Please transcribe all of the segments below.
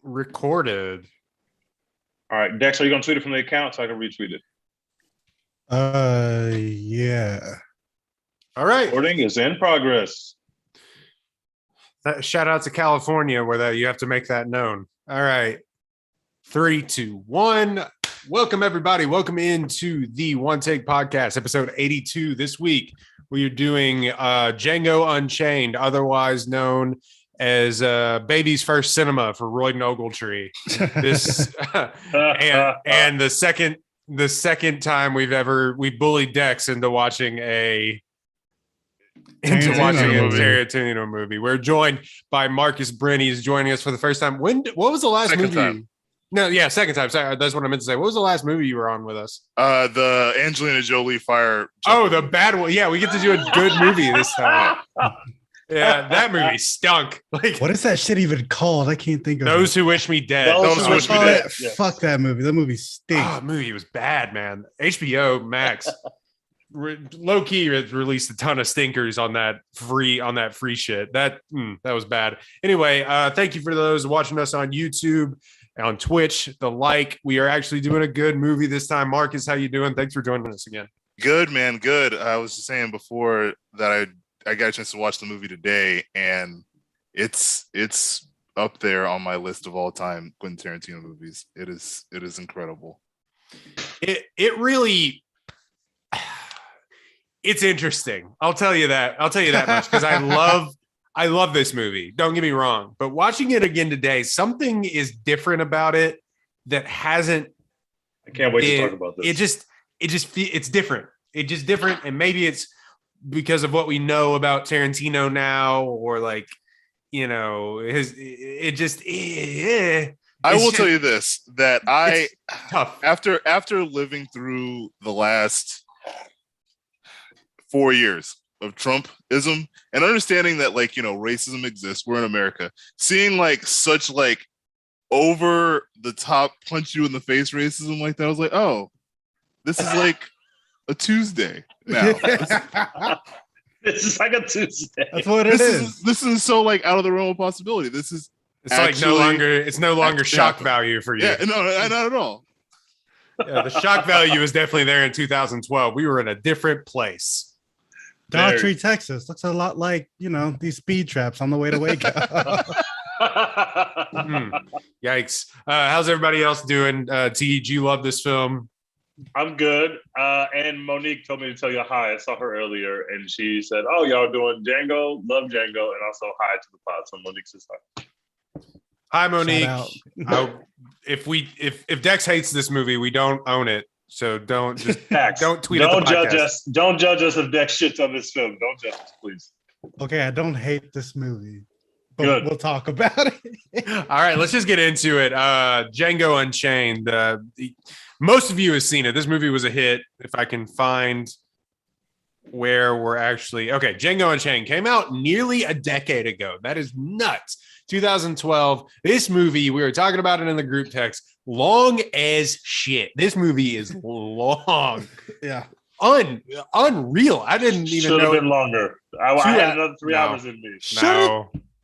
recorded. All right, Dex, are you gonna tweet it from the account so I can retweet it? Yeah. All right. Recording is in progress. Shout out to California where you have to make that known. All right. 3, 2, 1. Welcome, everybody. Welcome into the One Take Podcast, episode 82. This week, we are doing Django Unchained, otherwise known as Baby's First Cinema for Roy Ogletree. This and the second time we bullied Dex into watching a Tarantino movie. We're joined by Marcus Bryn. He's joining us for the first time. What was the last movie? Time. No, yeah, second time. Sorry, that's what I meant to say. What was the last movie you were on with us? The Angelina Jolie fire. Oh, the bad one. Yeah, we get to do a good movie this time. Yeah, that movie stunk. Like, what is that shit even called? I can't think of Those Who Wish Me Dead. Those Who Wish Me Dead. Yes. Fuck that movie. That movie stinks. Oh, movie was bad, man. HBO Max low key has released a ton of stinkers on that free shit. That was bad. Anyway, thank you for those watching us on YouTube, on Twitch, we are actually doing a good movie this time. Marcus, how you doing? Thanks for joining us again. Good, man. Good. I was just saying before that I got a chance to watch the movie today, and it's up there on my list of all time Quentin Tarantino movies. It is incredible. It really, it's interesting. I'll tell you that much, because I love this movie. Don't get me wrong, but watching it again today, something is different about it that hasn't. I can't wait to talk about this. It's different. It's just different, and maybe it's because of what we know about Tarantino now, or I will tell you this, that tough. After living through the last 4 years of Trumpism and understanding that racism exists, we're in America, seeing such over the top punch you in the face racism like that, I was like, oh, this is like a Tuesday now. This is like a Tuesday. That's what it is. This is so out of the realm of possibility. This is no longer shock value for you. Yeah, no, not at all. Yeah, the shock value is definitely there in 2012. We were in a different place. Daughtry, Texas looks a lot like these speed traps on the way to Waco. Yikes! How's everybody else doing? T, do you love this film? I'm good. And Monique told me to tell you hi. I saw her earlier, and she said, "Oh, y'all doing Django? Love Django, and also hi to the pod." So Monique says hi. Hi, Monique. If Dex hates this movie, we don't own it. So don't tweet. Don't judge us. Don't judge us if Dex shits on this film. Don't judge us, please. Okay, I don't hate this movie, but Good. We'll talk about it. All right, let's just get into it. Django Unchained. Most of you have seen it. This movie was a hit. If I can find where we're actually okay, Django Unchained came out nearly a decade ago. That is nuts. 2012. This movie, we were talking about it in the group text. Long as shit. This movie is long. Yeah. Unreal. I didn't even know. Should have been longer. I had another 3 hours in me.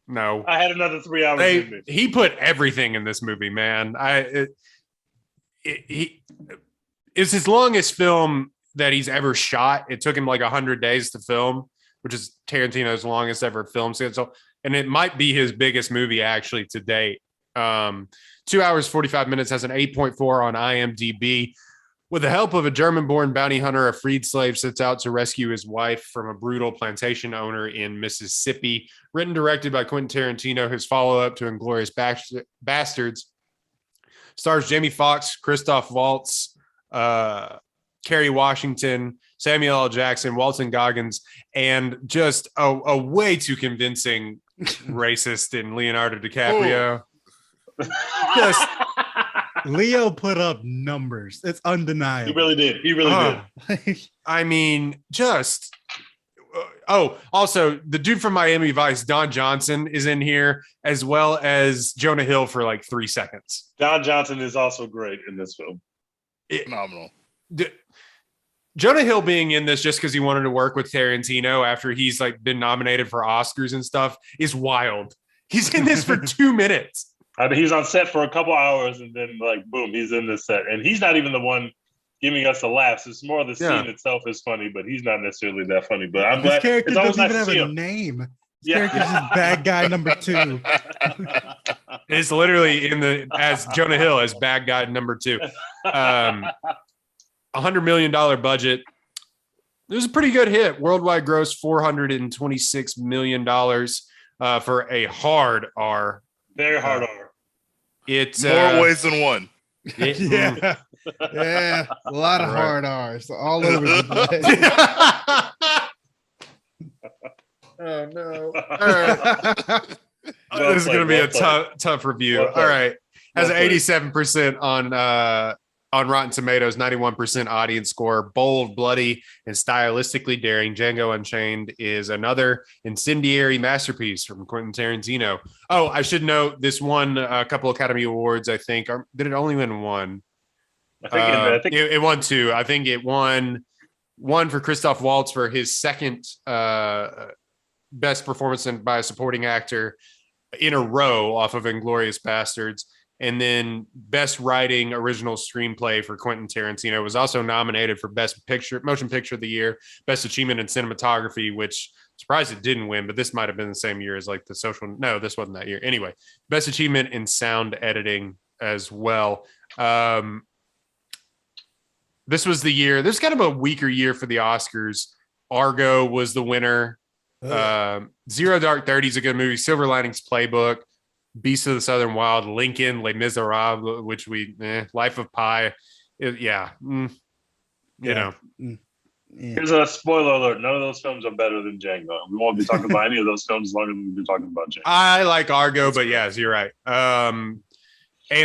No. I had another 3 hours in me. He put everything in this movie, man. It's his longest film that he's ever shot. It took him 100 days to film, which is Tarantino's longest ever film schedule. And it might be his biggest movie actually to date. 2 hours, 45 minutes, has an 8.4 on IMDb. With the help of a German-born bounty hunter, a freed slave sets out to rescue his wife from a brutal plantation owner in Mississippi. Written, directed by Quentin Tarantino, his follow-up to Inglourious Bastards. Stars Jamie Foxx, Christophe Waltz, Kerry Washington, Samuel L. Jackson, Walton Goggins, and just a way too convincing racist in Leonardo DiCaprio. Just Leo put up numbers. It's undeniable. He really did. Did. I mean, just also the dude from Miami Vice, Don Johnson, is in here, as well as Jonah Hill for 3 seconds. Don Johnson is also great in this film. Phenomenal. Jonah Hill being in this just because he wanted to work with Tarantino after he's been nominated for Oscars and stuff is wild. He's in this for 2 minutes. I mean, he's on set for a couple hours, and then like boom, he's in the set, and he's not even the one giving us the laughs. It's more the scene itself is funny, but he's not necessarily that funny. But I'm glad character it's always doesn't nice even to have see a him. name. This character's just bad guy number 2. It's literally as Jonah Hill as bad guy number 2. $100 million budget. It was a pretty good hit. Worldwide gross $426 million for a hard R. Very hard R. It's more ways than one. Yeah, a lot of hard R's all over the place. Oh no! All right. This is going to be a tough review. All right, has an 87% on Rotten Tomatoes, 91% audience score. Bold, bloody, and stylistically daring, Django Unchained is another incendiary masterpiece from Quentin Tarantino. Oh, I should note this won a couple Academy Awards. I think did it only win one? I think it won 2. I think it won one for Christophe Waltz for his second best performance by a supporting actor in a row off of Inglourious Bastards. And then best writing original screenplay for Quentin Tarantino was also nominated for best motion picture of the year, best achievement in cinematography, which surprised it didn't win, but this might have been the same year as like the social. No, this wasn't that year. Anyway, best achievement in sound editing as well. This was the year. This is kind of a weaker year for the Oscars. Argo was the winner. Zero Dark 30 is a good movie. Silver Linings Playbook, Beasts of the Southern Wild, Lincoln, Les Miserables, which Life of Pi. You know. Here's a spoiler alert. None of those films are better than Django. We won't be talking about any of those films as long as we've been talking about Django. I like Argo, but yes, you're right. And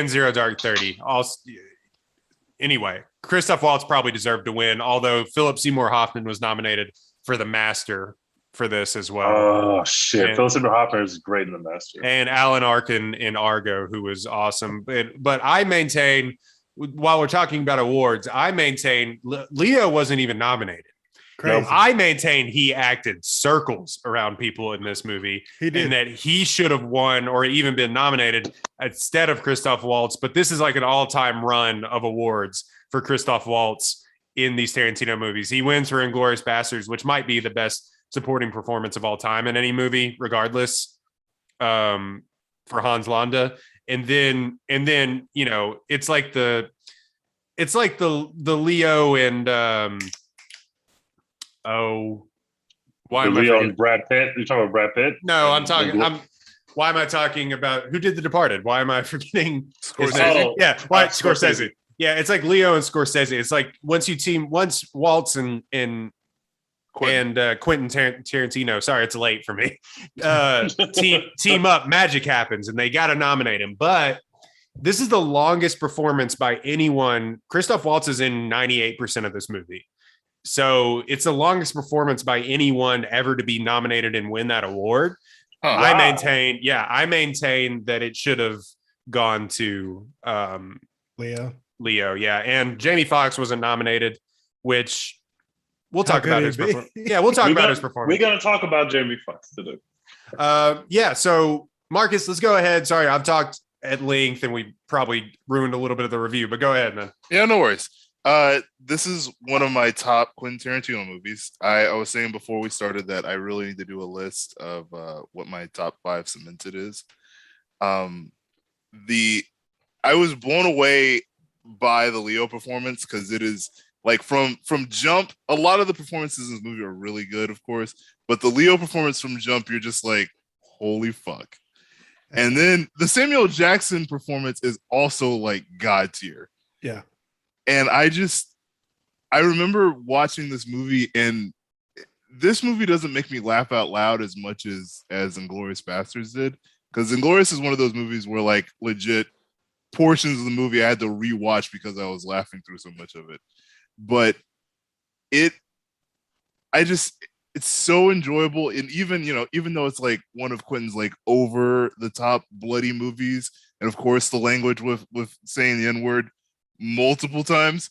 Zero Dark 30. Anyway, Christoph Waltz probably deserved to win, although Philip Seymour Hoffman was nominated for The Master for this as well. Oh shit! Philip Seymour Hoffman is great in The Master, and Alan Arkin in Argo, who was awesome. But I maintain, while we're talking about awards, I maintain Leo wasn't even nominated. Crazy. I maintain he acted circles around people in this movie, and that he should have won or even been nominated instead of Christoph Waltz. But this is like an all-time run of awards for Christoph Waltz in these Tarantino movies. He wins for Inglourious Bastards, which might be the best supporting performance of all time in any movie, regardless, for Hans Landa. And then, you know, it's like the Leo and Leo and Brad Pitt. You're talking about Brad Pitt? No, why am I talking about who did The Departed? Why am I forgetting Scorsese? Scorsese. Yeah, it's like Leo and Scorsese. It's like once Waltz and Quentin Tarantino. Sorry, it's late for me. Team up, magic happens, and they got to nominate him. But this is the longest performance by anyone. Christoph Waltz is in 98% of this movie, so it's the longest performance by anyone ever to be nominated and win that award. I maintain that it should have gone to Leo, yeah, and Jamie Foxx wasn't nominated, which. We'll talk about his performance. Yeah, we'll talk about his performance. We're going to talk about Jamie Foxx today. So Marcus, let's go ahead. Sorry, I've talked at length and we probably ruined a little bit of the review, but go ahead, man. Yeah, no worries. This is one of my top Quentin Tarantino movies. I was saying before we started that I really need to do a list of what my top 5 cemented is. I was blown away by the Leo performance because it is like from jump. A lot of the performances in this movie are really good, of course, but the Leo performance from jump, you're just like, holy fuck. And then the Samuel Jackson performance is also like god tier. Yeah. And I remember watching this movie, and this movie doesn't make me laugh out loud as much as Inglourious Bastards did, because Inglourious is one of those movies where like legit portions of the movie I had to rewatch because I was laughing through so much of it. But it's so enjoyable. And even though it's like one of Quentin's like over the top bloody movies, and of course the language with saying the N-word multiple times,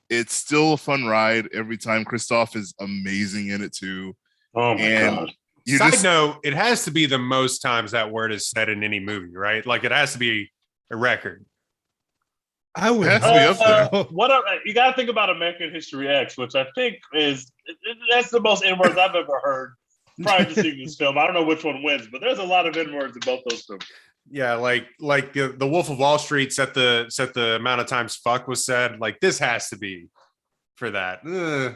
it's still a fun ride every time. Christoph is amazing in it too. Oh my god. Side note, it has to be the most times that word is said in any movie, right? Like it has to be a record. I would Has to be up there. You got to think about American History X, which I think that's the most N-words I've ever heard prior to seeing this film. I don't know which one wins, but there's a lot of N-words in both those films. Yeah, like the Wolf of Wall Street set the amount of times fuck was said. Like this has to be for that.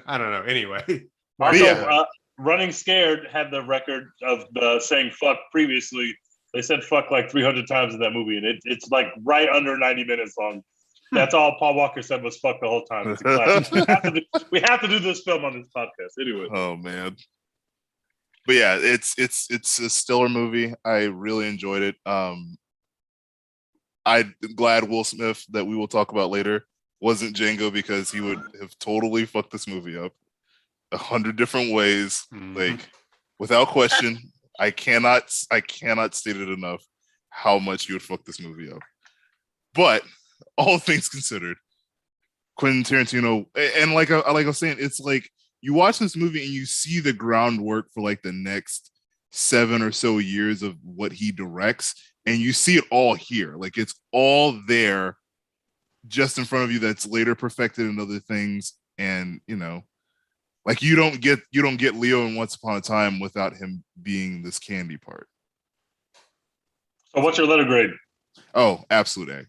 I don't know. Anyway, also, Running Scared had the record of saying fuck previously. They said fuck like 300 times in that movie, and it's like right under 90 minutes long. That's all Paul Walker said was fuck the whole time. It's a classic. We have to do this film on this podcast anyway. Oh man. But yeah, it's a stellar movie. I really enjoyed it. I'm glad Will Smith, that we will talk about later, wasn't Django, because he would have totally fucked this movie up 100 different ways. Like without question, I cannot state it enough how much you would fuck this movie up. But all things considered, Quentin Tarantino, and like I was saying, it's like you watch this movie and you see the groundwork for like the next 7 or so years of what he directs, and you see it all here. Like it's all there just in front of you, that's later perfected in other things. And like you don't get Leo in Once Upon a Time without him being this candy part. So what's your letter grade? Oh, absolute A.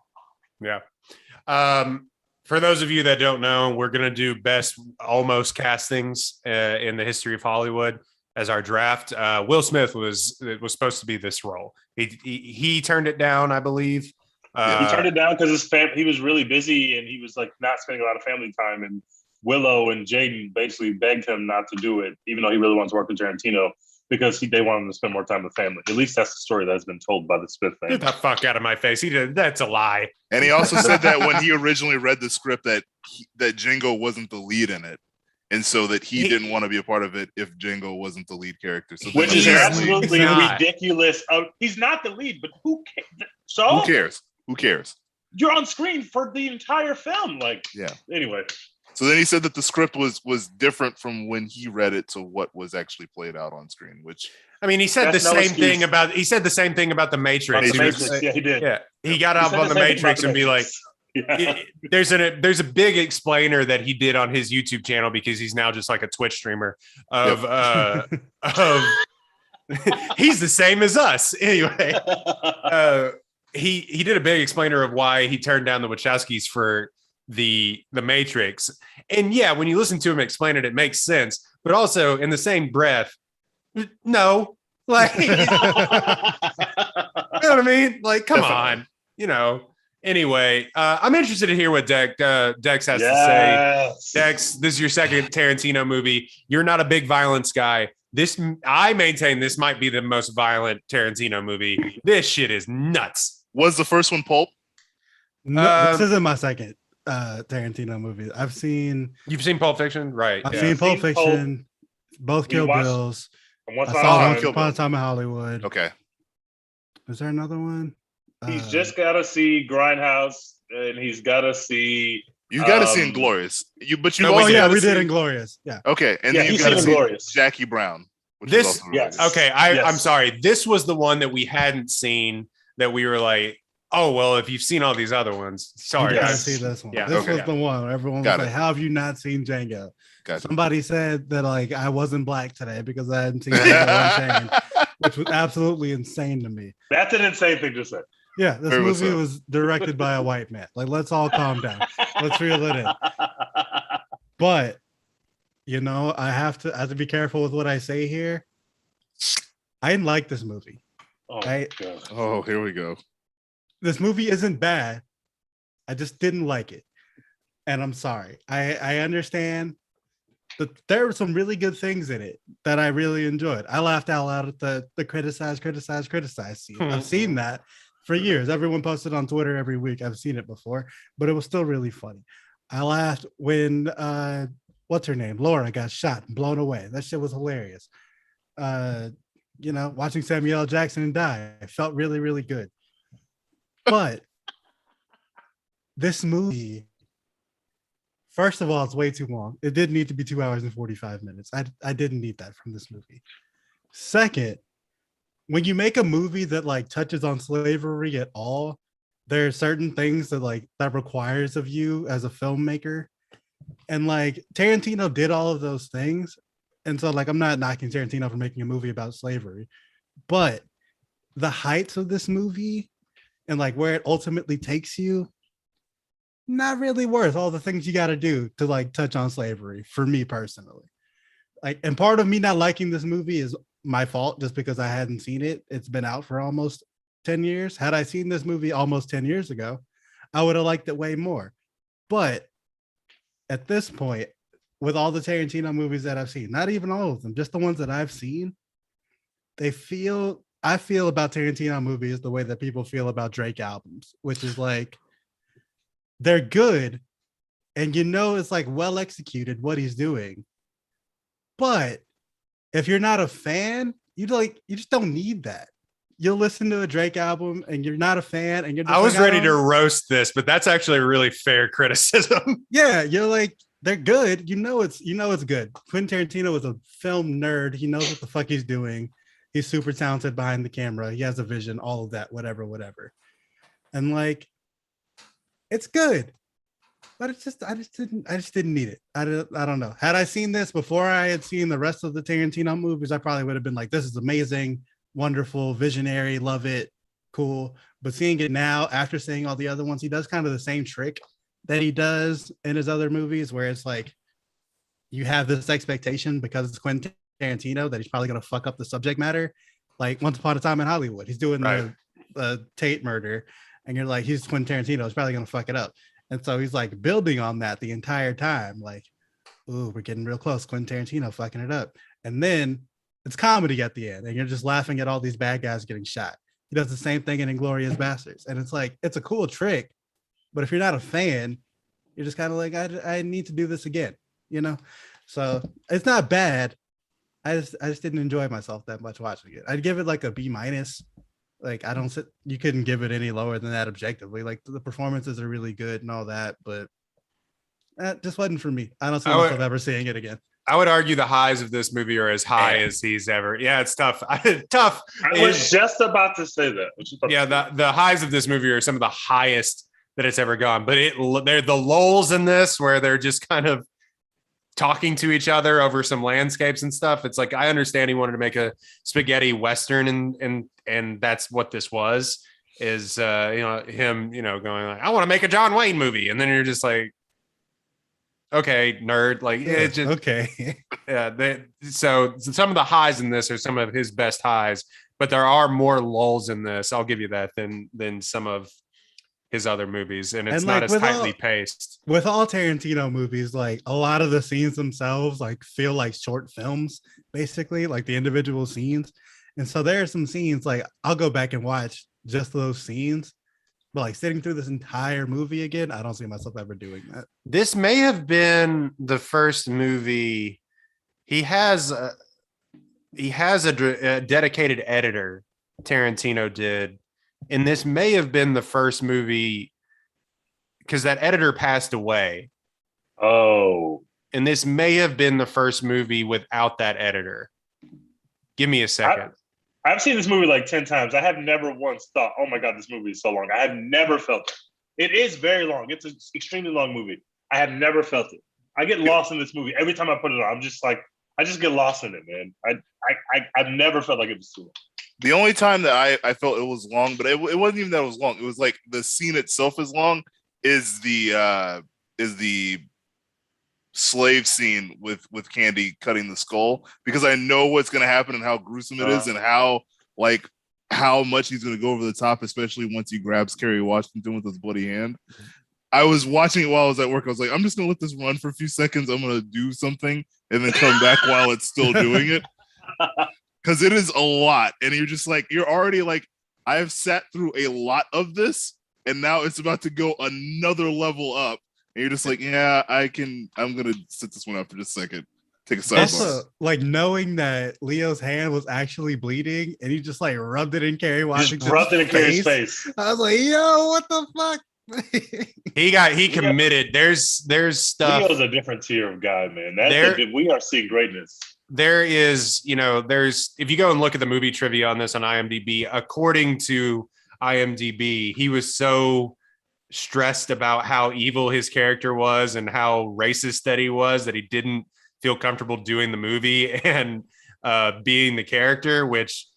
Yeah. For those of you that don't know, we're going to do best almost castings in the history of Hollywood as our draft. Will Smith was supposed to be this role. He turned it down, I believe. He turned it down because he was really busy and he was like not spending a lot of family time. And Willow and Jaden basically begged him not to do it, even though he really wants to work with Tarantino, because they wanted him to spend more time with family. At least that's the story that's been told by the Smith family. Get the fuck out of my face. He did. That's a lie. And he also said that when he originally read the script that Django wasn't the lead in it. And so that he didn't want to be a part of it if Django wasn't the lead character. So which is absolutely ridiculous. He's not the lead, but who cares? So Who cares? You're on screen for the entire film. Like, yeah. Anyway. So then he said that the script was different from when he read it to what was actually played out on screen, which I mean, he said the same thing about the Matrix. Yeah, he did. Yeah. He got up on the Matrix and be like, there's a big explainer that he did on his YouTube channel, because he's now just like a Twitch streamer of he's the same as us. Anyway, he did a big explainer of why he turned down the Wachowskis for the Matrix. And yeah, when you listen to him explain it, it makes sense. But also in the same breath, no, like, you know what I mean? Like, come on, Anyway, I'm interested to hear what Dex has to say. Dex, this is your second Tarantino movie. You're not a big violence guy. I maintain this might be the most violent Tarantino movie. This shit is nuts. Was the first one Pulp? No, this isn't my second Tarantino movie. You've seen Pulp Fiction, right? I've seen Pulp Fiction, both Kill Bills. I saw Once Upon a Time in Hollywood. Okay. Is there another one? He's just got to see Grindhouse, and he's got to see. You got to see Inglourious. We did Inglourious. Yeah. Okay, and then you got to see Jackie Brown. I'm sorry. This was the one that we hadn't seen. That we were like, oh well, if you've seen all these other ones, sorry, you gotta see this one. Yeah, this was the one where everyone was like, "How have you not seen Django?" Somebody said that like I wasn't black today because I hadn't seen Django Unchained, which was absolutely insane to me. That's an insane thing to say. Yeah, this movie was directed by a white man. Like, let's all calm down. Let's reel it in. But I have to be careful with what I say here. I didn't like this movie. Oh, here we go. This movie isn't bad. I just didn't like it. And I'm sorry. I understand that there were some really good things in it that I really enjoyed. I laughed out loud at the criticize scene. I've seen that for years. Everyone posted on Twitter every week. I've seen it before, but it was still really funny. I laughed when what's her name? Laura got shot and blown away. That shit was hilarious. Watching Samuel L. Jackson die, it felt really, really good. But this movie, first of all, it's way too long. It did need to be 2 hours and 45 minutes. I didn't need that from this movie. Second, when you make a movie that like touches on slavery at all, there are certain things that like that requires of you as a filmmaker. And like Tarantino did all of those things. And so like I'm not knocking Tarantino for making a movie about slavery, but the heights of this movie and like where it ultimately takes you, not really worth all the things you got to do to like touch on slavery for me personally. Like, and part of me not liking this movie is my fault just because I hadn't seen it. It's been out for almost 10 years. Had I seen this movie almost 10 years ago, I would have liked it way more. But at this point, with all the Tarantino movies that I've seen, not even all of them, just the ones that I've seen, I feel about Tarantino movies the way that people feel about Drake albums, which is like, they're good. And you know, it's like well executed what he's doing. But if you're not a fan, you just don't need that. You'll listen to a Drake album and you're not a fan, and you're just I was like, ready to roast this, but that's actually a really fair criticism. Yeah, you're like, they're good. You know it's good. Quentin Tarantino is a film nerd. He knows what the fuck he's doing. He's super talented behind the camera. He has a vision, all of that, whatever. And like, it's good. But it's just I just didn't need it. I don't know. Had I seen this before I had seen the rest of the Tarantino movies, I probably would have been like, this is amazing, wonderful, visionary, love it, cool. But seeing it now after seeing all the other ones, he does kind of the same trick that he does in his other movies, where it's like you have this expectation because it's Quentin Tarantino that he's probably going to fuck up the subject matter. Like Once Upon a Time in Hollywood, he's doing the Tate murder, and you're like, he's Quentin Tarantino, he's probably going to fuck it up. And so he's like building on that the entire time. Like, ooh, we're getting real close. Quentin Tarantino fucking it up. And then it's comedy at the end, and you're just laughing at all these bad guys getting shot. He does the same thing in Inglourious Basterds. And it's like, it's a cool trick. But if you're not a fan, you're just kind of like, I need to do this again, you know? So it's not bad. I just didn't enjoy myself that much watching it. I'd give it like a B-. Like, you couldn't give it any lower than that objectively. Like, the performances are really good and all that, but that just wasn't for me. I don't see myself ever seeing it again. I would argue the highs of this movie are as high as he's ever. Yeah, it's tough. Tough. I was just about to say that. Yeah, the highs of this movie are some of the highest that it's ever gone. But they're the lulls in this where they're just kind of talking to each other over some landscapes and stuff. It's like, I understand he wanted to make a spaghetti Western, and that's what this was, is him, going like, I want to make a John Wayne movie. And then you're just like, okay, nerd. Like, it's just okay. Yeah. So some of the highs in this are some of his best highs, but there are more lulls in this. I'll give you that than some of his other movies, and it's not as tightly paced. With all Tarantino movies, like a lot of the scenes themselves like feel like short films, basically, like the individual scenes. And so there are some scenes like I'll go back and watch just those scenes, but like sitting through this entire movie again, I don't see myself ever doing that. This may have been the first movie. He has a dedicated editor, Tarantino did. And this may have been the first movie, because that editor passed away. Oh. And this may have been the first movie without that editor. Give me a second. I've seen this movie like 10 times. I have never once thought, oh my God, this movie is so long. I have never felt it. It is very long. It's an extremely long movie. I have never felt it. I get lost in this movie. Every time I put it on, I'm just like, I just get lost in it, man. I've never felt like it was too long. The only time that I felt it was long, but it wasn't even that it was long. It was like the scene itself is long. Is the slave scene with Candy cutting the skull, because I know what's going to happen and how gruesome it is, and how much he's going to go over the top, especially once he grabs Kerry Washington with his bloody hand. I was watching it while I was at work. I was like, I'm just going to let this run for a few seconds. I'm going to do something and then come back while it's still doing it. Because it is a lot, and you're just like, you're already like, I have sat through a lot of this, and now it's about to go another level up, and you're just like, yeah, I'm gonna sit this one up for just a second, take a sidebar. Also, like knowing that Leo's hand was actually bleeding, and he just like rubbed it in Kerry Washington's face. I was like, yo, what the fuck? he committed. There's stuff. Leo's a different tier of guy, man. We are seeing greatness. there is, there's, if you go and look at the movie trivia on this on IMDb, according to IMDb, he was so stressed about how evil his character was and how racist that he was that he didn't feel comfortable doing the movie and being the character, which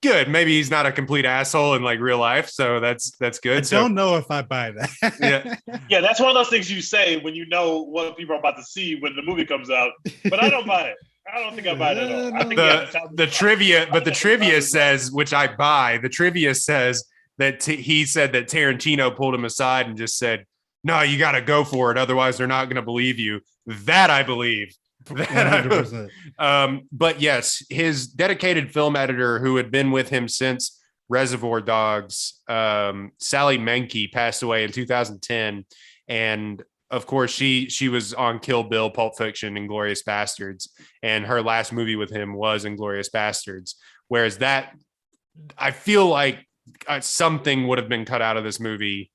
good. Maybe he's not a complete asshole in like real life. So that's good. I don't know if I buy that. Yeah, that's one of those things you say when you know what people are about to see when the movie comes out. But I don't buy it. I don't think I buy it at all. I think the trivia says, which I buy, the trivia says that he said that Tarantino pulled him aside and just said, no, you got to go for it. Otherwise, they're not going to believe you. That I believe. 100%. But yes, his dedicated film editor who had been with him since Reservoir Dogs, Sally Menke, passed away in 2010. And of course, she was on Kill Bill, Pulp Fiction, and Inglourious Bastards. And her last movie with him was Inglourious Bastards. Whereas that, I feel like something would have been cut out of this movie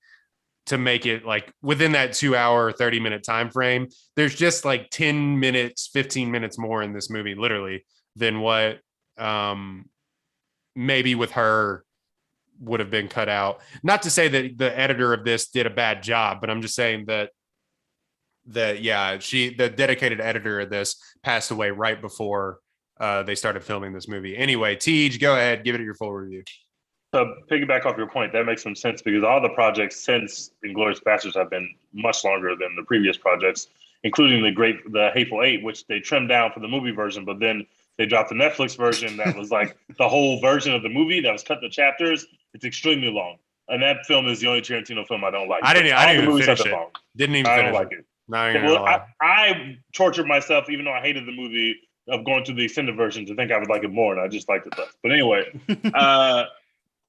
to make it like within that 2 hour, 30-minute time frame. There's just like 10 minutes, 15 minutes more in this movie, literally, than what maybe with her would have been cut out. Not to say that the editor of this did a bad job, but I'm just saying that the dedicated editor of this passed away right before they started filming this movie. Anyway, Tej, go ahead, give it your full review. To piggyback off your point, that makes some sense because all the projects since Inglourious Bastards have been much longer than the previous projects, including the Hateful Eight, which they trimmed down for the movie version, but then they dropped the Netflix version that was like the whole version of the movie that was cut to chapters. It's extremely long, and that film is the only Tarantino film I don't like. I didn't even finish it. Didn't even finish like it. I tortured myself, even though I hated the movie, of going through the extended version to think I would like it more, and I just liked it less. But anyway,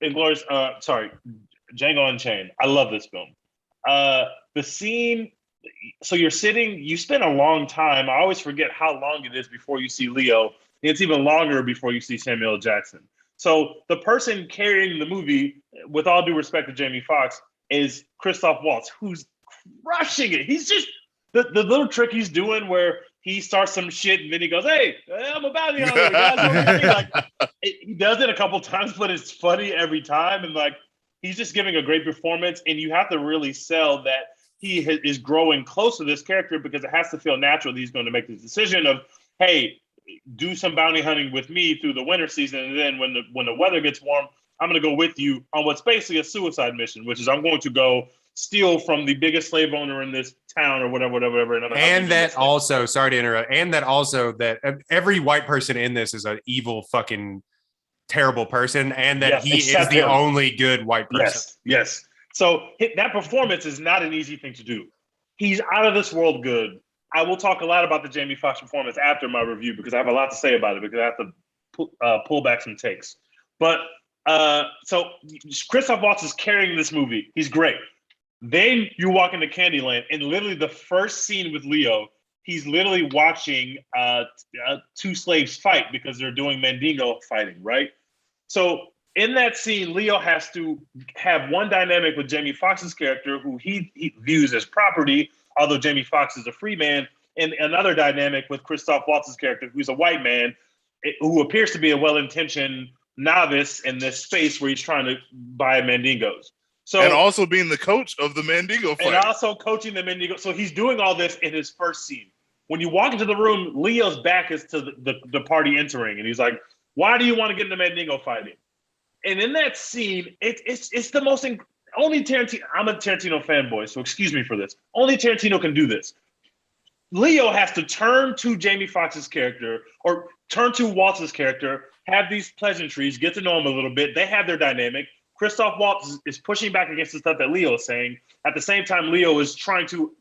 Django Unchained. I love this film. The scene, so you spend a long time. I always forget how long it is before you see Leo. It's even longer before you see Samuel L. Jackson. So the person carrying the movie, with all due respect to Jamie Foxx, is Christophe Waltz, who's crushing it. He's just, the little trick he's doing where he starts some shit and then he goes, "Hey, I'm a bounty hunter." Like, he does it a couple times, but it's funny every time. And like, he's just giving a great performance. And you have to really sell that he is growing close to this character because it has to feel natural that he's going to make this decision of, hey, do some bounty hunting with me through the winter season. And then when the weather gets warm, I'm going to go with you on what's basically a suicide mission, which is I'm going to go steal from the biggest slave owner in this town or whatever. And that also, sorry to interrupt, and that also that every white person in this is an evil fucking terrible person, and that he is the only good white person. Yes. So that performance is not an easy thing to do. He's out of this world good. I will talk a lot about the Jamie Foxx performance after my review because I have a lot to say about it because I have to pull back some takes. But so Christoph Waltz is carrying this movie. He's great. Then you walk into Candyland, and literally the first scene with Leo, he's literally watching two slaves fight because they're doing Mandingo fighting, right? So in that scene, Leo has to have one dynamic with Jamie Foxx's character, who he views as property, although Jamie Foxx is a free man, and another dynamic with Christoph Waltz's character, who's a white man, who appears to be a well-intentioned novice in this space where he's trying to buy Mandingos. So, and also being the coach of the Mandingo fight. And also coaching the Mandingo. So he's doing all this in his first scene. When you walk into the room, Leo's back is to the party entering. And he's like, "Why do you want to get into Mandingo fighting?" And in that scene, it's the most... only Tarantino... I'm a Tarantino fanboy, so excuse me for this. Only Tarantino can do this. Leo has to turn to Jamie Foxx's character or turn to Waltz's character, have these pleasantries, get to know him a little bit. They have their dynamic. Christoph Waltz is pushing back against the stuff that Leo is saying. At the same time, Leo is trying to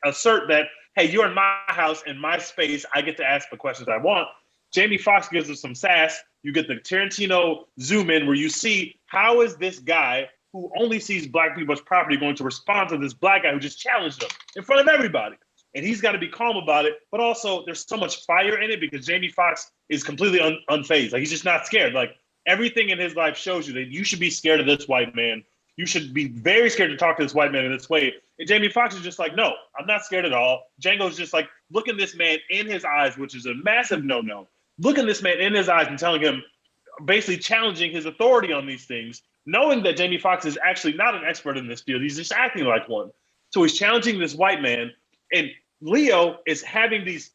assert that, hey, you're in my house, in my space. I get to ask the questions I want. Jamie Foxx gives us some sass. You get the Tarantino zoom in where you see how is this guy who only sees black people as property going to respond to this black guy who just challenged him in front of everybody. And he's got to be calm about it. But also there's so much fire in it because Jamie Foxx is completely unfazed. Like, he's just not scared. Like, everything in his life shows you that you should be scared of this white man. You should be very scared to talk to this white man in this way. And Jamie Foxx is just like, no, I'm not scared at all. Django's just like, looking this man in his eyes, which is a massive no-no. looking this man in his eyes and telling him, basically challenging his authority on these things, knowing that Jamie Foxx is actually not an expert in this field. He's just acting like one. So he's challenging this white man. And Leo is having these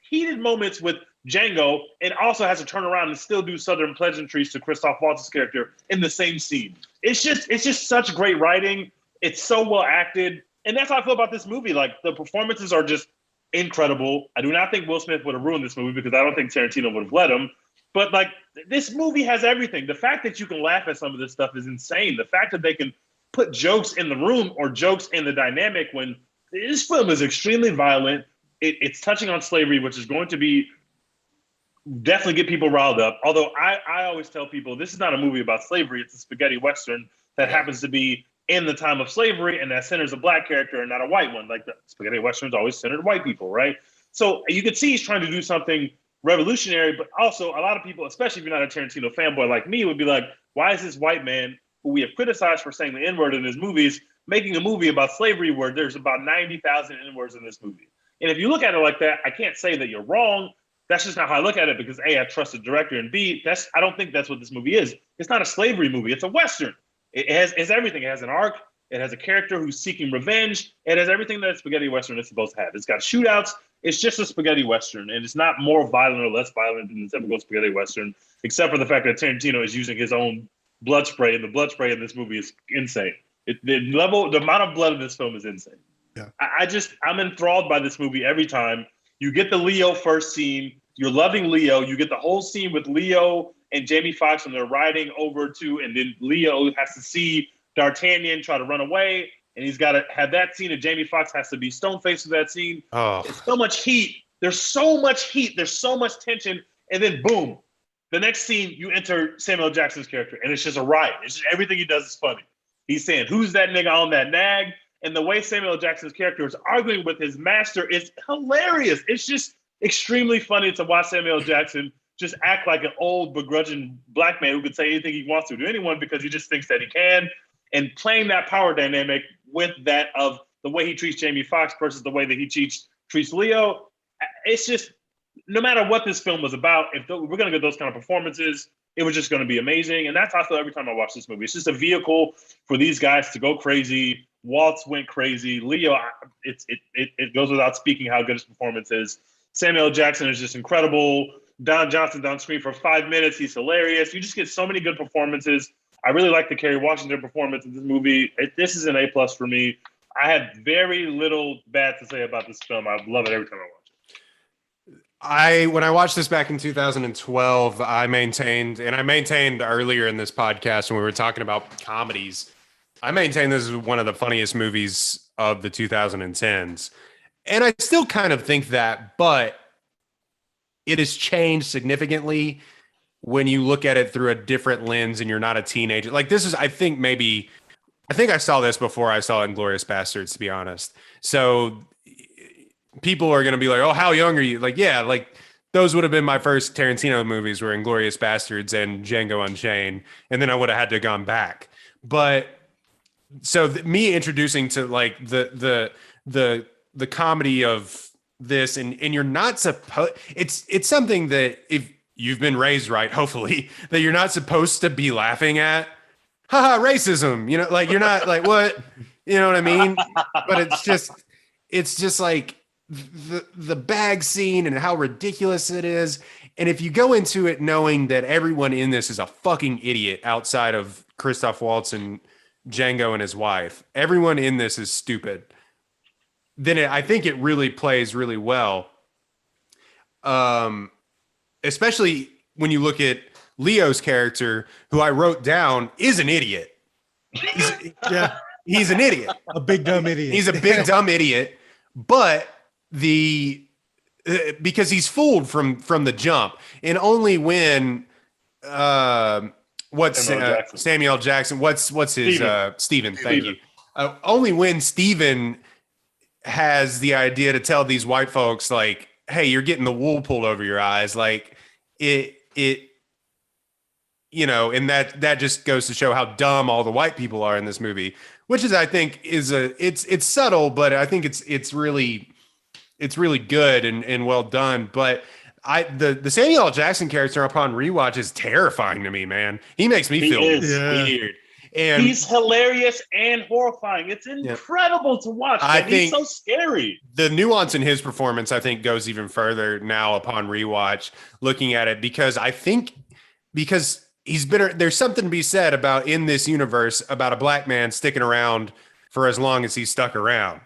heated moments with Django and also has to turn around and still do Southern pleasantries to Christophe Waltz's character in the same scene. It's just such great writing. It's so well acted. And that's how I feel about this movie. Like, the performances are just incredible. I do not think Will Smith would have ruined this movie because I don't think Tarantino would have let him. But like, this movie has everything. The fact that you can laugh at some of this stuff is insane. The fact that they can put jokes in the room or jokes in the dynamic when this film is extremely violent. It's touching on slavery, which is going to be definitely get people riled up. Although I always tell people this is not a movie about slavery. It's a spaghetti Western that happens to be in the time of slavery and that centers a black character and not a white one. Like, the spaghetti Westerns always centered white people, right? So you can see he's trying to do something revolutionary, but also a lot of people, especially if you're not a Tarantino fanboy like me, would be like, why is this white man who we have criticized for saying the N-word in his movies making a movie about slavery where there's about 90,000 N-words in this movie? And if you look at it like that, I can't say that you're wrong. That's just not how I look at it because A, I trust the director, and B, I don't think that's what this movie is. It's not a slavery movie. It's a Western. It's everything. It has an arc. It has a character who's seeking revenge. It has everything that a spaghetti Western is supposed to have. It's got shootouts. It's just a spaghetti Western, and it's not more violent or less violent than the typical spaghetti Western, except for the fact that Tarantino is using his own blood spray, and the blood spray in this movie is insane. The amount of blood in this film is insane. Yeah. I'm enthralled by this movie every time. You get the Leo first scene. You're loving Leo. You get the whole scene with Leo and Jamie Foxx when they're riding over to, and then Leo has to see D'Artagnan try to run away. And he's got to have that scene, and Jamie Foxx has to be stone-faced with that scene. Oh, There's so much heat. There's so much heat. There's so much tension. And then, boom, the next scene, you enter Samuel Jackson's character, and it's just a riot. It's just everything he does is funny. He's saying, who's that nigga on that nag? And the way Samuel Jackson's character is arguing with his master is hilarious. It's just extremely funny to watch Samuel Jackson just act like an old, begrudging black man who could say anything he wants to anyone because he just thinks that he can. And playing that power dynamic with that of the way he treats Jamie Foxx versus the way that he treats Leo, it's just, no matter what this film was about, if we're going to get those kind of performances, it was just going to be amazing. And that's how I feel every time I watch this movie. It's just a vehicle for these guys to go crazy. Waltz went crazy. Leo, it goes without speaking how good his performance is. Samuel Jackson is just incredible. Don Johnson's on screen for 5 minutes. He's hilarious. You just get so many good performances. I really like the Kerry Washington performance in this movie. This is an A+ for me. I have very little bad to say about this film. I love it every time I watch it. When I watched this back in 2012, I maintained earlier in this podcast when we were talking about comedies, I maintained this is one of the funniest movies of the 2010s. And I still kind of think that, but it has changed significantly when you look at it through a different lens and you're not a teenager. Like, this is, I think I saw this before I saw Inglourious Bastards, to be honest. So people are going to be like, oh, how young are you? Like, yeah, like those would have been my first Tarantino movies were Inglourious Bastards and Django Unchained. And then I would have had to gone back. But so me introducing to like the comedy of this, and you're not supposed, it's something that if you've been raised right, hopefully, that you're not supposed to be laughing at. Haha, racism, you know, like you're not like, what, you know what I mean? But it's just like the bag scene and how ridiculous it is. And if you go into it knowing that everyone in this is a fucking idiot outside of Christophe Waltz and Django and his wife, everyone in this is stupid, then I think it really plays really well. Especially when you look at Leo's character, who I wrote down is an idiot. He's an idiot. A big dumb idiot. He's a big dumb idiot, but because he's fooled from the jump, and only when Samuel Jackson, what's his Steven, thank you. Only when Steven has the idea to tell these white folks like, hey, you're getting the wool pulled over your eyes, like it you know, and that just goes to show how dumb all the white people are in this movie, which is, I think, it's subtle, but I think it's really good and well done. But the Samuel L. Jackson character upon rewatch is terrifying to me, man. He makes me feel weird. And he's hilarious and horrifying. It's incredible to watch. I think he's so scary. The nuance in his performance, I think, goes even further now upon rewatch, looking at it, because he's been, there's something to be said about in this universe about a black man sticking around for as long as he's stuck around.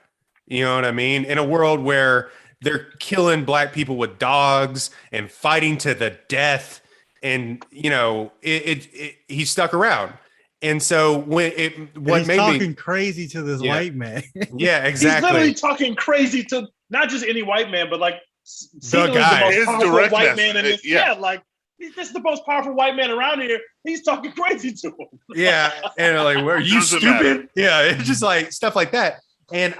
You know what I mean? In a world where they're killing black people with dogs and fighting to the death, and he's stuck around. And so he's talking crazy to this white man. Yeah, exactly. He's literally talking crazy to not just any white man, but like the guy, the most powerful white man in this. Yeah, like this is the most powerful white man around here. He's talking crazy to him. Yeah, and like, were you stupid? Yeah, it's just like stuff like that. And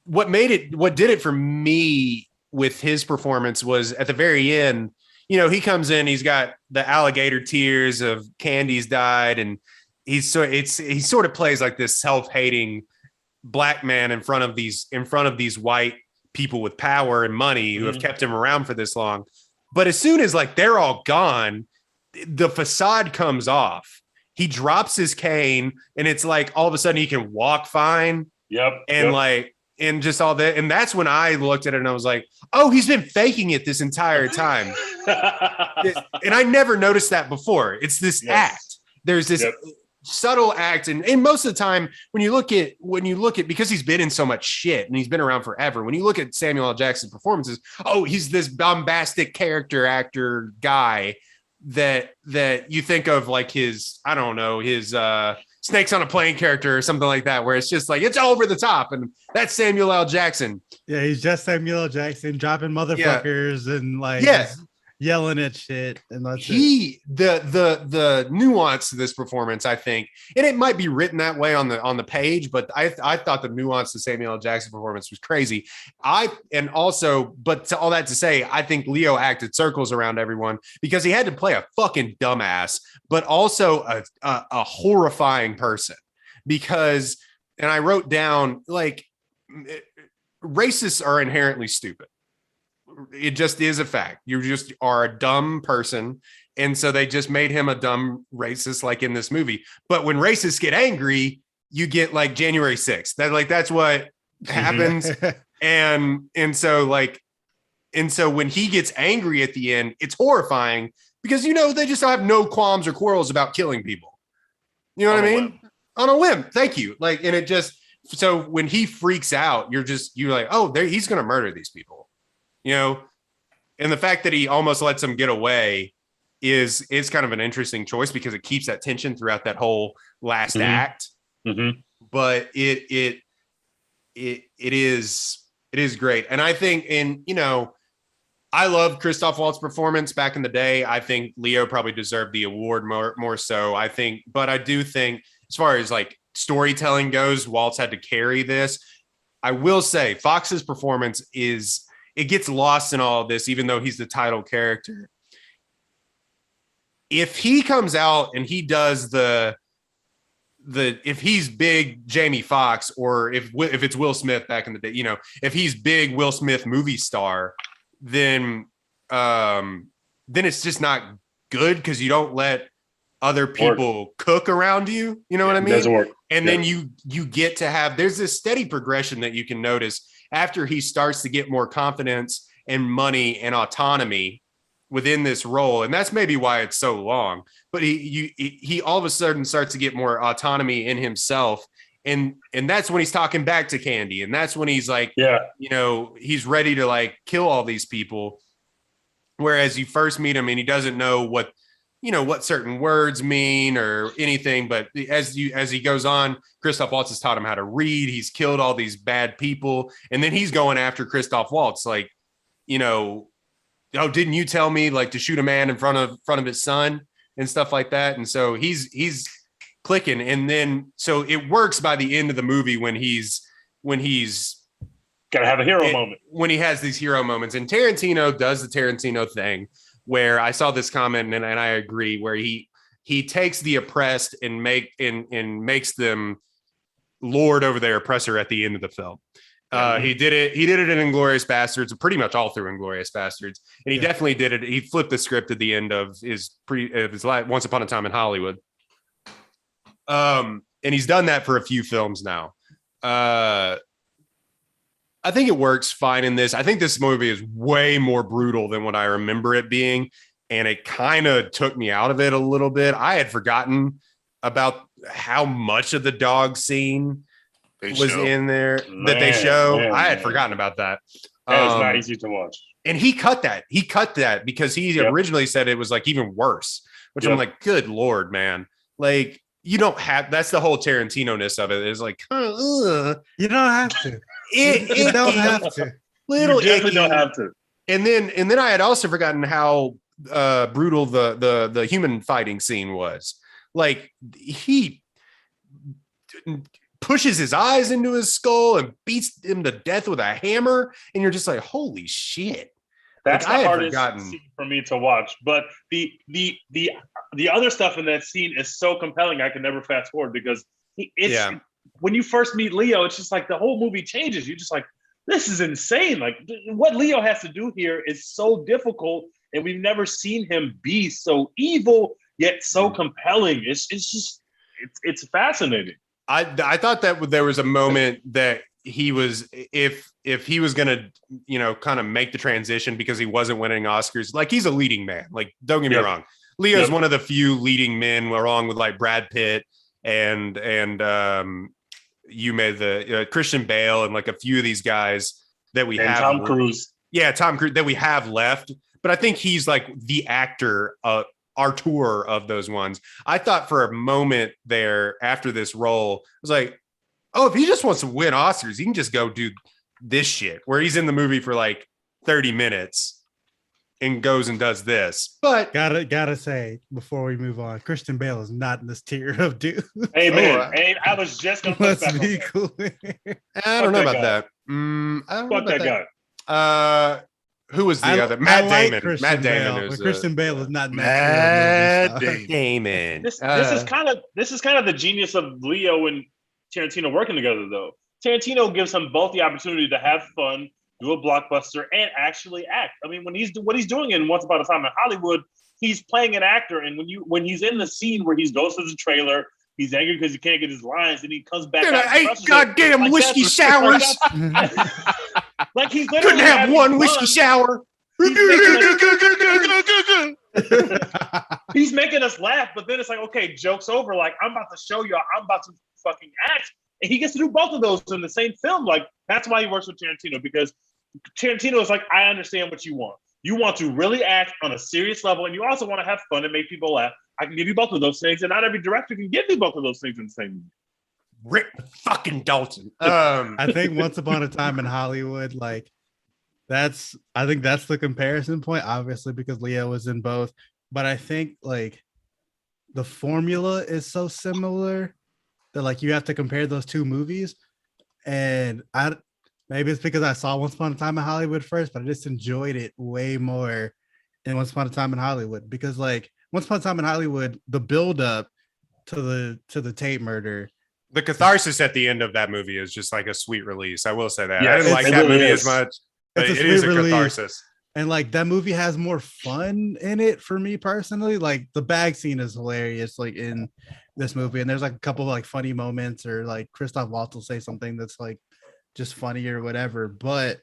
what did it for me with his performance was at the very end. He comes in, he's got the alligator tears of Candy's died, and he sort of plays like this self-hating black man in front of these white people with power and money who have kept him around for this long. But as soon as like they're all gone, the facade comes off. He drops his cane, and it's like all of a sudden he can walk fine. And just all that. And that's when I looked at it and I was like, oh, he's been faking it this entire time. And I never noticed that before. It's this act. There's this subtle act. And most of the time when you look at, because he's been in so much shit and he's been around forever, when you look at Samuel L. Jackson's performances, oh, he's this bombastic character actor guy that you think of like his Snakes on a Plane character or something like that, where it's just like, it's over the top. And that's Samuel L. Jackson. Yeah, he's just Samuel L. Jackson dropping motherfuckers and like yelling at shit. And that's the nuance to this performance, I think, and it might be written that way on the page, but I thought the nuance to Samuel L. Jackson performance was crazy. But to all that to say, I think Leo acted circles around everyone because he had to play a fucking dumbass, but also a horrifying person. Because, and I wrote down, like, racists are inherently stupid. It just is a fact. You just are a dumb person. And so they just made him a dumb racist, like in this movie. But when racists get angry, you get like January 6th. That's what happens. and so when he gets angry at the end, it's horrifying because, they just have no qualms or quarrels about killing people. You know what I mean? On a whim. Thank you. Like, and it just, so when he freaks out, you're like, oh, he's going to murder these people. And the fact that he almost lets him get away is kind of an interesting choice because it keeps that tension throughout that whole last act. But it is great. And I think I love Christophe Waltz performance back in the day. I think Leo probably deserved the award more so, I think. But I do think as far as like storytelling goes, Waltz had to carry this. I will say Foxx's performance it gets lost in all of this, even though he's the title character. If he comes out and he does if he's big Jamie Foxx, or if it's Will Smith back in the day, if he's big Will Smith movie star, then it's just not good because you don't let other people cook around you. You know what I mean? Doesn't work. And then you get to have, there's this steady progression that you can notice after he starts to get more confidence and money and autonomy within this role. And that's maybe why it's so long, but he all of a sudden starts to get more autonomy in himself. And that's when he's talking back to Candy. And that's when he's like, he's ready to like kill all these people. Whereas you first meet him and he doesn't know what certain words mean or anything. But as he goes on, Christophe Waltz has taught him how to read. He's killed all these bad people. And then he's going after Christophe Waltz. Like, oh, didn't you tell me like to shoot a man in front of his son and stuff like that? And so he's clicking. And then, so it works by the end of the movie when he's gotta have a hero moment, when he has these hero moments. And Tarantino does the Tarantino thing, where I saw this comment and I agree, where he takes the oppressed and makes them lord over their oppressor at the end of the film. He did it. He did it in Inglourious Bastards, pretty much all through Inglourious Bastards, and he definitely did it. He flipped the script at the end of his Once Upon a Time in Hollywood. And he's done that for a few films now. I think it works fine in this. I think this movie is way more brutal than what I remember it being, and it kind of took me out of it a little bit. I had forgotten about how much of the dog scene was in there that they show. I had forgotten about that. That was not easy to watch. And he cut that. He cut that because he originally said it was like even worse, which I'm like, good Lord, man. Like, you don't have, that's the whole Tarantino-ness of it. It's like, you don't have to. You don't have to. You definitely don't have to. And then I had also forgotten how brutal the human fighting scene was. Like, he pushes his eyes into his skull and beats him to death with a hammer, and you're just like, holy shit. That's the hardest scene for me to watch. But the other stuff in that scene is so compelling, I can never fast forward, because when you first meet Leo, it's just like the whole movie changes. You're just like, this is insane. Like, what Leo has to do here is so difficult, and we've never seen him be so evil yet so compelling. It's fascinating. I thought that there was a moment that he was, if he was gonna, kind of make the transition because he wasn't winning Oscars, like, he's a leading man. Like, don't get me wrong, Leo's one of the few leading men, along with like Brad Pitt and you made the Christian Bale and like a few of these guys that we have. Tom Cruise. Yeah, Tom Cruise that we have left. But I think he's like the actor, Artur of those ones. I thought for a moment there after this role, I was like, oh, if he just wants to win Oscars, he can just go do this shit where he's in the movie for like 30 minutes and goes and does this. But gotta say before we move on, Christian Bale is not in this tier of dude. Amen. I was just gonna let's be clear. I don't know about that. I don't know about that guy. Who was the other? Matt Damon. Matt Damon. But Christian Bale is not Matt Damon. This is kind of the genius of Leo and Tarantino working together, though. Tarantino gives him both the opportunity to have fun, do a blockbuster, and actually act. I mean, what he's doing in Once Upon a Time in Hollywood, he's playing an actor, and when he's in the scene where he goes to the trailer, he's angry because he can't get his lines, and he comes back. Goddamn like whiskey showers. Like he's couldn't have one whiskey shower. He's making us laugh, but then it's like, okay, joke's over. Like, I'm about to show you, I'm about to fucking act. And he gets to do both of those in the same film. Like, that's why he works with Tarantino, because Tarantino is like, I understand what you want. You want to really act on a serious level, and you also want to have fun and make people laugh. I can give you both of those things, and not every director can give you both of those things in the same movie. Rick fucking Dalton. I think Once Upon a Time in Hollywood, like, I think that's the comparison point, obviously, because Leo was in both. But I think like the formula is so similar that like you have to compare those two movies. And maybe it's because I saw Once Upon a Time in Hollywood first, but I just enjoyed it way more in Once Upon a Time in Hollywood, because like Once Upon a Time in Hollywood, the build up to the Tate murder, the catharsis at the end of that movie is just like a sweet release. I will say that. Yes, I didn't like that movie as much, but it is a catharsis. And like that movie has more fun in it for me personally. Like the bag scene is hilarious, like in this movie. And there's like a couple of like funny moments, or like Christophe Waltz will say something that's like just funny or whatever. But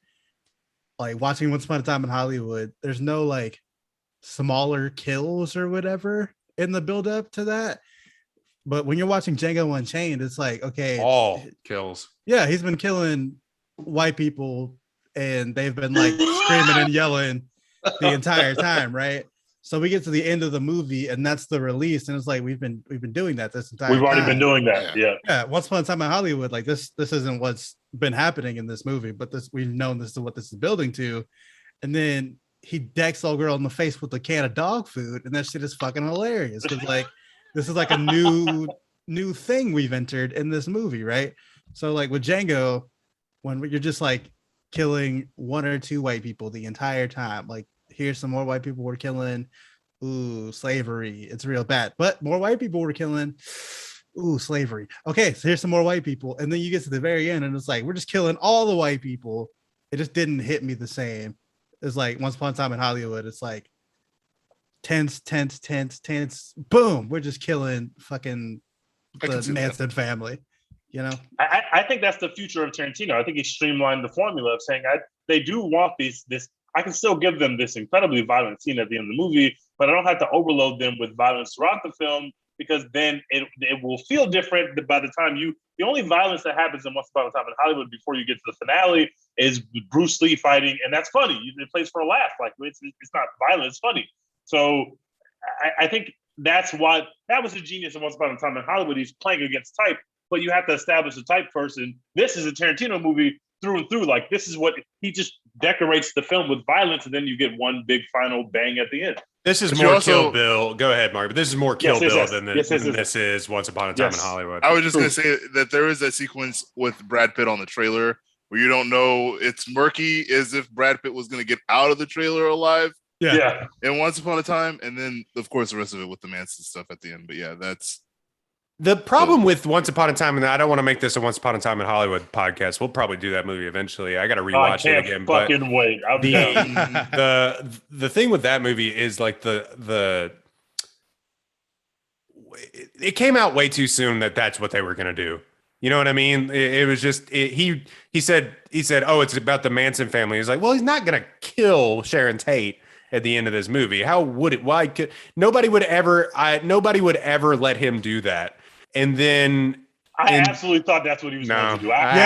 like watching Once Upon a Time in Hollywood, there's no like smaller kills or whatever in the build up to that. But when you're watching Django Unchained, it's like, okay, all kills. Yeah, he's been killing white people, and they've been like screaming and yelling the entire time, right? So we get to the end of the movie, and that's the release, and it's like we've been doing that this entire time. We've already been doing that, yeah. Once Upon a Time in Hollywood, like this isn't what's been happening in this movie, but we've known this is what this is building to, and then he decks old girl in the face with a can of dog food, and that shit is fucking hilarious, because like this is like a new thing we've entered in this movie, right? So like with Django, when you're just like killing one or two white people the entire time, like here's some more white people we're killing, ooh, slavery, it's real bad, but more white people we're killing, ooh, slavery. Okay, so here's some more white people. And then you get to the very end and it's like, we're just killing all the white people. It just didn't hit me the same. It's like Once Upon a Time in Hollywood. It's like tense. Boom. We're just killing fucking the Manson family. You know, I think that's the future of Tarantino. I think he streamlined the formula of saying they do want this. I can still give them this incredibly violent scene at the end of the movie, but I don't have to overload them with violence throughout the film because then it will feel different by the time the only violence that happens in Once Upon a Time in Hollywood before you get to the finale is Bruce Lee fighting, and that's funny. It plays for a laugh. Like it's not violent, it's funny. So I think that's why that was the genius of Once Upon a Time in Hollywood. He's playing against type, but you have to establish a type first. And this is a Tarantino movie through and through. Like this is what he just decorates the film with violence, and then you get one big final bang at the end. This is more Kill Bill. Go ahead, Mark. But this is more Kill Bill than this is Once Upon a Time in Hollywood. I was just going to say that there is that sequence with Brad Pitt on the trailer where you don't know, it's murky as if Brad Pitt was going to get out of the trailer alive. Yeah. And Once Upon a Time, and then of course the rest of it with the Manson stuff at the end. But yeah, that's the problem with Once Upon a Time, and I don't want to make this a Once Upon a Time in Hollywood podcast. We'll probably do that movie eventually. I got to rewatch it again. Fucking wait! The thing with that movie is like it came out way too soon that's what they were going to do. You know what I mean? It was just he said, oh, it's about the Manson family. He's like, well, he's not going to kill Sharon Tate at the end of this movie. How would it? Why could nobody would ever let him do that? And then I absolutely thought that's what he was going to do. I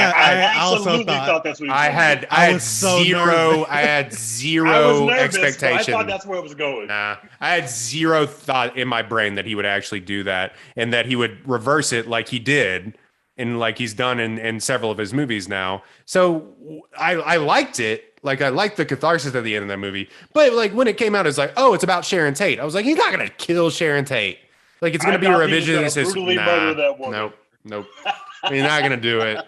absolutely thought that's what he was going to do. I had zero expectation. I thought that's where it was going. Nah, I had zero thought in my brain that he would actually do that and that he would reverse it like he did and like he's done in several of his movies now. So I liked it. Like I liked the catharsis at the end of that movie. But like when it came out, it's like, oh, it's about Sharon Tate. I was like, he's not going to kill Sharon Tate. Like it's going to be a revisionist history. Nope. He's not going to do it.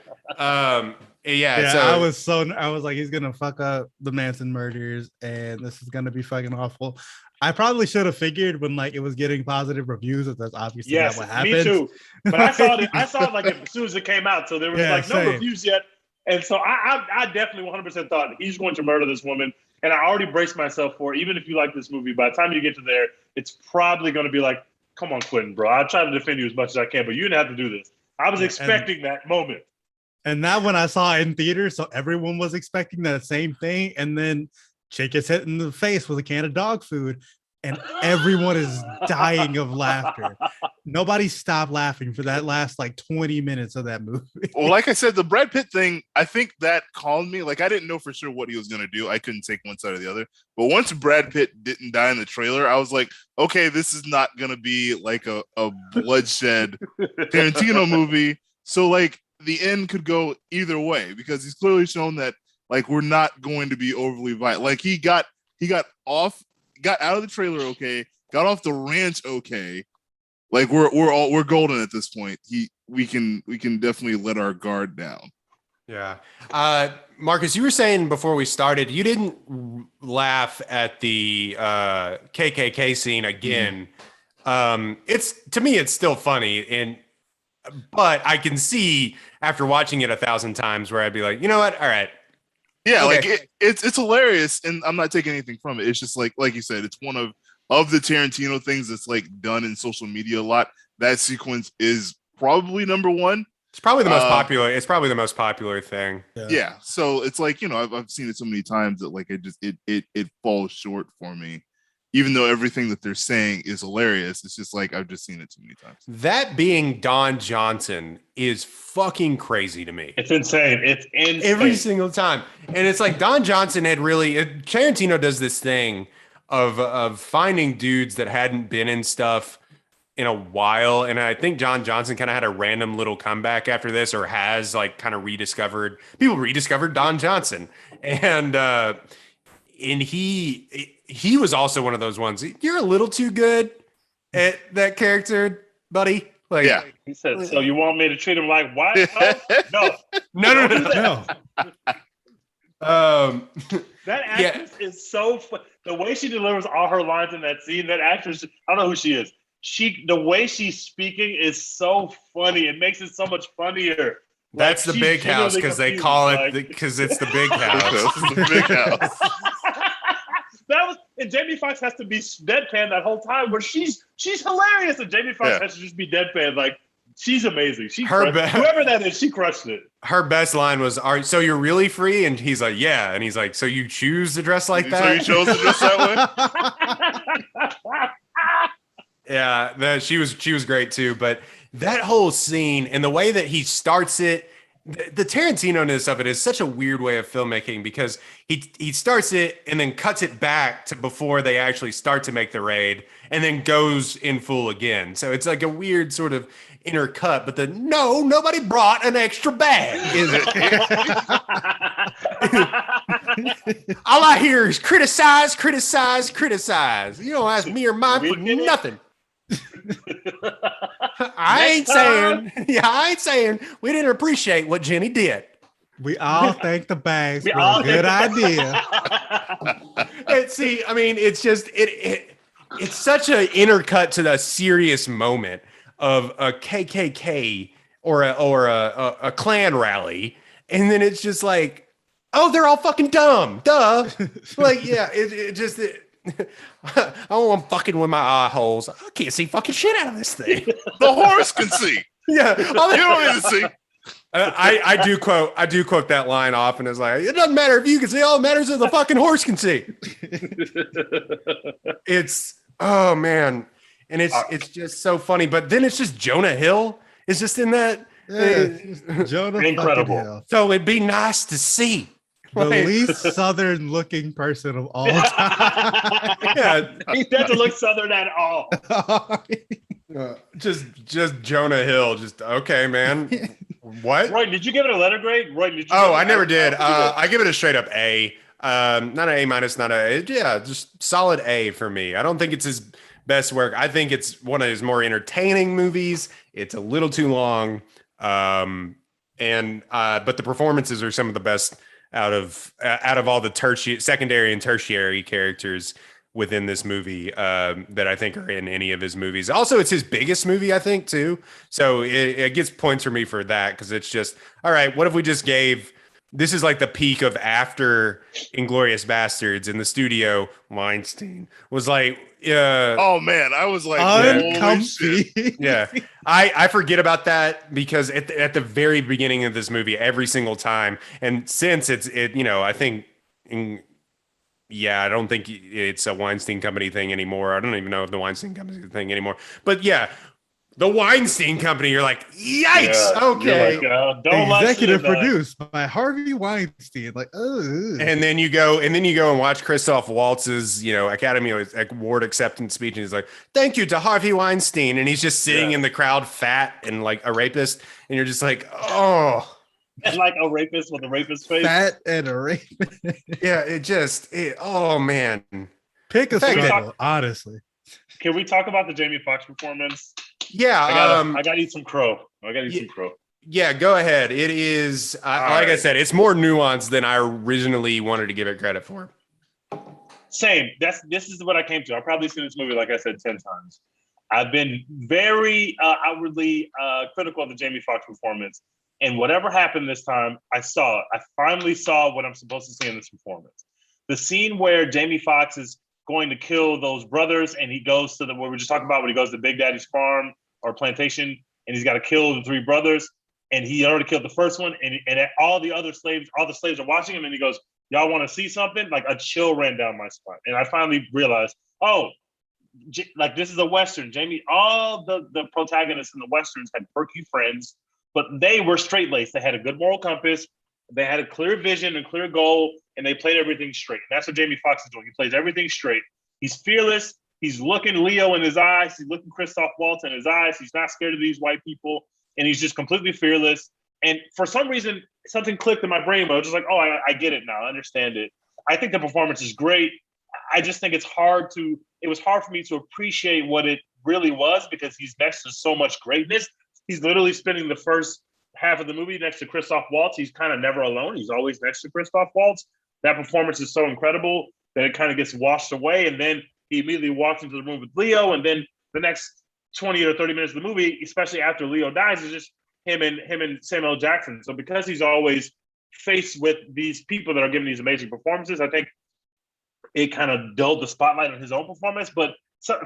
Yeah. So I was like, he's going to fuck up the Manson murders and this is going to be fucking awful. I probably should have figured when like it was getting positive reviews that that's obviously not what happened. Me too. But I saw it like as soon as it came out. So there was no reviews yet. And so I definitely 100% thought he's going to murder this woman. And I already braced myself for it. Even if you like this movie, by the time you get to there, it's probably going to be like, come on, Quentin, bro. I'll try to defend you as much as I can, but you didn't have to do this. I was expecting that moment. And now when I saw it in theater, so everyone was expecting that same thing. And then chick gets hit in the face with a can of dog food. And everyone is dying of laughter. Nobody stopped laughing for that last like 20 minutes of that movie. Well, like I said, the Brad Pitt thing, I think that calmed me. Like I didn't know for sure what he was going to do. I couldn't take one side or the other. But once Brad Pitt didn't die in the trailer, I was like, okay, this is not going to be like a bloodshed Tarantino movie. So like the end could go either way because he's clearly shown that like we're not going to be overly violent. Like he got out of the trailer okay, got off the ranch okay. Like we're golden at this point. We can definitely let our guard down. Yeah. Marcus, you were saying before we started, you didn't laugh at the KKK scene again. It's to me, it's still funny, but I can see after watching it 1,000 times where I'd be like, you know what? All right. Yeah, okay. Like it's hilarious, and I'm not taking anything from it. It's just like you said, it's one of the Tarantino things that's like done in social media a lot. That sequence is probably number one. It's probably the most popular. It's probably the most popular thing. Yeah. So it's like, you know, I've seen it so many times that like it falls short for me. Even though everything that they're saying is hilarious, it's just like I've just seen it too many times. That being Don Johnson is fucking crazy to me. It's insane. It's insane. Every single time. And it's like Don Johnson had Tarantino does this thing of finding dudes that hadn't been in stuff in a while. And I think Don Johnson kind of had a random little comeback after this, or has like kind of rediscovered Don Johnson. And he was also one of those ones. You're a little too good at that character, buddy. Like, yeah. He said, so you want me to treat him like white? No. That actress is so fun. The way she delivers all her lines in that scene, that actress, I don't know who she is. the way she's speaking is so funny. It makes it so much funnier. That's Like, the she's big house genuinely because they confused, call like- it because it's the big house. The big house. And Jamie Foxx has to be deadpan that whole time, where she's hilarious, and Jamie Foxx has to just be deadpan. Like, she's amazing. Whoever that is, she crushed it. Her best line was, so you're really free?" And he's like, "Yeah." And he's like, "So you choose to dress like that?" So you chose to dress that way? Yeah, she was great too. But that whole scene and the way that he starts it, the Tarantino-ness of it is such a weird way of filmmaking, because he starts it and then cuts it back to before they actually start to make the raid, and then goes in full again. So it's like a weird sort of intercut. But nobody brought an extra bag, is it? All I hear is criticize. You don't ask me or mine for nothing. I ain't saying we didn't appreciate what Jenny did. We all thank the bags for a good idea. And see, I mean, it's just it's such an intercut to the serious moment of a KKK or a Klan rally, and then it's just like, oh, they're all fucking dumb, duh. Like, yeah, it just. I don't want fucking with my eye holes. I can't see fucking shit out of this thing. The horse can see. Yeah, You don't need to see. I do quote that line often. It's like, it doesn't matter if you can see. All that matters is the fucking horse can see. It's oh man, and it's just so funny. But then it's just Jonah Hill is just in that. Yeah, Jonah Incredible. fucking Hill. So it'd be nice to see. The Like- least southern looking person of all time. Yeah, He doesn't look southern at all. just Jonah Hill. Just okay, man. What? Roy, did you give it a letter grade? Roy, did you? Oh, I never did. I give it a straight up A. Not an A minus, not a yeah, just solid A for me. I don't think it's his best work. I think it's one of his more entertaining movies. It's a little too long, but the performances are some of the best out of all the secondary and tertiary characters within this movie that I think are in any of his movies. Also, it's his biggest movie, I think, too. So it gets points for me for that, because it's just, all right, what if we just gave, this is like the peak of after Inglourious Bastards in the studio, Weinstein was like, Oh man, I was like, holy shit. Uncomfy. yeah. I forget about that because at the very beginning of this movie, every single time, and since I think I don't think it's a Weinstein Company thing anymore. I don't even know if the Weinstein Company is a thing anymore. But yeah, the Weinstein Company, you're like, yikes. Yeah, okay. you're like, don't let Executive shit, produced by Harvey Weinstein. Like, And then you go and watch Christoph Waltz's, Academy Award acceptance speech, and he's like, "Thank you to Harvey Weinstein," and he's just sitting in the crowd, fat and like a rapist, and you're just like, oh. And like a rapist with a rapist face. fat and a rapist. Yeah, oh man. Pick a Fact that- struggle, honestly. Can we talk about the Jamie Foxx performance? Yeah, I gotta eat some crow. yeah, go ahead. It is like I right. said, it's more nuanced than I originally wanted to give it credit for. Same. This is what I came to. I've probably seen this movie, like I said, 10 times. I've been very outwardly critical of the Jamie Foxx performance. And whatever happened this time, I saw it. I finally saw what I'm supposed to see in this performance. The scene where Jamie Foxx is going to kill those brothers, and he goes to what we were just talking about, when he goes to Big Daddy's farm or plantation, and he's got to kill the three brothers, and he already killed the first one, and all the slaves are watching him, and he goes, "Y'all want to see something?" Like a chill ran down my spine, and I finally realized, like this is a Western. All the protagonists in the Westerns had perky friends, but they were straight-laced. They had a good moral compass. They had a clear vision and clear goal, and they played everything straight. And that's what Jamie Foxx is doing. He plays everything straight. He's fearless. He's looking Leo in his eyes. He's looking Christophe Waltz in his eyes. He's not scared of these white people, and he's just completely fearless. And for some reason, something clicked in my brain, but I was just like, oh, I get it now. I understand it. I think the performance is great. I just think it was hard for me to appreciate what it really was, because he's next to so much greatness. He's literally spending the first half of the movie next to Christophe Waltz. He's kind of never alone. He's always next to Christophe Waltz. That performance is so incredible that it kind of gets washed away. And then he immediately walks into the room with Leo. And then the next 20 or 30 minutes of the movie, especially after Leo dies, is just him and Samuel L. Jackson. So because he's always faced with these people that are giving these amazing performances, I think it kind of dulled the spotlight on his own performance. But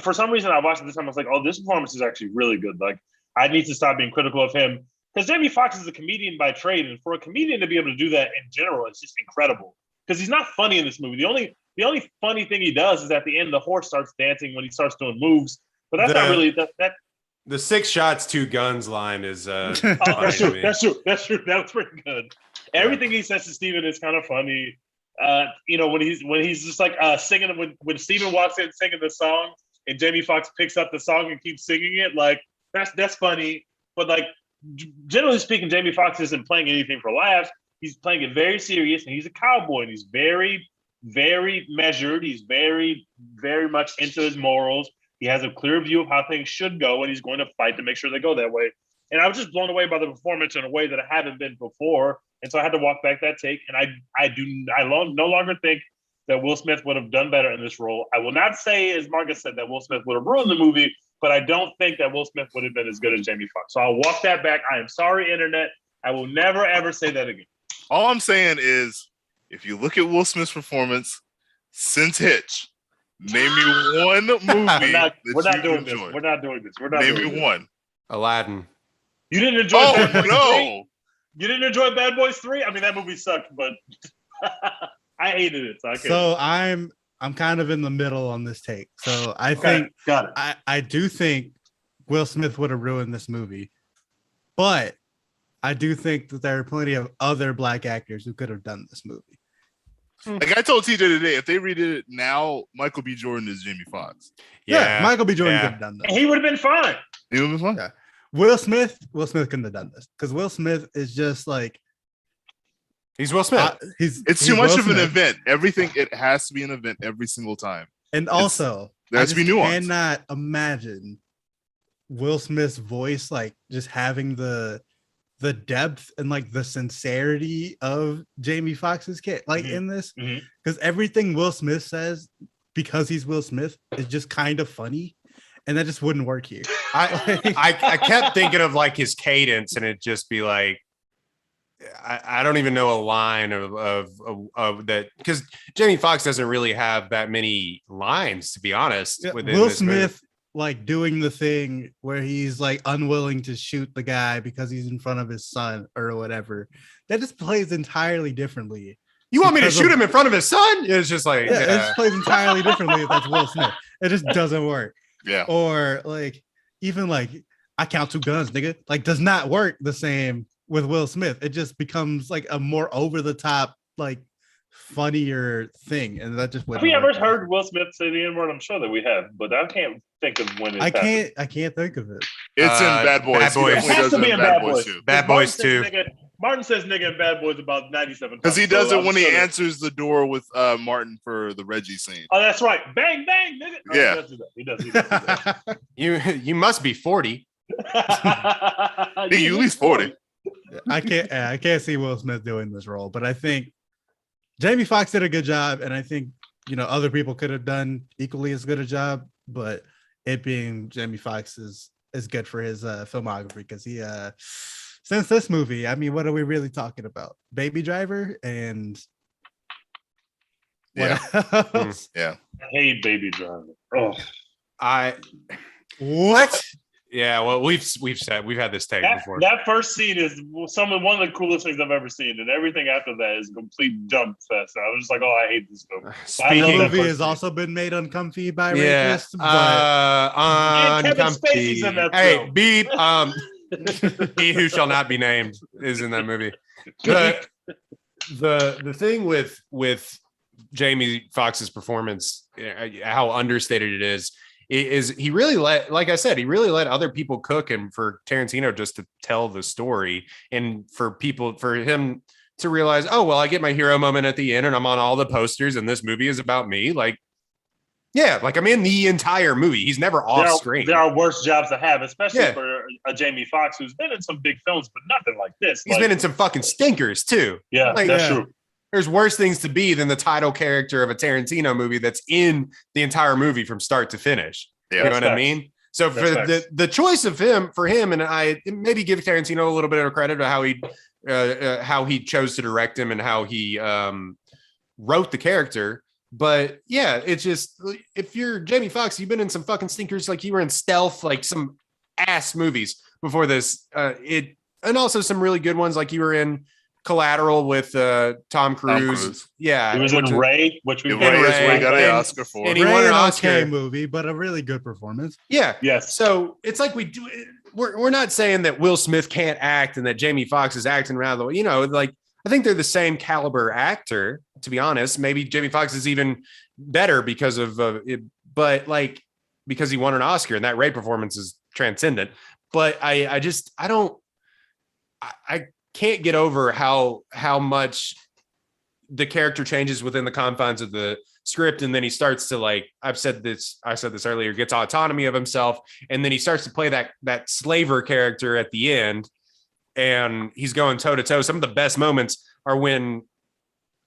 for some reason, I watched it this time. I was like, oh, this performance is actually really good. Like, I need to stop being critical of him, because Jamie Foxx is a comedian by trade, and for a comedian to be able to do that in general, it's just incredible. Because he's not funny in this movie. The only funny thing he does is at the end, the horse starts dancing when he starts doing moves. But that's not really that. The 6 shots, 2 guns line is that's true. That's true. That was pretty good. Everything he says to Steven is kind of funny. When he's just like singing when Steven walks in singing the song and Jamie Foxx picks up the song and keeps singing it, like that's funny. But like generally speaking, Jamie Foxx isn't playing anything for laughs. He's playing it very serious, and he's a cowboy, and he's very, very measured. He's very, very much into his morals. He has a clear view of how things should go, and he's going to fight to make sure they go that way. And I was just blown away by the performance in a way that I haven't been before. And so I had to walk back that take. And I no longer think that Will Smith would have done better in this role. I will not say, as Marcus said, that Will Smith would have ruined the movie, but I don't think that Will Smith would have been as good as Jamie Foxx. So I'll walk that back. I am sorry, internet. I will never, ever say that again. All I'm saying is, if you look at Will Smith's performance since Hitch, name me one movie we're not doing this. We're not doing this. Name me one. Aladdin. You didn't enjoy Bad Boys 3? You didn't enjoy Bad Boys 3? I mean, that movie sucked, but I hated it. So I'm kind of in the middle on this take. So I think got it. I do think Will Smith would have ruined this movie, but I do think that there are plenty of other black actors who could have done this movie. Like I told TJ today, if they redid it now, Michael B. Jordan is Jamie Foxx. Yeah, Michael B. Jordan could have done that. He would have been fine. He would have been fine. Yeah. Will Smith couldn't have done this, because Will Smith is just like, he's Will Smith. It's too much of an event. Everything, it has to be an event every single time. And also, there has to be nuance. I cannot imagine Will Smith's voice like just having the depth and like the sincerity of Jamie Foxx's kid, like in this, because everything Will Smith says, because he's Will Smith, is just kind of funny, and that just wouldn't work here. I kept thinking of like his cadence, and it'd just be like, I don't even know a line of that, because Jamie Foxx doesn't really have that many lines, to be honest. Yeah, Will Smith like doing the thing where he's like unwilling to shoot the guy because he's in front of his son or whatever, that just plays entirely differently. You want me to shoot him in front of his son? It's just like, it just plays entirely differently if that's Will Smith. It just doesn't work. Yeah. Or like, even like, I count 2 guns, nigga, like does not work the same with Will Smith. It just becomes like a more over the top, like funnier thing, and that just have we ever heard Will Smith say the N-word? I'm sure that we have, but I can't think of when I can't think of it. It's in Bad Boys. Bad Boys. It has to be in Bad Boys. Bad Boys 2. Martin says nigga in Bad Boys about 97 times. Because he does it when he answers the door with Martin for the Reggie scene. Oh, that's right. Bang, bang, nigga. Oh, yeah. He does do that. You must be 40. You at least 40. I can't see Will Smith doing this role, but I think Jamie Foxx did a good job, and I think other people could have done equally as good a job, but it being Jamie Foxx is good for his filmography, because he since this movie, I mean, what are we really talking about? Baby Driver and yeah. I hate Baby Driver. Oh, what? Yeah, well, we've had this take before. That first scene is one of the coolest things I've ever seen, and everything after that is a complete jump fest. I was just like, oh, I hate this film. The movie has also been made uncomfy by rapists, but Kevin Spacey's in that film. Hey, beep. He who shall not be named is in that movie. The thing with Jamie Foxx's performance, how understated it is he really let, like I said, he really let other people cook, and for Tarantino just to tell the story, and for him to realize, oh, well, I get my hero moment at the end and I'm on all the posters and this movie is about me. Like, yeah, like I'm in the entire movie. He's never off screen. There are worse jobs to have, especially for a Jamie Foxx who's been in some big films, but nothing like this. He's been in some fucking stinkers too. Yeah, that's true. There's worse things to be than the title character of a Tarantino movie that's in the entire movie from start to finish. Yeah, you know what I mean? So for the choice of him, and I maybe give Tarantino a little bit of credit to how he chose to direct him and how he wrote the character. But yeah, it's just, if you're Jamie Foxx, you've been in some fucking stinkers. Like you were in Stealth, like some ass movies before this. And also some really good ones, like you were in Collateral with Tom Cruise. Yeah, he was in Ray, which we got an Oscar for. And he won an Oscar. Okay movie, but a really good performance. Yeah. Yes. So it's like we're not saying that Will Smith can't act and that Jamie Foxx is acting rather, like I think they're the same caliber actor, to be honest. Maybe Jamie Foxx is even better because of it, but like because he won an Oscar and that Ray performance is transcendent. But I can't get over how much the character changes within the confines of the script, and then he starts to, like I said this earlier, gets autonomy of himself, and then he starts to play that slaver character at the end, and he's going toe to toe. Some of the best moments are when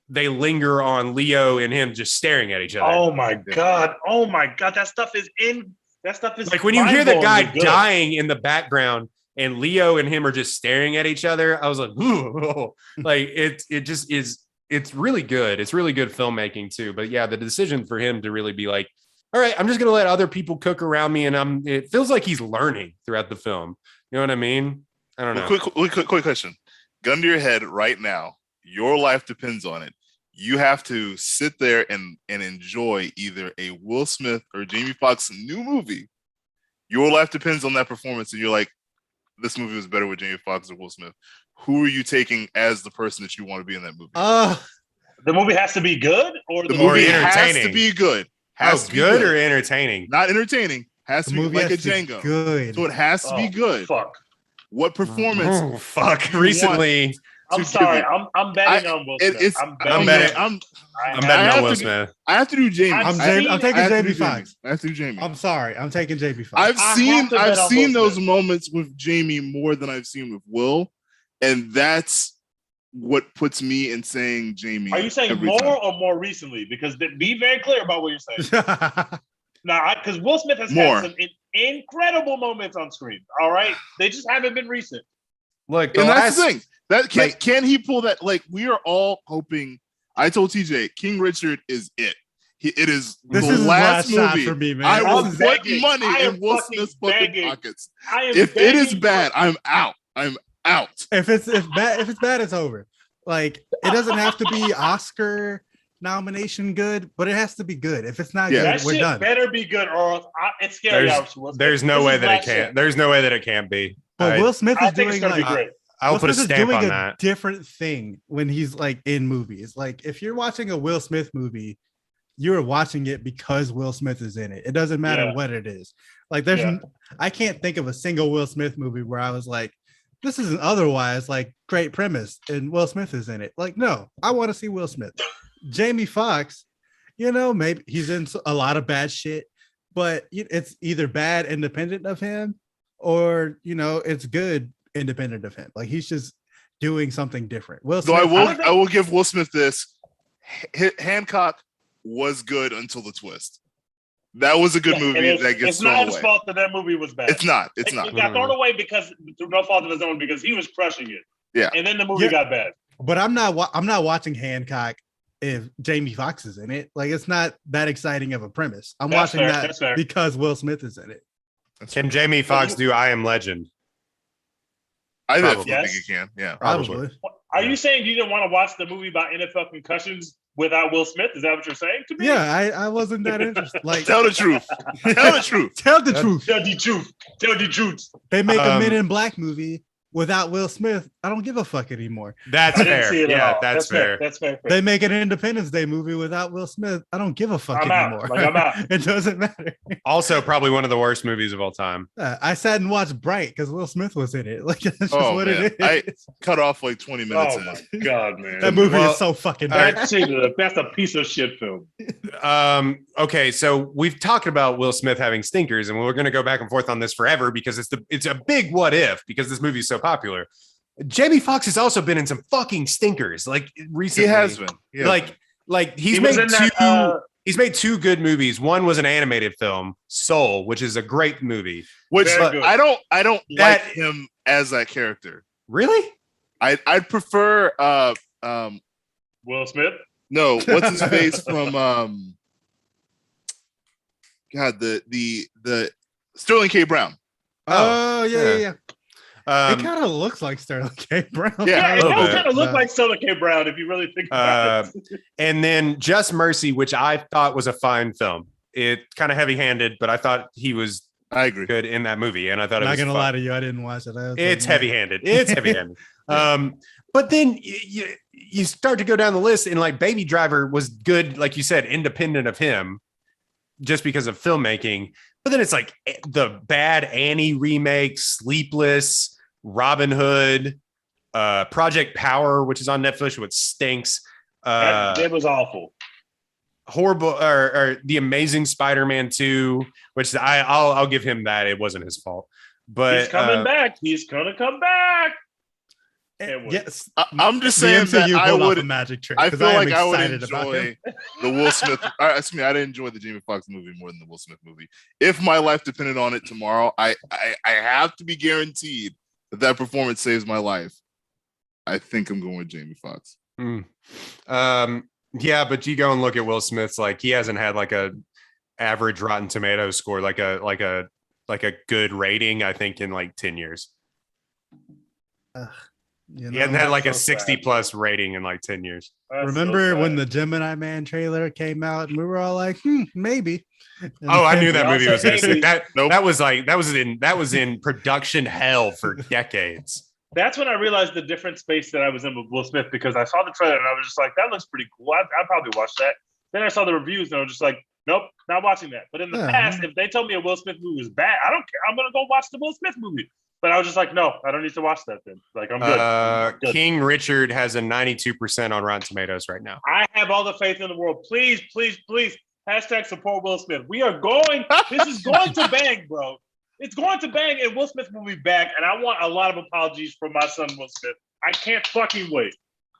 they linger on Leo and him just staring at each other. Oh my god, that stuff is like when you hear the guy dying in the background and Leo and him are just staring at each other. I was like, ooh, like it just is. It's really good. It's really good filmmaking too. But yeah, the decision for him to really be like, all right, I'm just going to let other people cook around me. And it feels like he's learning throughout the film. You know what I mean? I don't know. Quick question. Gun to your head right now. Your life depends on it. You have to sit there and enjoy either a Will Smith or Jamie Foxx new movie. Your life depends on that performance. And you're like, this movie was better with Jamie Foxx or Will Smith. Who are you taking as the person that you want to be in that movie? The movie has to be good, or the More movie entertaining. Has to be good. Good or entertaining? Not entertaining. Has to be like a Django. Good. So it has to be good. Fuck. What performance? Oh, fuck. Recently, I'm sorry. I'm betting on Will Smith. I'm betting on Will Smith. I have to do Jamie. I'm taking Jamie Foxx. I have to do Jamie. I'm sorry. I'm taking Jamie Foxx. I've seen those moments with Jamie more than I've seen with Will, and that's what puts me in saying Jamie. Are you saying more or more recently? Because be very clear about what you're saying. Now, because Will Smith has had some incredible moments on screen. All right, they just haven't been recent. Look, that's the thing. That can he pull that? Like, we are all hoping. I told TJ, King Richard is it. It is this the is last movie. For me, man. I will put money in Will Smith's fucking pockets. If it is bad, I'm out. I'm out. If it's bad, it's over. Like, it doesn't have to be Oscar nomination good, but it has to be good. If it's not good, that we're shit done. Better be good, or it's scary. There's no way that it can't. There's no way that it can't be. But Will Smith is doing like. I'll put a stamp on that. Different thing when he's like in movies. Like if you're watching a Will Smith movie, you're watching it because Will Smith is in it. It doesn't matter what it is. Like I can't think of a single Will Smith movie where I was like, this isn't otherwise like great premise and Will Smith is in it. Like, no, I want to see Will Smith. Jamie Foxx, maybe he's in a lot of bad shit, but it's either bad independent of him or, it's good independent of him. Like he's just doing something different. Will Smith, so I will give Will Smith this. Hancock was good until the twist. That was a good movie that gets thrown away. It's not his fault that movie was bad. It's not. It got thrown away because through no fault of his own, because he was crushing it. Yeah. And then the movie got bad. But I'm not watching Hancock if Jamie Foxx is in it. Like it's not that exciting of a premise. I'm watching that because Will Smith is in it. Can Jamie Foxx do I Am Legend? I definitely think you can. Yeah, probably. Are you saying you didn't want to watch the movie about NFL concussions without Will Smith? Is that what you're saying to me? Yeah, I wasn't that interested. Like, tell the truth. Tell the truth. Tell the truth. Tell the truth. Tell the truth. They make a Men in Black movie without Will Smith. I don't give a fuck anymore. That's fair. Yeah, that's fair. That's fair. They make an Independence Day movie without Will Smith. I don't give a fuck anymore. I'm out. It doesn't matter. Also, probably one of the worst movies of all time. I sat and watched Bright because Will Smith was in it. Like that's just what it is. I cut off like 20 minutes. Oh my god, man! That movie is so fucking bad. That's a piece of shit film. Okay, so we've talked about Will Smith having stinkers, and we're going to go back and forth on this forever because it's a big what if because this movie is so popular. Jamie Foxx has also been in some fucking stinkers, like recently. He has been. Like he's made two. He's made two good movies. One was an animated film, Soul, which is a great movie. Which Very good. I don't That- like him as that character. Really? I'd prefer Will Smith. no, what's his face from God, the Sterling K. Brown. Oh, yeah. He Um, kind of looks like Sterling K. Brown. Yeah, Yeah, a it little does bit. kind of look like Sterling K. Brown if you really think about it. and then Just Mercy, which I thought was a fine film. It kind of heavy-handed, but I thought he was I agree. good in that movie, and I thought I'm it not was gonna fun. lie to you, I didn't watch it. It's heavy-handed. It's heavy-handed. But then you start to go down the list, and like Baby Driver was good, like you said, independent of him, just because of filmmaking. But then it's like the Bad Annie remake, Sleepless, Robin Hood, Project Power, which is on Netflix, which stinks. It was awful. Horrible, or The Amazing Spider-Man 2, which I'll give him that. It wasn't his fault. But He's coming back. He's gonna come back. Yes, I'm just the saying that MCU I pulled off would. a magic trick. I 'cause feel am like I would excited about him. enjoy the Will Smith. Excuse me, I didn't enjoy the Jamie Foxx movie more than the Will Smith movie. If my life depended on it tomorrow, I have to be guaranteed that performance saves my life. I think I'm going with Jamie Foxx. Yeah, but you go and look at Will Smith's, like he hasn't had like a average Rotten Tomatoes score, like a good rating, I think, in like 10 years. You He hadn't know? had like a so 60 sad. plus rating in like 10 years. That's Remember so when sad. the Gemini Man trailer came out and we were all like, maybe. And Oh, I then- knew that we movie also was gonna maybe- stick. That Nope. that was in production hell for decades. That's when I realized the different space that I was in with Will Smith, because I saw the trailer and I was just like, that looks pretty cool. I'd probably watch that. Then I saw the reviews and I was just like, nope, not watching that. But in the Yeah. past, if they told me a Will Smith movie was bad, I don't care. I'm gonna go watch the Will Smith movie. But I was just like, no, I don't need to watch that then. Like, I'm good. I'm good. King Richard has a 92% on Rotten Tomatoes right now. I have all the faith in the world. Please, please, please. Hashtag support Will Smith. We are going. This is going to bang, bro. It's going to bang, and Will Smith will be back. And I want a lot of apologies from my son, Will Smith. I can't fucking wait.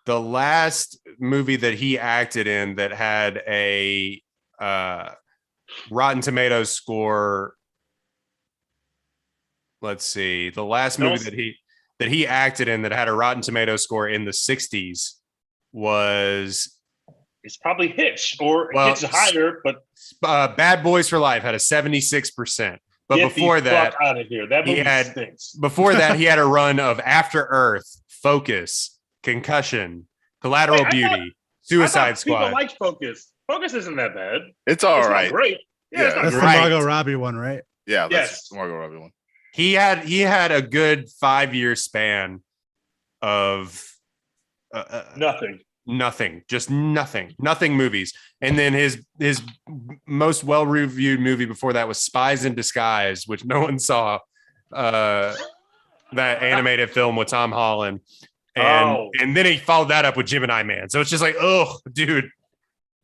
The last movie that he acted in that had a Rotten Tomatoes score. Let's see. The last movie that he acted in that had a Rotten Tomatoes score in the 60s was It's probably Hitch or Well, Hitch higher, but Bad Boys for Life had a 76%. But get before the that, fuck out of here. That he movie had- stinks. before that, he had a run of After Earth, Focus, Concussion, Collateral Wait, I thought- Beauty, Suicide I thought people Squad. like Focus. Focus isn't that bad. It's all It's not right. great. Yeah, it's Yeah. not That's the great. Right. Margot Robbie one, right? Yeah, that's Yes. the Margot Robbie one. He had a good 5-year span of Nothing. just nothing movies. And then his most well-reviewed movie before that was Spies in Disguise, which no one saw. That animated film with Tom Holland. And then he followed that up with Gemini Man. So it's just like, oh, dude,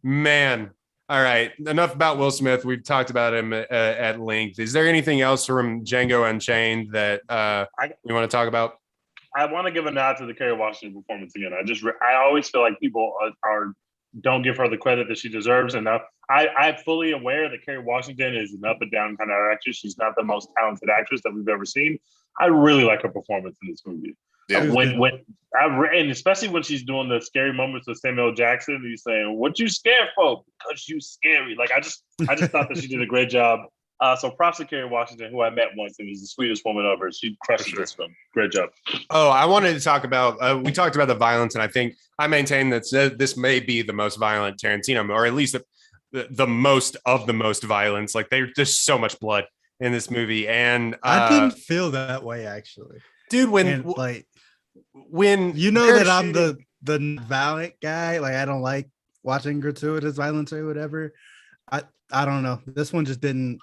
man. All right, enough about Will Smith. We've talked about him at length. Is there anything else from Django Unchained that you want to talk about? I want to give a nod to the Kerry Washington performance again. I always feel like people don't give her the credit that she deserves. And now I'm fully aware that Kerry Washington is an up and down kind of actress. She's not the most talented actress that we've ever seen. I really like her performance in this movie. Yeah. And especially when she's doing the scary moments with Samuel Jackson, he's saying, "What you scared for? Because you scary." Like I just thought that she did a great job. So props to Kerry Washington, who I met once and is the sweetest woman ever. She crushed this film. Great job. Oh, I wanted to talk about, we talked about the violence, and I think I maintain that this may be the most violent Tarantino, or at least the most of the most violence. Like there's so much blood in this movie. And I didn't feel that way, actually. dude, when you know they're that I'm shooting- the violent guy, like I don't like watching gratuitous violence or whatever. I don't know. This one just didn't.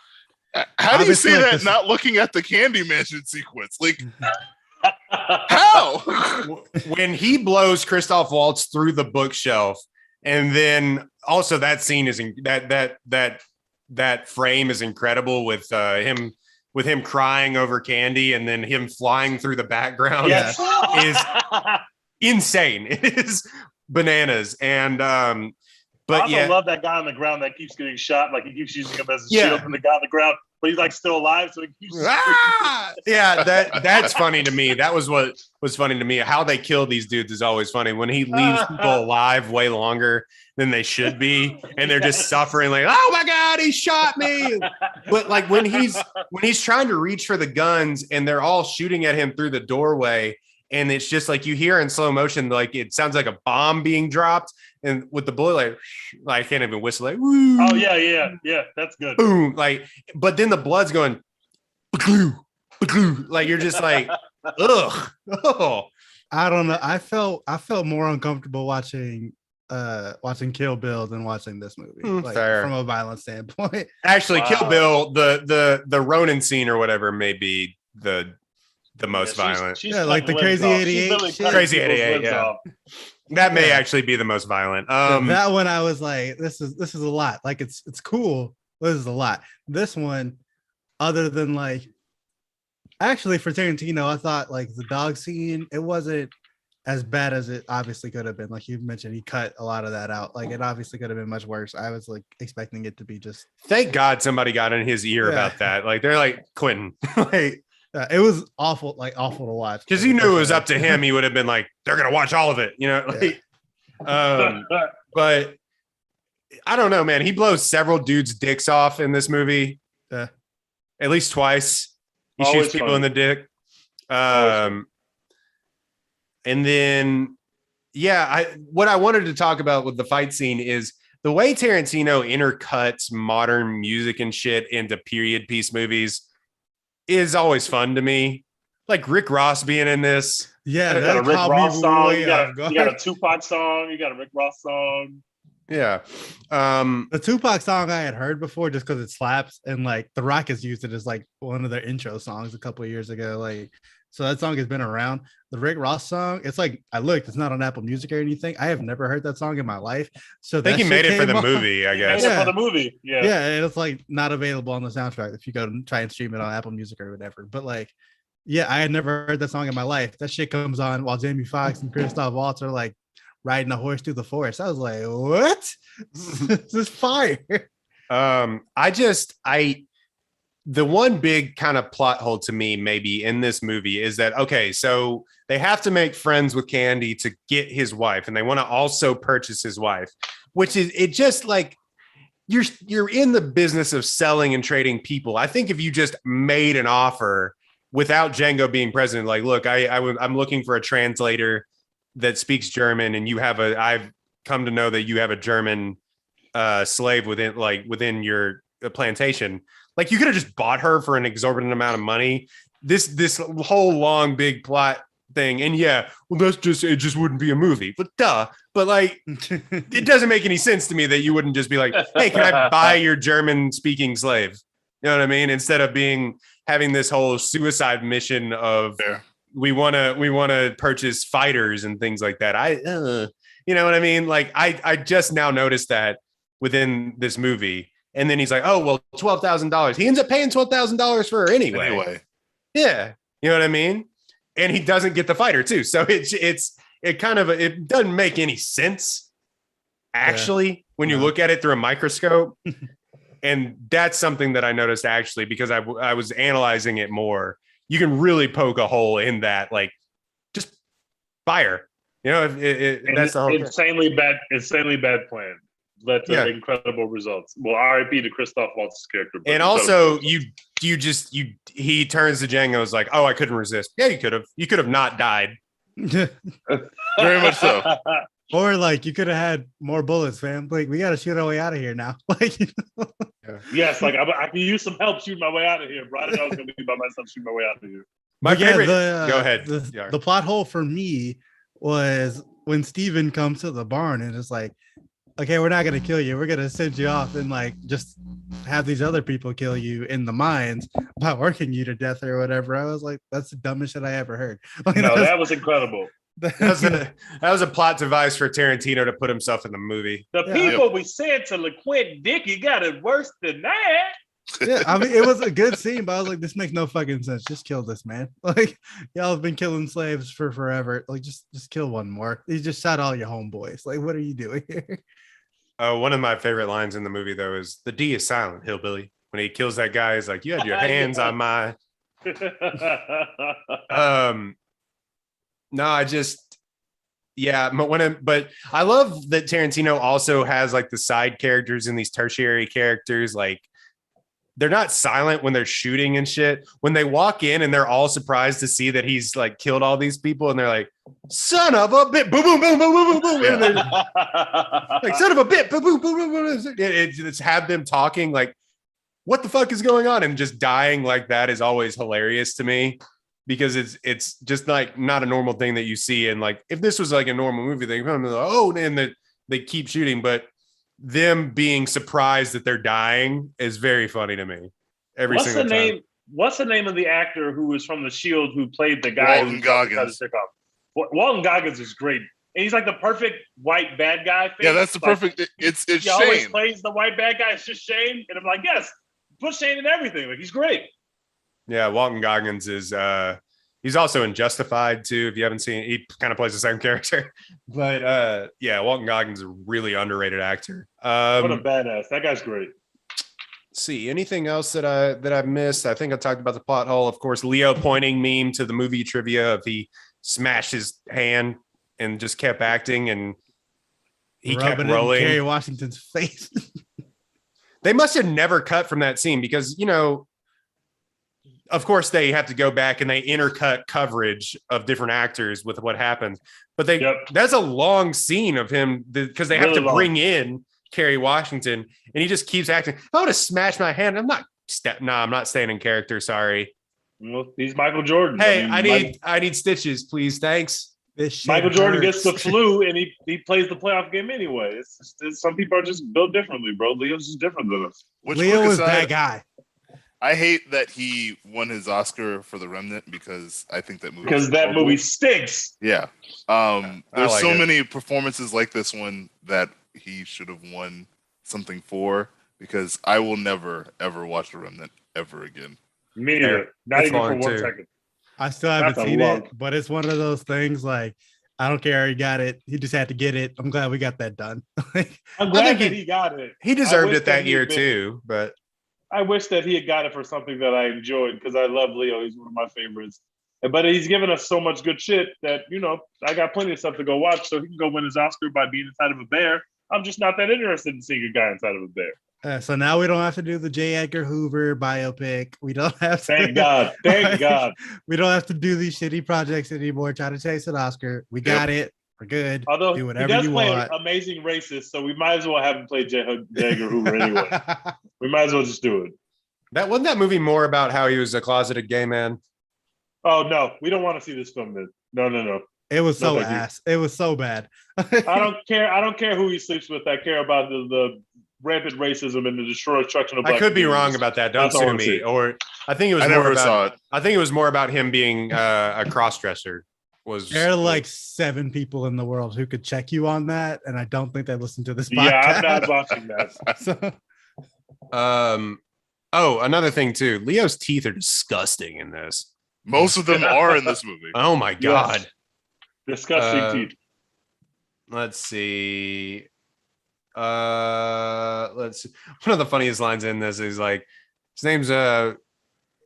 How do you Obviously, say like that this- not looking at the Candy Mansion sequence? Like, how? when he blows Christoph Waltz through the bookshelf, and then also that scene is that frame is incredible with him crying over Candy, and then him flying through the background Yes. is insane. It is bananas. And But I also yeah, love that guy on the ground that keeps getting shot. Like he keeps using him as a Yeah. shield from the guy on the ground, but he's like still alive, so he keeps. yeah, that's funny to me. That was what was funny to me. How they kill these dudes is always funny. When he leaves people alive way longer than they should be, and they're just suffering, like, oh my god, he shot me. But like when he's trying to reach for the guns and they're all shooting at him through the doorway, and it's just like you hear in slow motion, like it sounds like a bomb being dropped, and with the bullet, like I can't even whistle, like, woo, Oh yeah, that's good. boom, like, but then the blood's going, like you're just like, ugh, oh. I don't know. I felt more uncomfortable watching Kill Bill than watching this movie, like, Fair. from a violent standpoint. Actually, Wow. Kill Bill, the Ronin scene or whatever may be the most violent. She's Yeah, like the cutting limbs Crazy off. She's 88 literally shit. cutting Crazy people's 88, limbs yeah. off. That may Yeah. actually be the most violent. That one I was like, this is a lot. Like it's cool, but this is a lot. This one, other than like, actually for Tarantino, I thought like the dog scene, it wasn't as bad as it obviously could have been. Like you mentioned, he cut a lot of that out. Like it obviously could have been much worse. I was like expecting it to be just. Thank God somebody got in his ear Yeah. about that. Like they're like, Quentin, like, It was awful to watch. because he knew it was up to him. He would have been like, they're gonna watch all of it, you know. Like, but I don't know, man. He blows several dudes' dicks off in this movie. Yeah. At least twice. He Always shoots people fun. in the dick. Always And then, yeah, what I wanted to talk about with the fight scene is the way Tarantino intercuts modern music and shit into period piece movies is always fun to me. Like Rick Ross being in this. Yeah, You got a that Rick caught Ross me song. way You got off guard. a Tupac song. You got a Rick Ross song. Yeah. The Tupac song I had heard before just because it slaps, and like The Rock has used it as like one of their intro songs a couple of years ago. Like, so that song has been around. The Rick Ross song, it's like I looked, it's not on Apple Music or anything. I have never heard that song in my life. So I think he made it for the movie, I Made guess. it Yeah. for the movie. Yeah. Yeah, and it's like not available on the soundtrack if you go and try and stream it on Apple Music or whatever. But like, yeah, I had never heard that song in my life. That shit comes on while Jamie Foxx and Christophe Waltz are like riding a horse through the forest. I was like, what? This is fire. The one big kind of plot hole to me maybe in this movie is that, okay, so they have to make friends with Candy to get his wife, and they want to also purchase his wife, which is, it just like, you're in the business of selling and trading people. I think if you just made an offer without Django being present, like, look, I'm looking for a translator that speaks German, and I've come to know that you have a German slave within your plantation. Like, you could have just bought her for an exorbitant amount of money. This whole long big plot thing, and yeah, well, it just wouldn't be a movie. But duh. But like, it doesn't make any sense to me that you wouldn't just be like, hey, can I buy your German speaking slave? You know what I mean? Instead of having this whole suicide mission of we want to purchase fighters and things like that. You know what I mean? Like, I just now noticed that within this movie. And then he's like, oh, well, $12,000. He ends up paying $12,000 for her anyway. Yeah. You know what I mean? And he doesn't get the fighter too. So it doesn't make any sense actually when you look at it through a microscope. And that's something that I noticed actually, because I was analyzing it more. You can really poke a hole in that, like, just fire. You know, that's the whole insanely bad plan. Led to incredible results. Well, RIP to Christophe Waltz's character. And also, he turns to Django, is like, oh, I couldn't resist. Yeah, you could have. You could have not died. Very much so. Or like, you could have had more bullets, fam. Like, we got to shoot our way out of here now. Like, yes, like I can use some help shooting my way out of here, bro. I didn't know I was gonna be by myself shooting my way out of here. My favorite. Go ahead. The plot hole for me was when Steven comes to the barn and it's like, okay, we're not going to kill you. We're going to send you off and like just have these other people kill you in the mines by working you to death or whatever. I was like, that's the dumbest shit I ever heard. Like, no, that was incredible. That was a plot device for Tarantino to put himself in the movie. The people we said to LaQuint Dickey got it worse than that. Yeah, I mean, it was a good scene, but I was like, this makes no fucking sense. Just kill this man. Like, y'all have been killing slaves for forever. Like, just kill one more. You just shot all your homeboys. Like, what are you doing here? One of my favorite lines in the movie though is the D is silent, hillbilly. When he kills that guy, he's like, "You had your hands on my." No, I just. Yeah, but I love that Tarantino also has like the side characters and these tertiary characters. Like they're not silent when they're shooting and shit. When they walk in and they're all surprised to see that he's like killed all these people, and they're like, "Son of a bit, boom, boom, boom, boom, boom, boom, boom," and they're like, "Son of a bit, boom, boom, boom, boom, boom." It's have them talking like, "What the fuck is going on?" and just dying like that is always hilarious to me. Because it's just like not a normal thing that you see. And like, if this was like a normal movie, they come like, oh, and they keep shooting, but them being surprised that they're dying is very funny to me. What's the name of the actor who was from The Shield who played the guy? Walton Goggins. Walton Goggins is great. And he's like the perfect white bad guy face. Yeah, that's the perfect. It's he Shane. always plays the white bad guy. It's just Shane, and I'm like, yes, put Shane in everything. Like he's great. Yeah, Walton Goggins is he's also in Justified too. If you haven't seen it, he kind of plays the same character. But yeah, Walton Goggins is a really underrated actor. What a badass. That guy's great. See, anything else that I missed? I think I talked about the plot hole. Of course, Leo pointing meme to the movie trivia of he smashed his hand and just kept acting and he kept rolling. Kerry Washington's face. They must have never cut from that scene because, you know, of course, they have to go back and they intercut coverage of different actors with what happens. But that's a long scene of him because they have to bring in Kerry Washington and he just keeps acting. I would have smashed my hand. I'm not staying in character. Sorry. Well, he's Michael Jordan. Hey, I need stitches, please. Thanks. Michael Jordan gets the flu and he plays the playoff game anyway. Some people are just built differently, bro. Leo's just different than us. Leo is that guy. I hate that he won his Oscar for The Remnant because I think that movie stinks. Yeah. There's so many performances like this one that he should have won something for because I will never, ever watch The Remnant ever again. Me neither. Not even for 1 second. I still haven't seen it, but it's one of those things like, I don't care. He got it. He just had to get it. I'm glad we got that done. I'm glad that he got it. He deserved it that year too, but I wish that he had got it for something that I enjoyed because I love Leo. He's one of my favorites. But he's given us so much good shit that, you know, I got plenty of stuff to go watch. So he can go win his Oscar by being inside of a bear. I'm just not that interested in seeing a guy inside of a bear. So now we don't have to do the J. Edgar Hoover biopic. We don't have to. Thank God. Thank God. We don't have to do these shitty projects anymore. Try to chase an Oscar. We got it. We're good. Although do whatever he does you play want. An amazing racist, so we might as well have him play J. Edgar Hoover anyway. We might as well just do it. That wasn't that movie more about how he was a closeted gay man? Oh no, we don't want to see this film then. No. It was so ass. It was so bad. I don't care. I don't care who he sleeps with. I care about the rampant racism and the destruction of black I could be communities. wrong about that. Don't sue me. Or I think it was I think it was more about him being a cross-dresser. There are like 7 people in the world who could check you on that, and I don't think they listen to this podcast. Yeah, I'm not watching that. Oh, another thing too. Leo's teeth are disgusting in this. Most of them are in this movie. Oh my God. Yes. Disgusting teeth. Let's see. Let's see. One of the funniest lines in this is like, his name's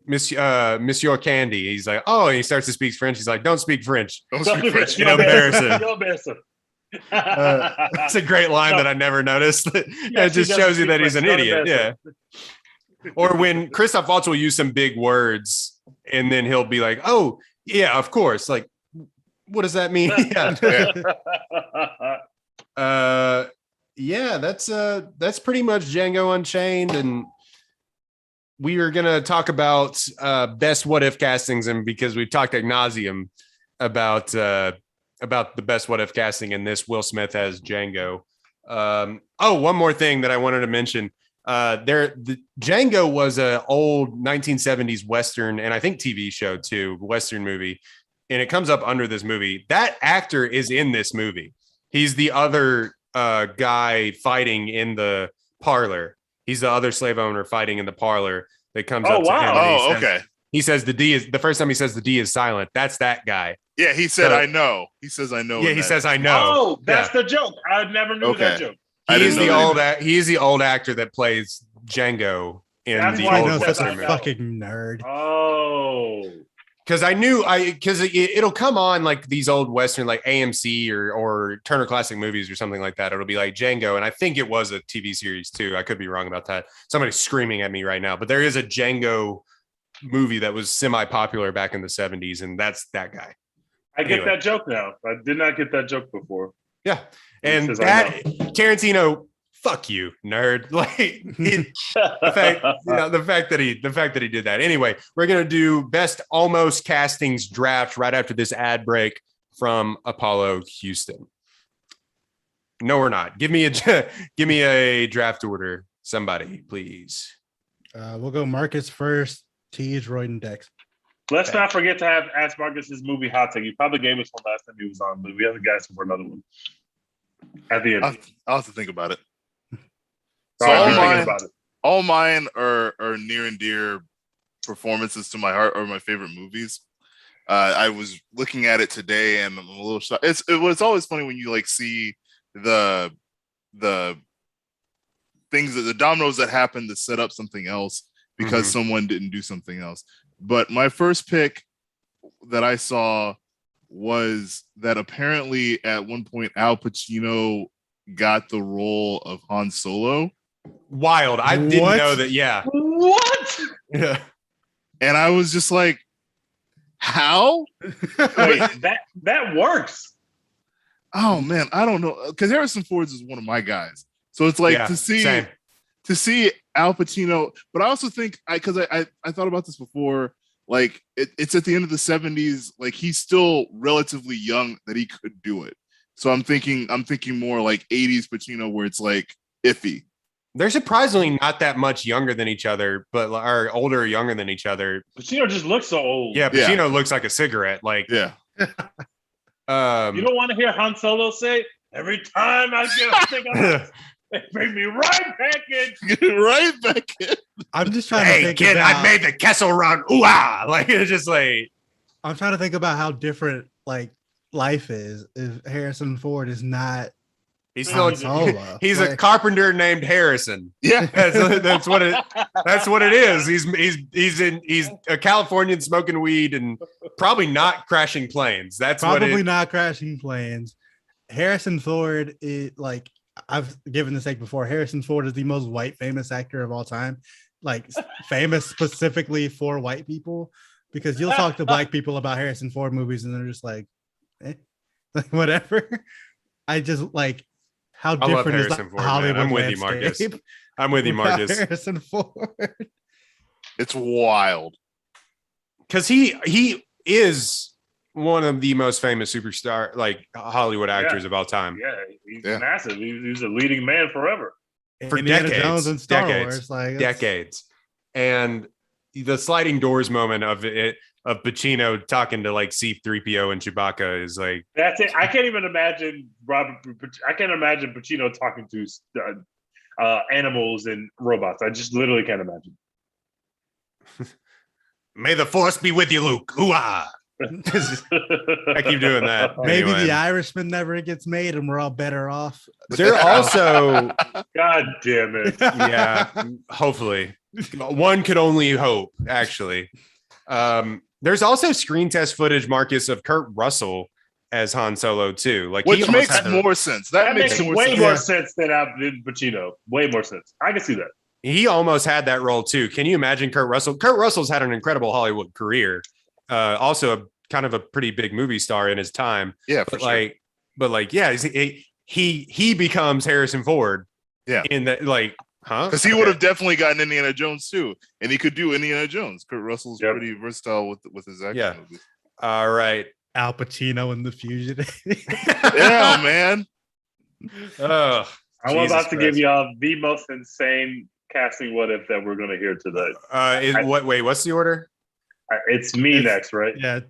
Monsieur Candy. He's like, oh, and he starts to speak French. He's like, don't speak French. Don't speak French. You'll embarrass him. You'll embarrass him. That's a great line that I never noticed. It just shows you that he's an idiot. Yeah. Or when Christophe Waltz will use some big words and then he'll be like, oh, yeah, of course. Like, what does that mean? Yeah. That's pretty much Django Unchained. And we are going to talk about best what if castings. And because we've talked ad nauseum about the best what if casting in this, Will Smith as Django. One more thing that I wanted to mention. Django was an old 1970s Western and I think TV show too, Western movie. And it comes up under this movie. That actor is in this movie. He's the other guy fighting in the parlor. He's the other slave owner fighting in the parlor that comes up to him. Oh, okay. He says the first time he says the D is silent. That's that guy. Yeah, he said, I know. He says, I know. Yeah, he says, I know. Oh, that's the joke. I never knew that joke. I didn't know that. He is the old actor that plays Django in That's the why I old know such that's Western a I movie. know. fucking nerd. Oh, Because it'll come on like these old Western, like AMC or Turner Classic Movies or something like that. It'll be like Django, and I think it was a TV series too. I could be wrong about that. Somebody's screaming at me right now, but there is a Django movie that was semi-popular back in the 70s, and that's that guy. I get Anyway. that joke now. I did not get that joke before. Yeah, and Because I that Tarantino, fuck you, nerd. Like the fact that he did that. Anyway, we're gonna do best almost castings draft right after this ad break from Apollo Houston. No, we're not. Give me a draft order, somebody, please. We'll go Marcus first, Tej, Royden, Dex. Let's not forget to ask Marcus his movie hot take. He probably gave us one last time he was on, but we haven't got him for another one at the end. I'll have to think about it. All right, all be thinking mine- about it. All mine are near and dear performances to my heart, or my favorite movies. I was looking at it today, and I'm a little shocked. It's always funny when you like see the things that the dominoes that happen to set up something else because someone didn't do something else. But my first pick that I saw was that apparently at one point Al Pacino got the role of Han Solo. Wild. I didn't What? know that. Yeah. What? Yeah. And I was just like, how? Wait, that works. Oh man, I don't know. Because Harrison Ford is one of my guys. So it's like Yeah, same. to see Al Pacino, but I also think I thought about this before. Like it's at the end of the 70s, like he's still relatively young that he could do it. So I'm thinking more like 80s Pacino where it's like iffy. They're surprisingly not that much younger than each other, but are older or younger than each other. Pacino just looks so old. Yeah, Pacino looks like a cigarette. Like, Yeah. You don't want to hear Han Solo say, every time I think they bring me right back in. Right back in. I'm just trying to hey, think kid, about. I made the Kessel Run. Ooh, ah. Like, it's just like, I'm trying to think about how different like life is if Harrison Ford is not he's still Han Solo. he's a Like, carpenter named Harrison. Yeah. That's what it is. He's a Californian smoking weed and probably not crashing planes. That's probably not crashing planes. Harrison Ford is like, I've given this take before. Harrison Ford is the most white famous actor of all time, like famous specifically for white people, because you'll talk to black people about Harrison Ford movies and they're just like, like whatever. I just like how I love different is Harrison the Ford, man. Hollywood I'm with you, Marcus. landscape I'm with you, without Marcus. Harrison Ford. It's wild. Because he is one of the most famous superstar, like Hollywood actors of all time. Yeah, he's Yeah. massive. He's a leading man forever. For Indiana decades, Jones and Star decades, Wars, like it's- decades. And the sliding doors moment of Pacino talking to like C-3PO and Chewbacca is like, That's it. I can't even imagine I can't imagine Pacino talking to animals and robots. I just literally can't imagine. may the force be with you, Luke. Ooh-ah. I keep doing that. Maybe Anyway. The Irishman never gets made and we're all better off. They're also, God damn it. yeah, hopefully. One could only hope, actually. There's also screen test footage, Marcus, of Kurt Russell as Han Solo, too. Like, he Which almost makes had the- more sense. That makes more way sense. more sense than Pacino. Way more sense. I can see that. he almost had that role, too. Can you imagine Kurt Russell? Kurt Russell's had an incredible Hollywood career. Also a kind of a pretty big movie star in his time. Yeah, for sure. Yeah, he becomes Harrison Ford. Yeah. In that, like, huh? Because he would have definitely gotten Indiana Jones too, and he could do Indiana Jones. Kurt Russell's pretty versatile with his acting. Yeah. movies. All right. Al Pacino in The Fugitive. Yeah, man. Oh, I'm Jesus about to Christ. give y'all the most insane casting what if that we're going to hear today. What's the order? It's me next, right? Yeah,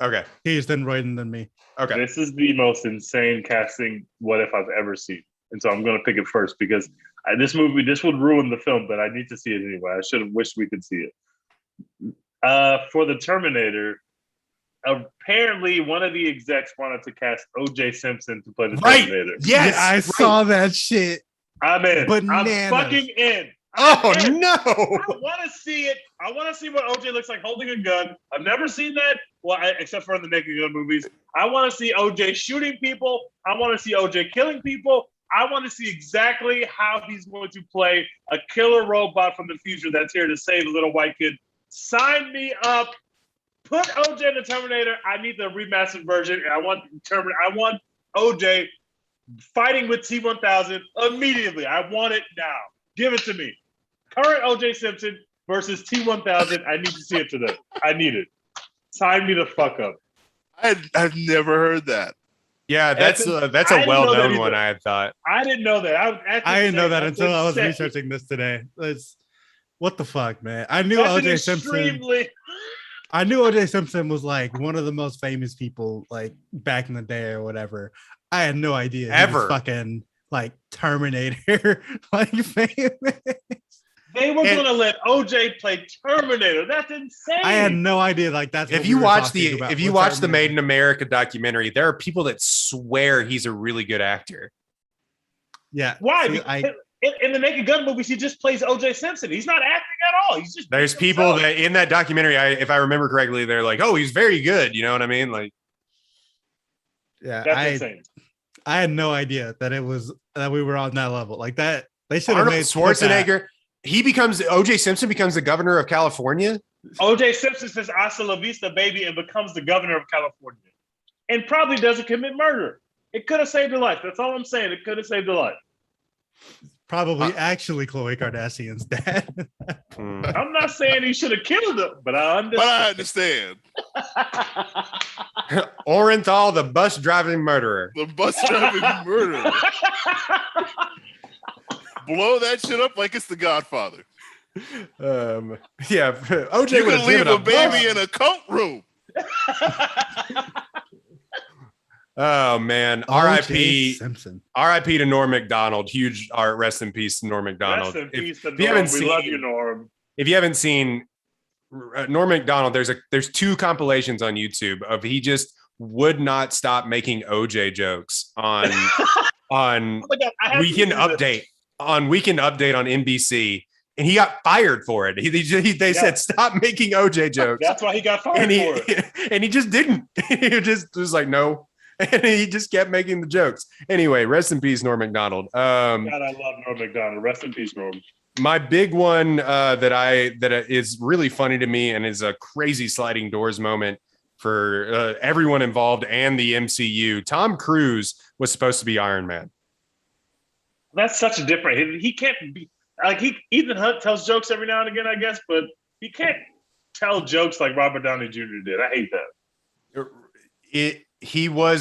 Okay. he's then Royden than me. Okay. This is the most insane casting what if I've ever seen. And so I'm going to pick it first because this would ruin the film, but I need to see it anyway. I should have wished we could see it. For the Terminator, apparently one of the execs wanted to cast O.J. Simpson to play the Right. Terminator. Yes. Yeah, I saw that shit. I'm in. Bananas. I'm fucking in. Oh no! I want to see it. I want to see what OJ looks like holding a gun. I've never seen that. Well, except for in the Naked Gun movies. I want to see OJ shooting people. I want to see OJ killing people. I want to see exactly how he's going to play a killer robot from the future that's here to save a little white kid. Sign me up. Put OJ in the Terminator. I need the remastered version. And I want OJ fighting with T-1000 immediately. I want it now. Give it to me. Current OJ Simpson versus T-1000. I need to see it today. I need it. Sign me the fuck up. I've never heard that. Yeah, that's a well-known one. I had thought. I didn't know that. I didn't know that until I was researching this today. What the fuck, man? I knew OJ Simpson. I knew OJ Simpson was like one of the most famous people like back in the day or whatever. I had no idea he was fucking like Terminator like famous. They were going to let OJ play Terminator. That's insane. I had no idea. Like that's if you watch the Made in America documentary, there are people that swear he's a really good actor. Yeah. Why? In the Naked Gun movies, he just plays OJ Simpson. He's not acting at all. He's just. There's people that in that documentary, if I remember correctly, they're like, "Oh, he's very good." You know what I mean? Like, yeah, that's insane. I had no idea that we were on that level like that. They should have Arnold made Schwarzenegger. OJ Simpson becomes the governor of California. OJ Simpson says "Hasta la vista, baby," and becomes the governor of California, and probably doesn't commit murder. It could have saved a life. That's all I'm saying. It could have saved a life. Probably actually Khloe Kardashian's dad. I'm not saying he should have killed him, but I understand. Orenthal, the bus driving murderer. The bus driving murderer. Blow that shit up like it's The Godfather. Yeah, OJ you would can leave a baby in a coat room. Oh man, R.I.P. Simpson. R.I.P. to Norm Macdonald. Huge art. Rest in peace to Norm Macdonald. Rest in peace to Norm. We love you, Norm. If you haven't seen Norm Macdonald, there's two compilations on YouTube of he just would not stop making OJ jokes on Weekend Update on NBC. And he got fired for it. They said, stop making OJ jokes. That's why he got fired for it. And he just didn't. He just was like, no. And he just kept making the jokes. Anyway, rest in peace, Norm Macdonald. God, I love Norm Macdonald. Rest in peace, Norm. My big one that is really funny to me and is a crazy sliding doors moment for everyone involved and the MCU. Tom Cruise was supposed to be Iron Man. That's such a different. He can't be like Ethan Hunt tells jokes every now and again, I guess, but he can't tell jokes like Robert Downey Jr. did. I hate that.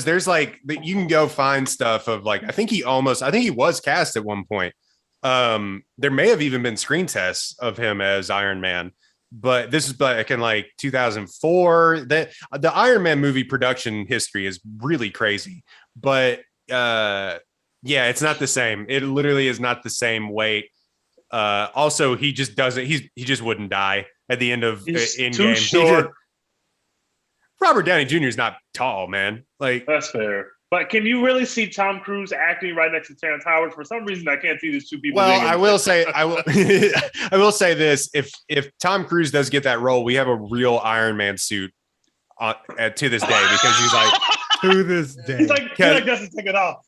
There's like you can go find stuff of like I think he was cast at one point. There may have even been screen tests of him as Iron Man, but this is back in like 2004. The Iron Man movie production history is really crazy, but yeah, it's not the same. It literally is not the same weight. Also, he just doesn't. He just wouldn't die at the end of Endgame. Robert Downey Jr. is not tall, man. Like that's fair. But can you really see Tom Cruise acting right next to Terrence Howard? For some reason, I can't see these two people. Well, I will say this: if Tom Cruise does get that role, we have a real Iron Man suit to this day because he's like. To this day, he's like doesn't take it off.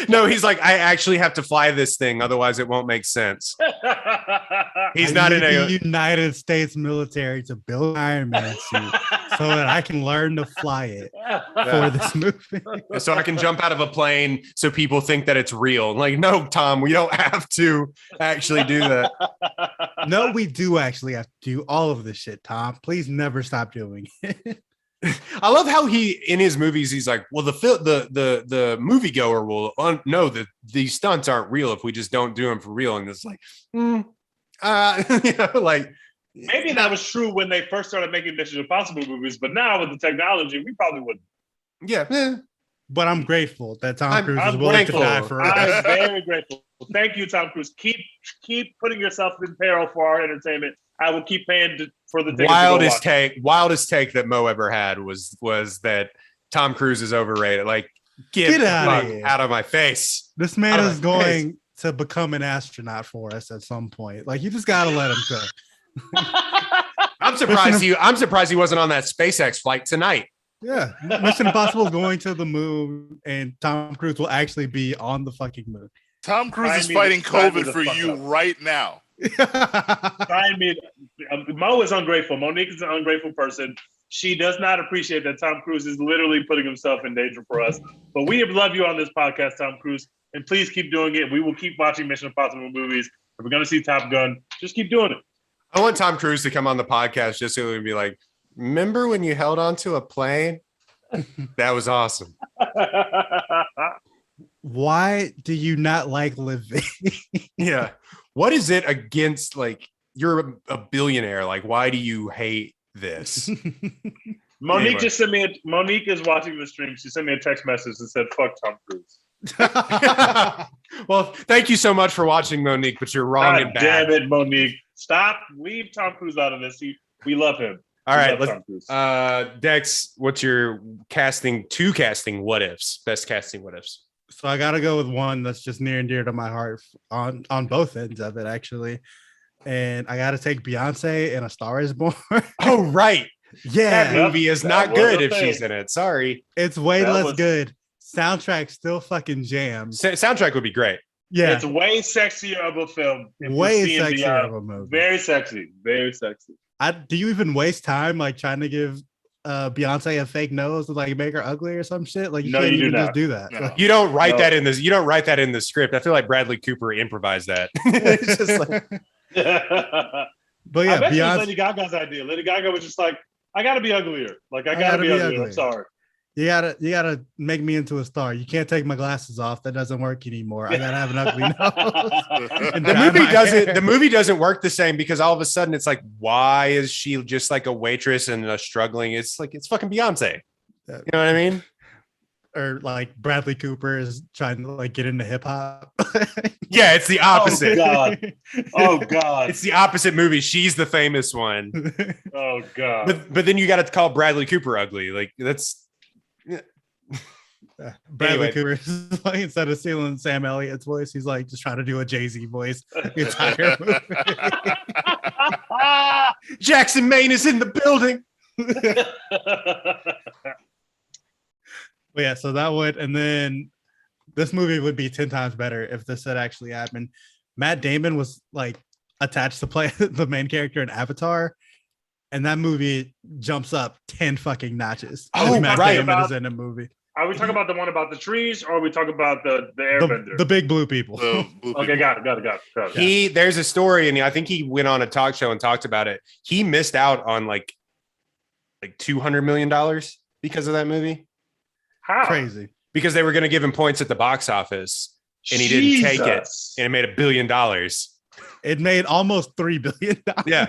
No, he's like, I actually have to fly this thing, otherwise it won't make sense. He's not in a United States military to build an Iron Man suit so that I can learn to fly it for this movie. So I can jump out of a plane so people think that it's real. Like, no, Tom, we don't have to actually do that. No, we do actually have to do all of this shit, Tom. Please never stop doing it. I love how he in his movies he's like, well, the moviegoer will know that these stunts aren't real if we just don't do them for real, and it's like, like maybe that was true when they first started making Mission Impossible movies, but now with the technology, we probably wouldn't. Yeah, but I'm grateful that Tom Cruise is willing to die for us. I'm very grateful. Thank you, Tom Cruise. Keep putting yourself in peril for our entertainment. I will keep paying for the wildest take that Mo ever had was that Tom Cruise is overrated. Like, get out of my face. This man is going to become an astronaut for us at some point. Like, you just gotta let him go. I'm surprised he wasn't on that SpaceX flight tonight. Yeah, Mission Impossible is going to the moon, and Tom Cruise will actually be on the fucking moon. Tom Cruise is fighting COVID for you right now. Mo is ungrateful. Monique is an ungrateful person. She does not appreciate that Tom Cruise is literally putting himself in danger for us. But we love you on this podcast, Tom Cruise, and please keep doing it. We will keep watching Mission Impossible movies. If we're going to see Top Gun, just keep doing it. I want Tom Cruise to come on the podcast just so he would be like, remember when you held onto a plane? That was awesome. Why do you not like living? Yeah. What is it against, like, you're a billionaire? Like, why do you hate this? Monique just sent me Monique is watching the stream. She sent me a text message and said, fuck Tom Cruise. Well, thank you so much for watching, Monique, but you're wrong and bad. Damn it, Monique. Stop. Leave Tom Cruise out of this. We love him. All right, Dex, what's your casting what ifs? Best casting what ifs? So I gotta go with one that's just near and dear to my heart on both ends of it, actually. And I gotta take Beyonce in A Star Is Born. Oh, right. Yeah. That movie is not good if she's in it. Sorry. It's way less good. Soundtrack still fucking jams. Soundtrack would be great. Yeah. It's way sexier of a film. Way sexier of a movie. Very sexy. Very sexy. Do you even waste time like trying to give Beyonce a fake nose to like make her ugly or some shit? Like, you can't even just do that. No. You don't write that in this. You don't write that in the script. I feel like Bradley Cooper improvised that. It's just like, but yeah, I bet it was Lady Gaga's idea. Lady Gaga was just like, I gotta be uglier. Like, I gotta be uglier. I'm sorry. You gotta make me into a star. You can't take my glasses off. That doesn't work anymore. I gotta have an ugly nose. And the movie doesn't work the same because all of a sudden it's like, why is she just like a waitress and struggling? It's like, it's fucking Beyonce. You know what I mean? Or like Bradley Cooper is trying to like get into hip hop. Yeah, it's the opposite. Oh God. It's the opposite movie. She's the famous one. Oh God. But then you got to call Bradley Cooper ugly. Like, that's Bradley Cooper is like, instead of stealing Sam Elliott's voice, he's like just trying to do a Jay-Z voice the entire movie. Jackson Maine is in the building. But yeah, so that would, and then this movie would be 10 times better if this had actually happened. Matt Damon was like attached to play the main character in Avatar, and that movie jumps up 10 fucking notches. Oh, Matt Damon is in a movie. Are we talking about the one about the trees, or are we talking about the airbender? The big blue people. Okay, got it. There's a story, and I think he went on a talk show and talked about it. He missed out on like $200 million because of that movie. How? Crazy. Because they were going to give him points at the box office, and he didn't take it, and it made $1 billion. It made almost $3 billion. Yeah.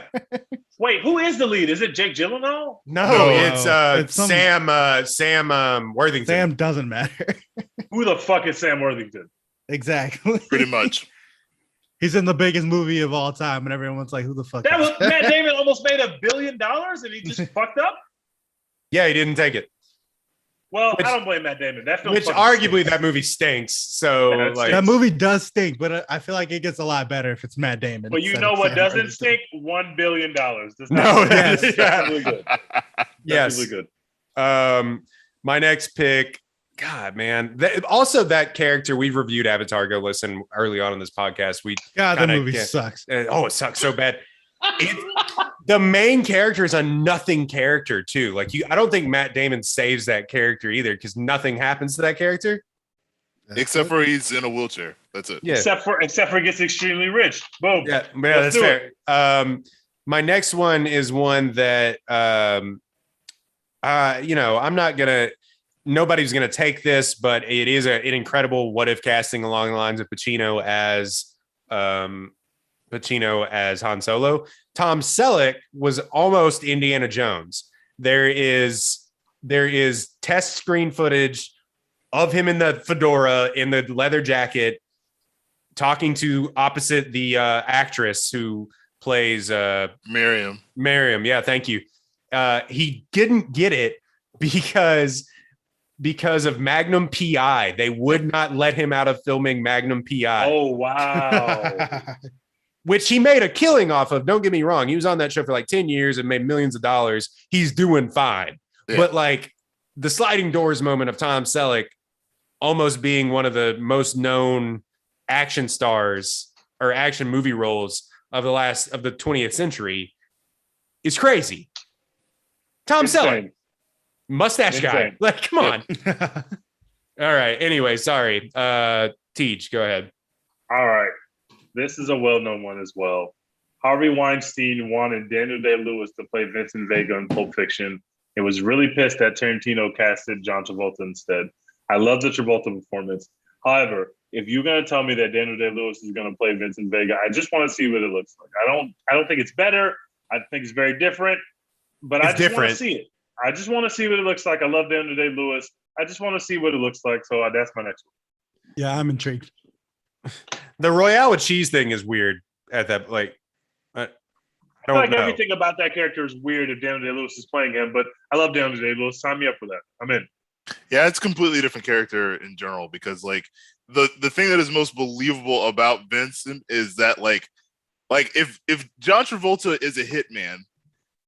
Wait, who is the lead? Is it Jake Gyllenhaal? No, it's Sam Worthington. Sam doesn't matter. Who the fuck is Sam Worthington? Exactly. Pretty much. He's in the biggest movie of all time, and everyone's like, "Who the fuck?" That was Matt Damon almost made $1 billion, and he just fucked up. Yeah, he didn't take it. Well, I don't blame Matt Damon. Which arguably that movie stinks. So that movie does stink, but I feel like it gets a lot better if it's Matt Damon. But you know what doesn't stink? $1 billion. No, that's really good. Yes, really good. My next pick. God, man. Also, that character, we reviewed Avatar. Go listen early on in this podcast. The movie sucks. It sucks so bad. The main character is a nothing character too. Like, I don't think Matt Damon saves that character either, because nothing happens to that character except for he's in a wheelchair. That's it. Yeah. Except for he gets extremely rich. Boom. Yeah, that's fair. My next one is one that nobody's gonna take this, but it is an incredible what if casting along the lines of Pacino as Han Solo. Tom Selleck was almost Indiana Jones. There is test screen footage of him in the fedora, in the leather jacket, talking to opposite the actress who plays Miriam. Yeah, thank you. He didn't get it because because of Magnum PI. They would not let him out of filming Magnum PI. Oh, wow. Which he made a killing off of. Don't get me wrong. He was on that show for like 10 years and made millions of dollars. He's doing fine. Yeah. But like the sliding doors moment of Tom Selleck almost being one of the most known action stars or action movie roles of the 20th century is crazy. Tom Selleck, mustache guy. Like, come on. All right. Anyway, sorry. Teach, go ahead. All right. This is a well-known one as well. Harvey Weinstein wanted Daniel Day-Lewis to play Vincent Vega in Pulp Fiction. It was really pissed that Tarantino casted John Travolta instead. I love the Travolta performance. However, if you're going to tell me that Daniel Day-Lewis is going to play Vincent Vega, I just want to see what it looks like. I don't think it's better. I think it's very different, but I just want to see it. I just want to see what it looks like. I love Daniel Day-Lewis. I just want to see what it looks like. So that's my next one. Yeah, I'm intrigued. The Royale with cheese thing is weird at that. Like, I feel like everything about that character is weird if Daniel Day-Lewis is playing him, but I love Daniel Day-Lewis. Sign me up for that. I'm in. Yeah, it's a completely different character in general because like the thing that is most believable about Vincent is that like if John Travolta is a hitman,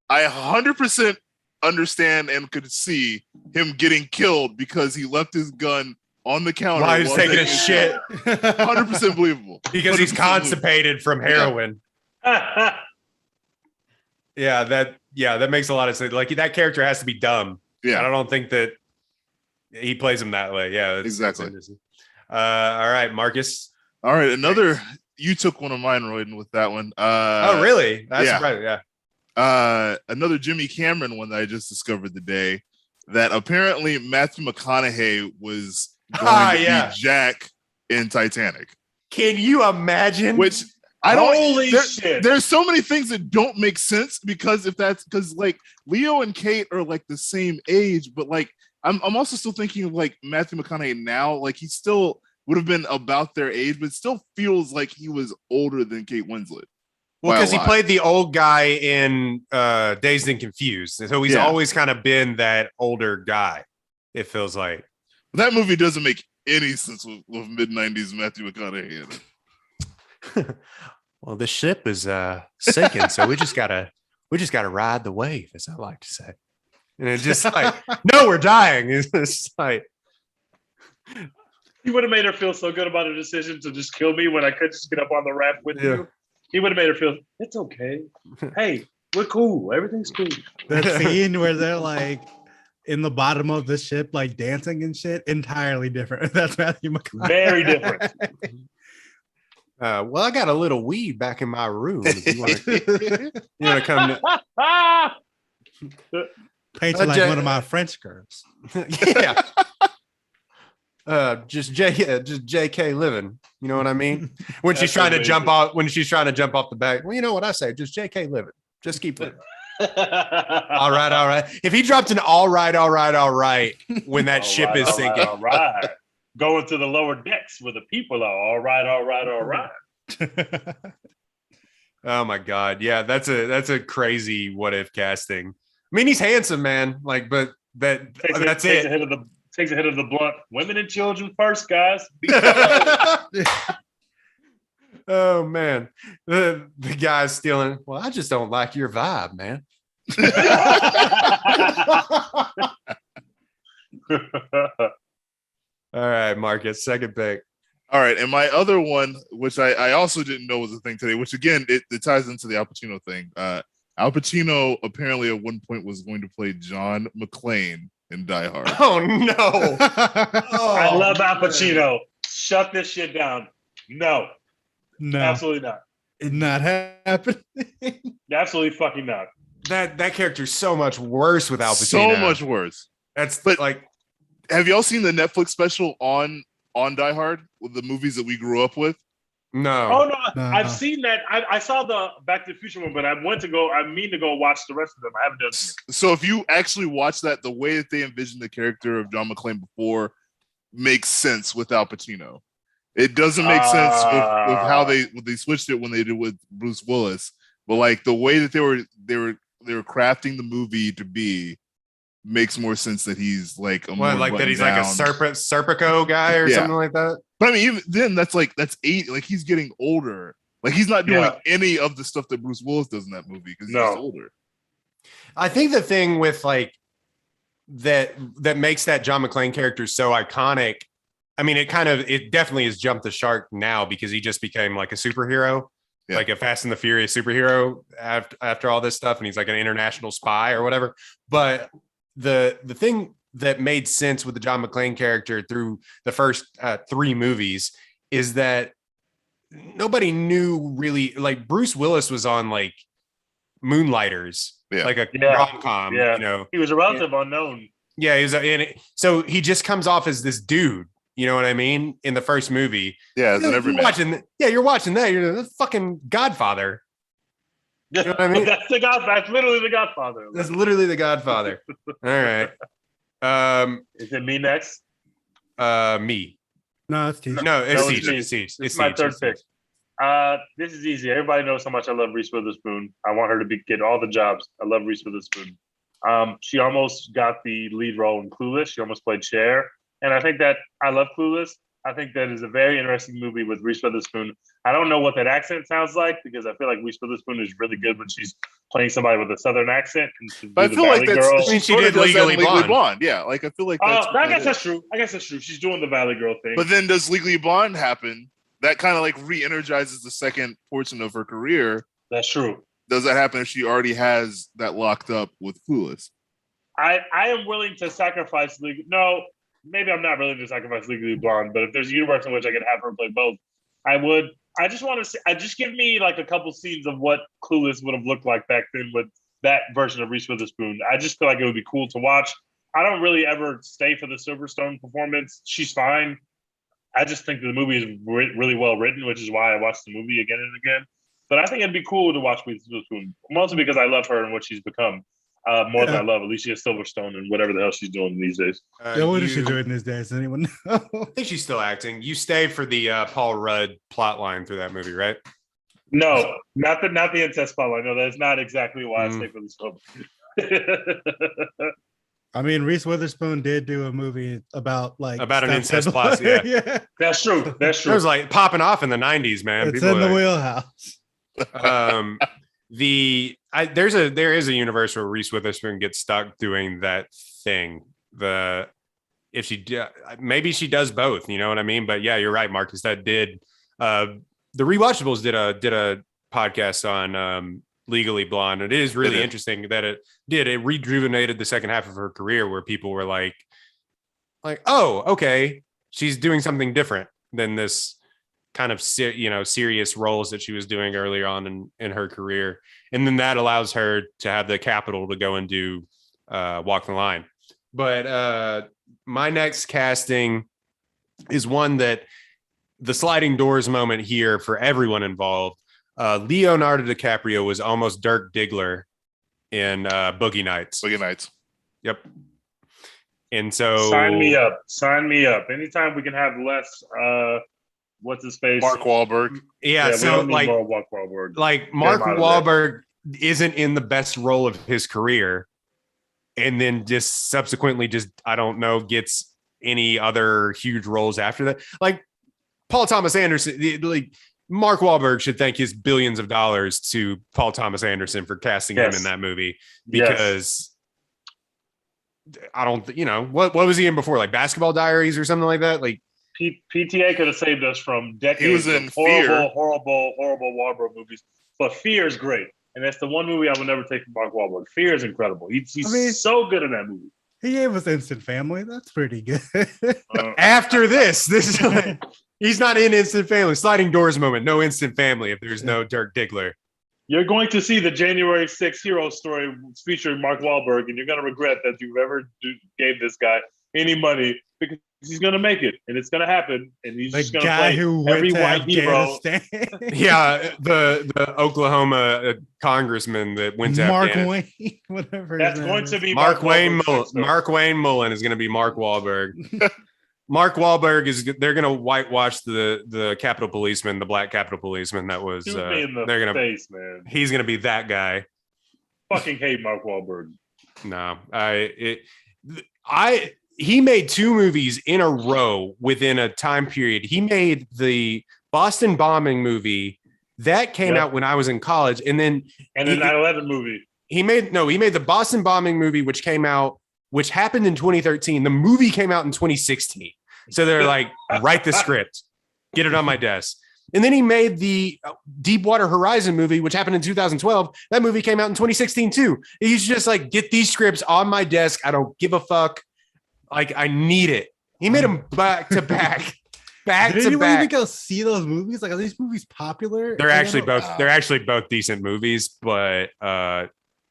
I 100% understand and could see him getting killed because he left his gun on the counter while he's taking a shit. 100% believable. Because he's constipated from heroin. Yeah, that makes a lot of sense. Like that character has to be dumb. Yeah, I don't think that he plays him that way. Yeah, exactly. All right, Marcus. All right, you took one of mine, Royden, with that one. Oh, really? That's surprising. Yeah. Another Jimmy Cameron one that I just discovered today. That apparently Matthew McConaughey was going to be Jack in Titanic. Can you imagine? Which I don't. Holy shit! There's so many things that don't make sense because like Leo and Kate are like the same age, but like I'm also still thinking of like Matthew McConaughey now. Like he still would have been about their age, but still feels like he was older than Kate Winslet. Well, because he played the old guy in Dazed and Confused, and so he's always kind of been that older guy. It feels like that movie doesn't make any sense with mid-90s Matthew McConaughey in it. Well, the ship is sinking, so we just gotta ride the wave, as I like to say. And it's just like, no, we're dying. It's just like he would have made her feel so good about her decision to just kill me when I could just get up on the raft with you. He would have made her feel it's okay. Hey, we're cool. Everything's cool. That scene where they're like in the bottom of the ship, like dancing and shit, entirely different. That's Matthew McConaughey. Very different. Well, I got a little weed back in my room. If you want to come to painted like one of my French girls. Yeah. Just JK living. You know what I mean? When she's trying to jump off the back. Well, you know what I say? Just JK living. Just keep living. All right. If he dropped an all right when that ship is sinking. All right. Going to the lower decks where the people are. All right. Oh my God. Yeah, that's a crazy what if casting. I mean, he's handsome, man. Like, but that's it. Takes a hit of the blunt. Women and children first, guys. Oh man. The guy's stealing. Well, I just don't like your vibe, man. All right, Marcus, second pick. All right, and my other one, which I also didn't know was a thing today, which again, it ties into the Al Pacino thing. Al Pacino apparently at one point was going to play John McClane in Die Hard. Oh, no. I love Al Pacino. Shut this shit down. No. Absolutely not. It's not happening. Absolutely fucking not. That character's so much worse with Al Pacino. So much worse. But like, have y'all seen the Netflix special on Die Hard with the movies that we grew up with? No. Oh no, I've seen that. I saw the Back to the Future one, but I mean to go watch the rest of them. I haven't done it. So if you actually watch that, the way that they envisioned the character of John McClane before makes sense with Al Pacino. It doesn't make sense with how they switched it when they did with Bruce Willis. But like the way that they were crafting the movie to be makes more sense that he's like a What, more like that he's like a buttoned-down- Serpico guy or Yeah. something like that? But I mean, even then, that's 8. Like he's getting older. Like he's not doing Yeah. any of the stuff that Bruce Willis does in that movie because he's No. just older. I think the thing with like that makes that John McClane character so iconic. I mean, it definitely has jumped the shark now because he just became like a superhero, Yeah. like a Fast and the Furious superhero after all this stuff, and he's like an international spy or whatever. But the thing that made sense with the John McClane character through the first 3 movies is that nobody knew really, like Bruce Willis was on like Moonlighters, Yeah. like a Yeah. rom-com, Yeah. you know. He was a relative unknown. Yeah, he was in it. So he just comes off as this dude, you know what I mean, in the first movie. Yeah, as an You're everyman. you're watching that. You're the fucking Godfather. You know what I mean? That's That's literally the Godfather. That's literally the Godfather. All right. Is it me next? Me. No, it's TJ. No, it's No, it's Siege. me. It's Siege. It's my third pick. This is easy. Everybody knows how much I love Reese Witherspoon. I want her to get all the jobs. I love Reese Witherspoon. She almost got the lead role in Clueless. She almost played Cher. And I think that I love Clueless. I think that is a very interesting movie with Reese Witherspoon. I don't know what that accent sounds like because I feel like Reese Witherspoon is really good when she's playing somebody with a Southern accent. But I feel like that's I mean, she sort of did does that in Legally Blonde. Yeah, like I feel like that's. I guess that's true. She's doing the Valley Girl thing. But then does Legally Blonde happen? That kind of like re-energizes the second portion of her career. That's true. Does that happen if she already has that locked up with Clueless? I am willing to sacrifice No, maybe I'm not willing to sacrifice Legally Blonde, but if there's a universe in which I could have her play both, I would. I just want to see. Just give me like a couple scenes of what Clueless would have looked like back then with that version of Reese Witherspoon. I just feel like it would be cool to watch. I don't really ever stay for the Silverstone performance. She's fine. I just think that the movie is really well written, which is why I watched the movie again and again. But I think it'd be cool to watch Reese Witherspoon, mostly because I love her and what she's become. More than I love Alicia Silverstone and whatever the hell she's doing these days. Yeah, what is she doing these days? Does anyone know? I think she's still acting. You stay for the Paul Rudd plot line through that movie, right? No, not the incest plotline. No, that's not exactly why I stay for this film. I mean, Reese Witherspoon did do a movie about an incest plot. Yeah. Yeah, that's true. That's It true. was like popping off in the 90s, man. It's People in the were wheelhouse. there is a universe where Reese Witherspoon gets stuck doing that thing. Maybe she does both, you know what I mean? But yeah, you're right, Marcus. That did the Rewatchables did a podcast on Legally Blonde. It is really interesting that it rejuvenated the second half of her career where people were like, oh, okay, she's doing something different than this kind of serious roles that she was doing earlier on in her career, and then that allows her to have the capital to go and do Walk the Line. But my next casting is one that the sliding doors moment here for everyone involved. Leonardo DiCaprio was almost Dirk Diggler in Boogie Nights. Boogie Nights. Yep. And so Sign me up. Anytime we can have less what's his face? Mark Wahlberg. Yeah, so like Mark Wahlberg. Like Mark Wahlberg isn't in the best role of his career, and then just subsequently I don't know, gets any other huge roles after that. Like Paul Thomas Anderson, like Mark Wahlberg should thank his billions of dollars to Paul Thomas Anderson for casting him in that movie, because I don't, what was he in before? Like Basketball Diaries or something like that? Like PTA could have saved us from decades He was in of horrible, Fear. horrible Wahlberg movies. But Fear is great. And that's the one movie I will never take from Mark Wahlberg. Fear is incredible. He's so good in that movie. He gave us Instant Family. That's pretty good. after this is he's not in Instant Family. Sliding doors moment. No Instant Family if there's no Dirk Diggler. You're going to see the January 6th hero story featuring Mark Wahlberg, and you're going to regret that you ever gave this guy any money, because he's going to make it, and it's going to happen, and he's just going to play every white hero. Yeah, the Oklahoma congressman that went to Mark Afghanistan. Wayne, whatever. That's going to be Mark Wayne Wahlberg's Mark Wayne Mullen is going to be Mark Wahlberg. Mark Wahlberg they're going to whitewash the Capitol Policeman, the black Capitol Policeman that was. Shoot me in the face, man. He's going to be that guy. Fucking hate Mark Wahlberg. No, he made two movies in a row within a time period. He made the Boston bombing movie that came out when I was in college, and then the 9/11 movie. He made the Boston bombing movie, which happened in 2013. The movie came out in 2016. So they're like, write the script, get it on my desk. And then he made the Deepwater Horizon movie, which happened in 2012. That movie came out in 2016 too. He's just like, get these scripts on my desk. I don't give a fuck. Like, I need it. He made them back to back. Did anyone even go see those movies? Like, are these movies popular? They're actually both decent movies, but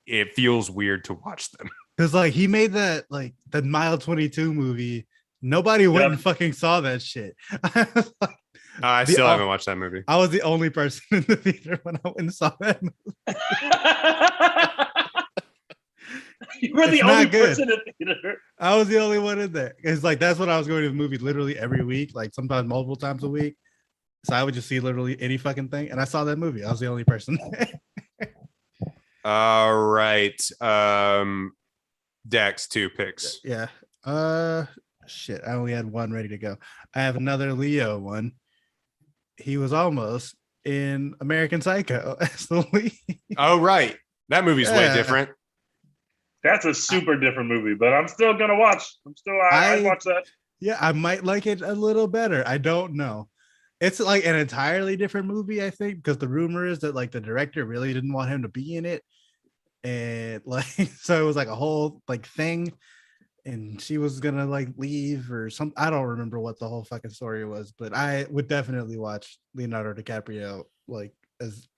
it feels weird to watch them. Because like he made that like the Mile 22 movie. Nobody went and fucking saw that shit. I still haven't watched that movie. I was the only person in the theater when I went and saw that movie. You were the only person in the theater. I was the only one in there. It's like that's what I was going to the movie literally every week, like sometimes multiple times a week. So I would just see literally any fucking thing, and I saw that movie. I was the only person. All right, Dex, 2 picks. Yeah. Shit. I only had one ready to go. I have another Leo one. He was almost in American Psycho as the lead. Oh right, that movie's way different. That's a super different movie, but I'm still gonna watch. I'd watch that. Yeah, I might like it a little better. I don't know. It's like an entirely different movie, I think, because the rumor is that like the director really didn't want him to be in it, and like so it was like a whole like thing, and she was gonna like leave or something. I don't remember what the whole fucking story was, but I would definitely watch Leonardo DiCaprio like as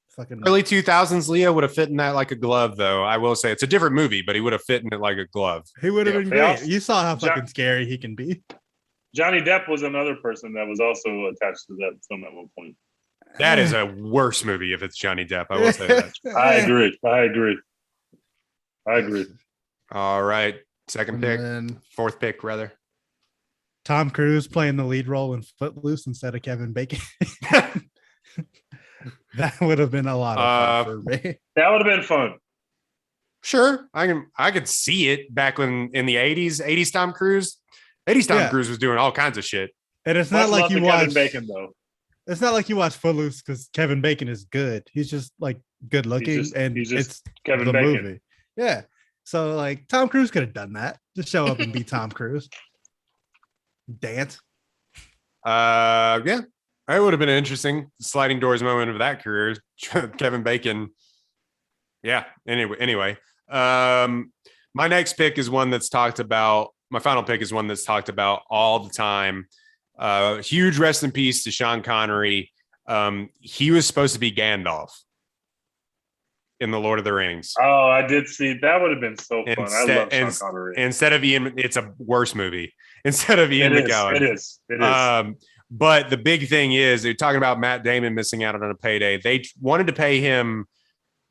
fucking early 2000s. Leo would have fit in that like a glove, though. I will say it's a different movie, but he would have fit in it like a glove. He would have been great. You saw how fucking scary he can be. Johnny Depp was another person that was also attached to that film at one point. That is a worse movie if it's Johnny Depp. I will say that. I agree. All right. Second pick. Fourth pick, rather. Tom Cruise playing the lead role in Footloose instead of Kevin Bacon. That would have been a lot of fun for me. That would have been fun. Sure. I could see it back when in the 80s Tom Cruise. 80s Tom Cruise was doing all kinds of shit. And it's not like you watch Kevin Bacon though. It's not like you watch Footloose because Kevin Bacon is good. He's just like good looking, it's Kevin Bacon. Movie. Yeah. So like Tom Cruise could have done that. Just show up and be Tom Cruise. Dance. Yeah. It would have been an interesting sliding doors moment of that career. Kevin Bacon. Yeah. Anyway. My next pick is one that's talked about. My final pick is one that's talked about all the time. Huge rest in peace to Sean Connery. He was supposed to be Gandalf in the Lord of the Rings. Oh, I did see that. Would have been so fun. I love Sean Connery. Instead of Ian, it's a worse movie. Instead of Ian McKellen. It is. But the big thing is they're talking about Matt Damon missing out on a payday. They wanted to pay him.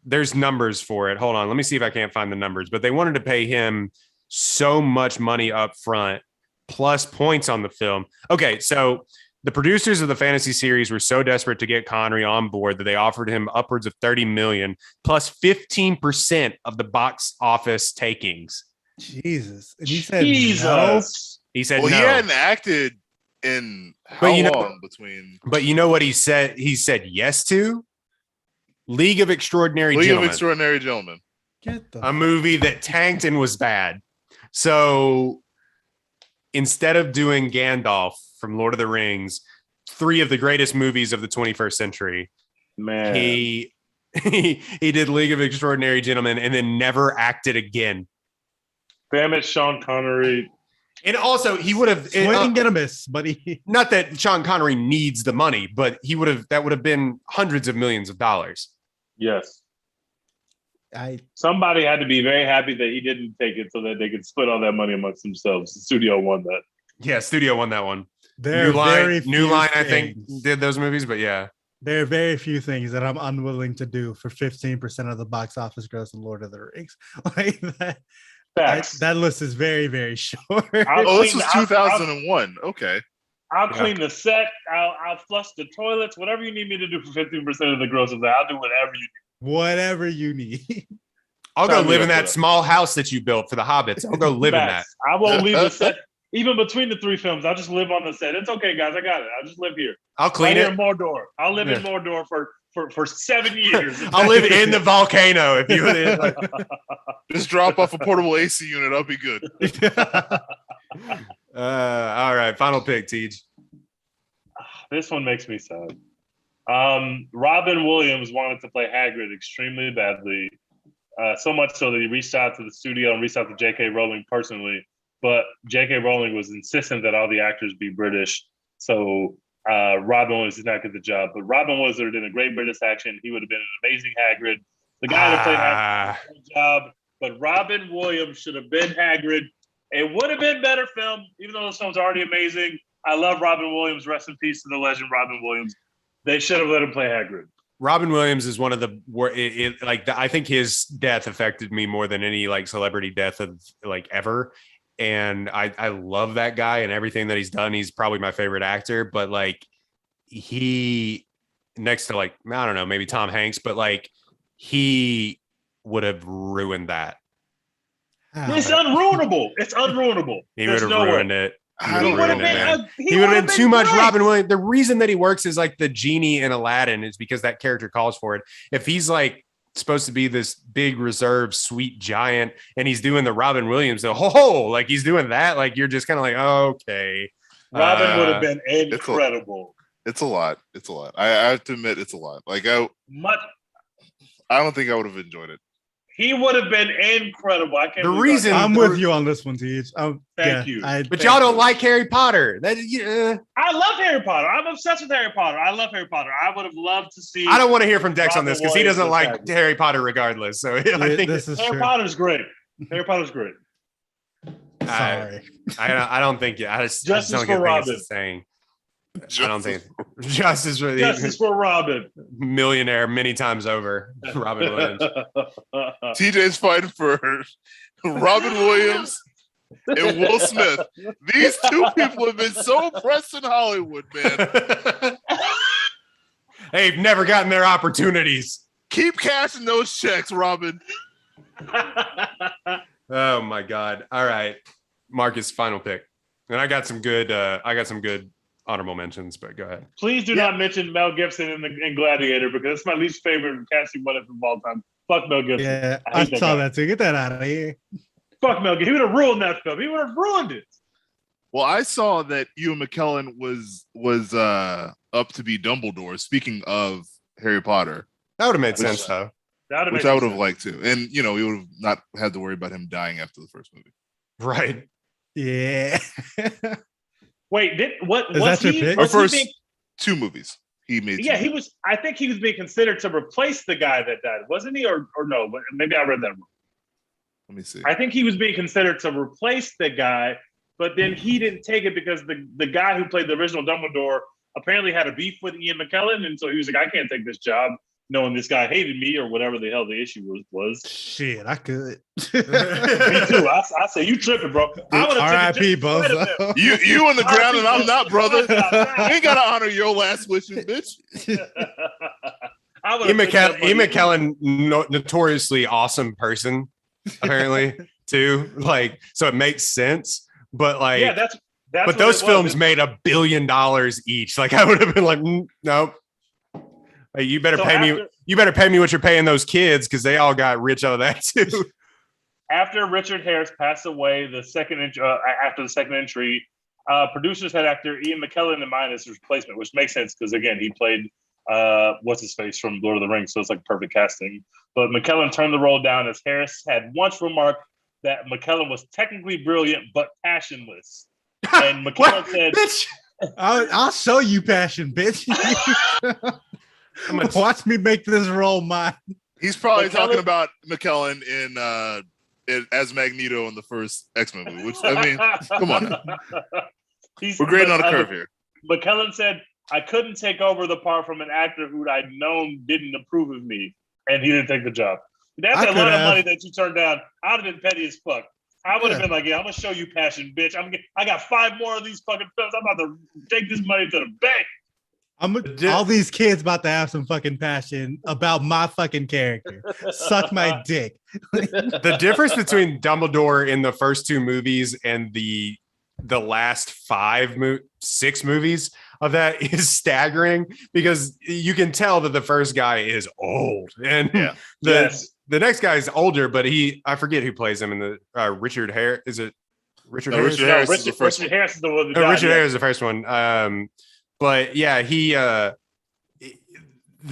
There's numbers for it. Hold on. Let me see if I can't find the numbers. But they wanted to pay him so much money up front plus points on the film. Okay, so the producers of the fantasy series were so desperate to get Connery on board that they offered him upwards of $30 million plus 15% of the box office takings. Jesus. And he said no. He said no. He hadn't acted in how long between. But you know what he said? He said yes to League of Extraordinary Gentlemen. A movie that tanked and was bad. So instead of doing Gandalf from Lord of the Rings, 3 of the greatest movies of the 21st century, man, he did League of Extraordinary Gentlemen and then never acted again. Damn it, Sean Connery. And also, he would have swing and a miss, buddy. Not that Sean Connery needs the money, but that would have been hundreds of millions of dollars. Yes. Somebody had to be very happy that he didn't take it so that they could split all that money amongst themselves. The studio won that. Yeah, studio won that one. New Line, I think, did those movies, but yeah. There are very few things that I'm unwilling to do for 15% of the box office gross in Lord of the Rings. Like that. That list is very, very short. This was 2001. Okay. I'll clean the set. I'll flush the toilets. Whatever you need me to do for 15% of the gross of that, I'll do whatever you need. Whatever you need. I'll go Sign me live up in for that small house that you built for the hobbits. I'll go live in that. Facts. I won't leave the set. Even between the 3 films, I'll just live on the set. It's okay, guys. I got it. I'll just live here. I'll clean Right it. here in Mordor. I'll live in Mordor for 7 years. I'll live in the volcano if you Just drop off a portable AC unit. I'll be good. All right, final pick, Tej. This one makes me sad. Robin Williams wanted to play Hagrid extremely badly. So much so that he reached out to the studio and reached out to J.K. Rowling personally. But J.K. Rowling was insistent that all the actors be British. So Robin Williams did not get the job. But Robin Williams would have done a great British accent. He would have been an amazing Hagrid. The guy that played Hagrid did a good job. But Robin Williams should have been Hagrid. It would have been better film, even though those films are already amazing. I love Robin Williams. Rest in peace to the legend Robin Williams. They should have let him play Hagrid. Robin Williams is one of the I think his death affected me more than any like celebrity death of like ever. And I love that guy and everything that he's done. He's probably my favorite actor, but like he next to like, I don't know, maybe Tom Hanks, but like he would have ruined that. It's unruinable. It's unruinable. He would have ruined it. He would have been too much Robin Williams. The reason that he works is like the genie in Aladdin is because that character calls for it. If he's like supposed to be this big reserved sweet giant and he's doing the Robin Williams, like he's doing that, like you're just kind of like, okay. Robin would have been incredible. It's a lot. I have to admit, it's a lot. Like I don't think I would have enjoyed it. He would have been incredible. I'm with you on this one, Tej. Thank you. But y'all don't like Harry Potter. I love Harry Potter. I'm obsessed with Harry Potter. I love Harry Potter. I would have loved to see. I don't want to hear from Dex on this because he doesn't like Hagrid. Harry Potter regardless. So I think this is Harry true. Potter's great. Harry Potter's great. Sorry. I don't think I just Justice don't for get Robin. it's saying. I don't think justice for Robin. Millionaire many times over. Robin Williams. TJ's fighting for Robin Williams and Will Smith. These 2 people have been so pressed in Hollywood, man. They've never gotten their opportunities. Keep cashing those checks, Robin. Oh my God. All right. Marcus, final pick. And I got some good honorable mentions, but go ahead. Please do not mention Mel Gibson in Gladiator because it's my least favorite casting one of all time. Fuck Mel Gibson. Yeah, I saw that too. Get that out of here. Fuck Mel Gibson. He would have ruined that film. He would have ruined it. Well, I saw that Ewan McKellen was up to be Dumbledore. Speaking of Harry Potter, that would have made sense though. Which I would have liked to, and we would have not had to worry about him dying after the first movie. Right. Yeah. Wait, what is was that he? your pick? Our first 2 movies he made. Yeah, he was. I think he was being considered to replace the guy that died, wasn't he? Or no? But maybe I read that wrong. Let me see. I think he was being considered to replace the guy, but then he didn't take it because the guy who played the original Dumbledore apparently had a beef with Ian McKellen, and so he was like, I can't take this job, knowing this guy hated me or whatever the hell the issue was. Shit, I could. Me too. I say you tripping, bro. R.I.P. Bozo. You on the ground and I'm not, brother. You ain't gotta honor your last wishes, bitch. Ian McKellen, notoriously awesome person, apparently too. Like, so it makes sense. But like, yeah, that's but those films made $1 billion each. Like, I would have been like, nope. Like, you better pay me. You better pay me what you're paying those kids because they all got rich out of that too. After Richard Harris passed away, after the second entry, producers had actor Ian McKellen in mind as his replacement, which makes sense because again he played what's his face from Lord of the Rings, so it's like perfect casting. But McKellen turned the role down as Harris had once remarked that McKellen was technically brilliant but passionless, and McKellen said, "Bitch, I'll show you passion, bitch." Watch me make this role mine. He's probably talking about McKellen in as Magneto in the first X-Men movie. Which I mean, come on, we're grading on a curve here. McKellen said, "I couldn't take over the part from an actor who I'd known didn't approve of me, and he didn't take the job." That's a lot of money that you turned down. I'd have been petty as fuck. I would have been like, "Yeah, I'm gonna show you passion, bitch. I got 5 more of these fucking films. I'm about to take this money to the bank." All these kids about to have some fucking passion about my fucking character. Suck my dick. The difference between Dumbledore in the first two movies and the last 6 movies of that is staggering, because you can tell that the first guy is old and the next guy is older, but I forget who plays him in the Richard Harris. Is it Richard Harris? Richard Harris is the first one. Harris is the one. Richard Harris is the first one. But yeah, the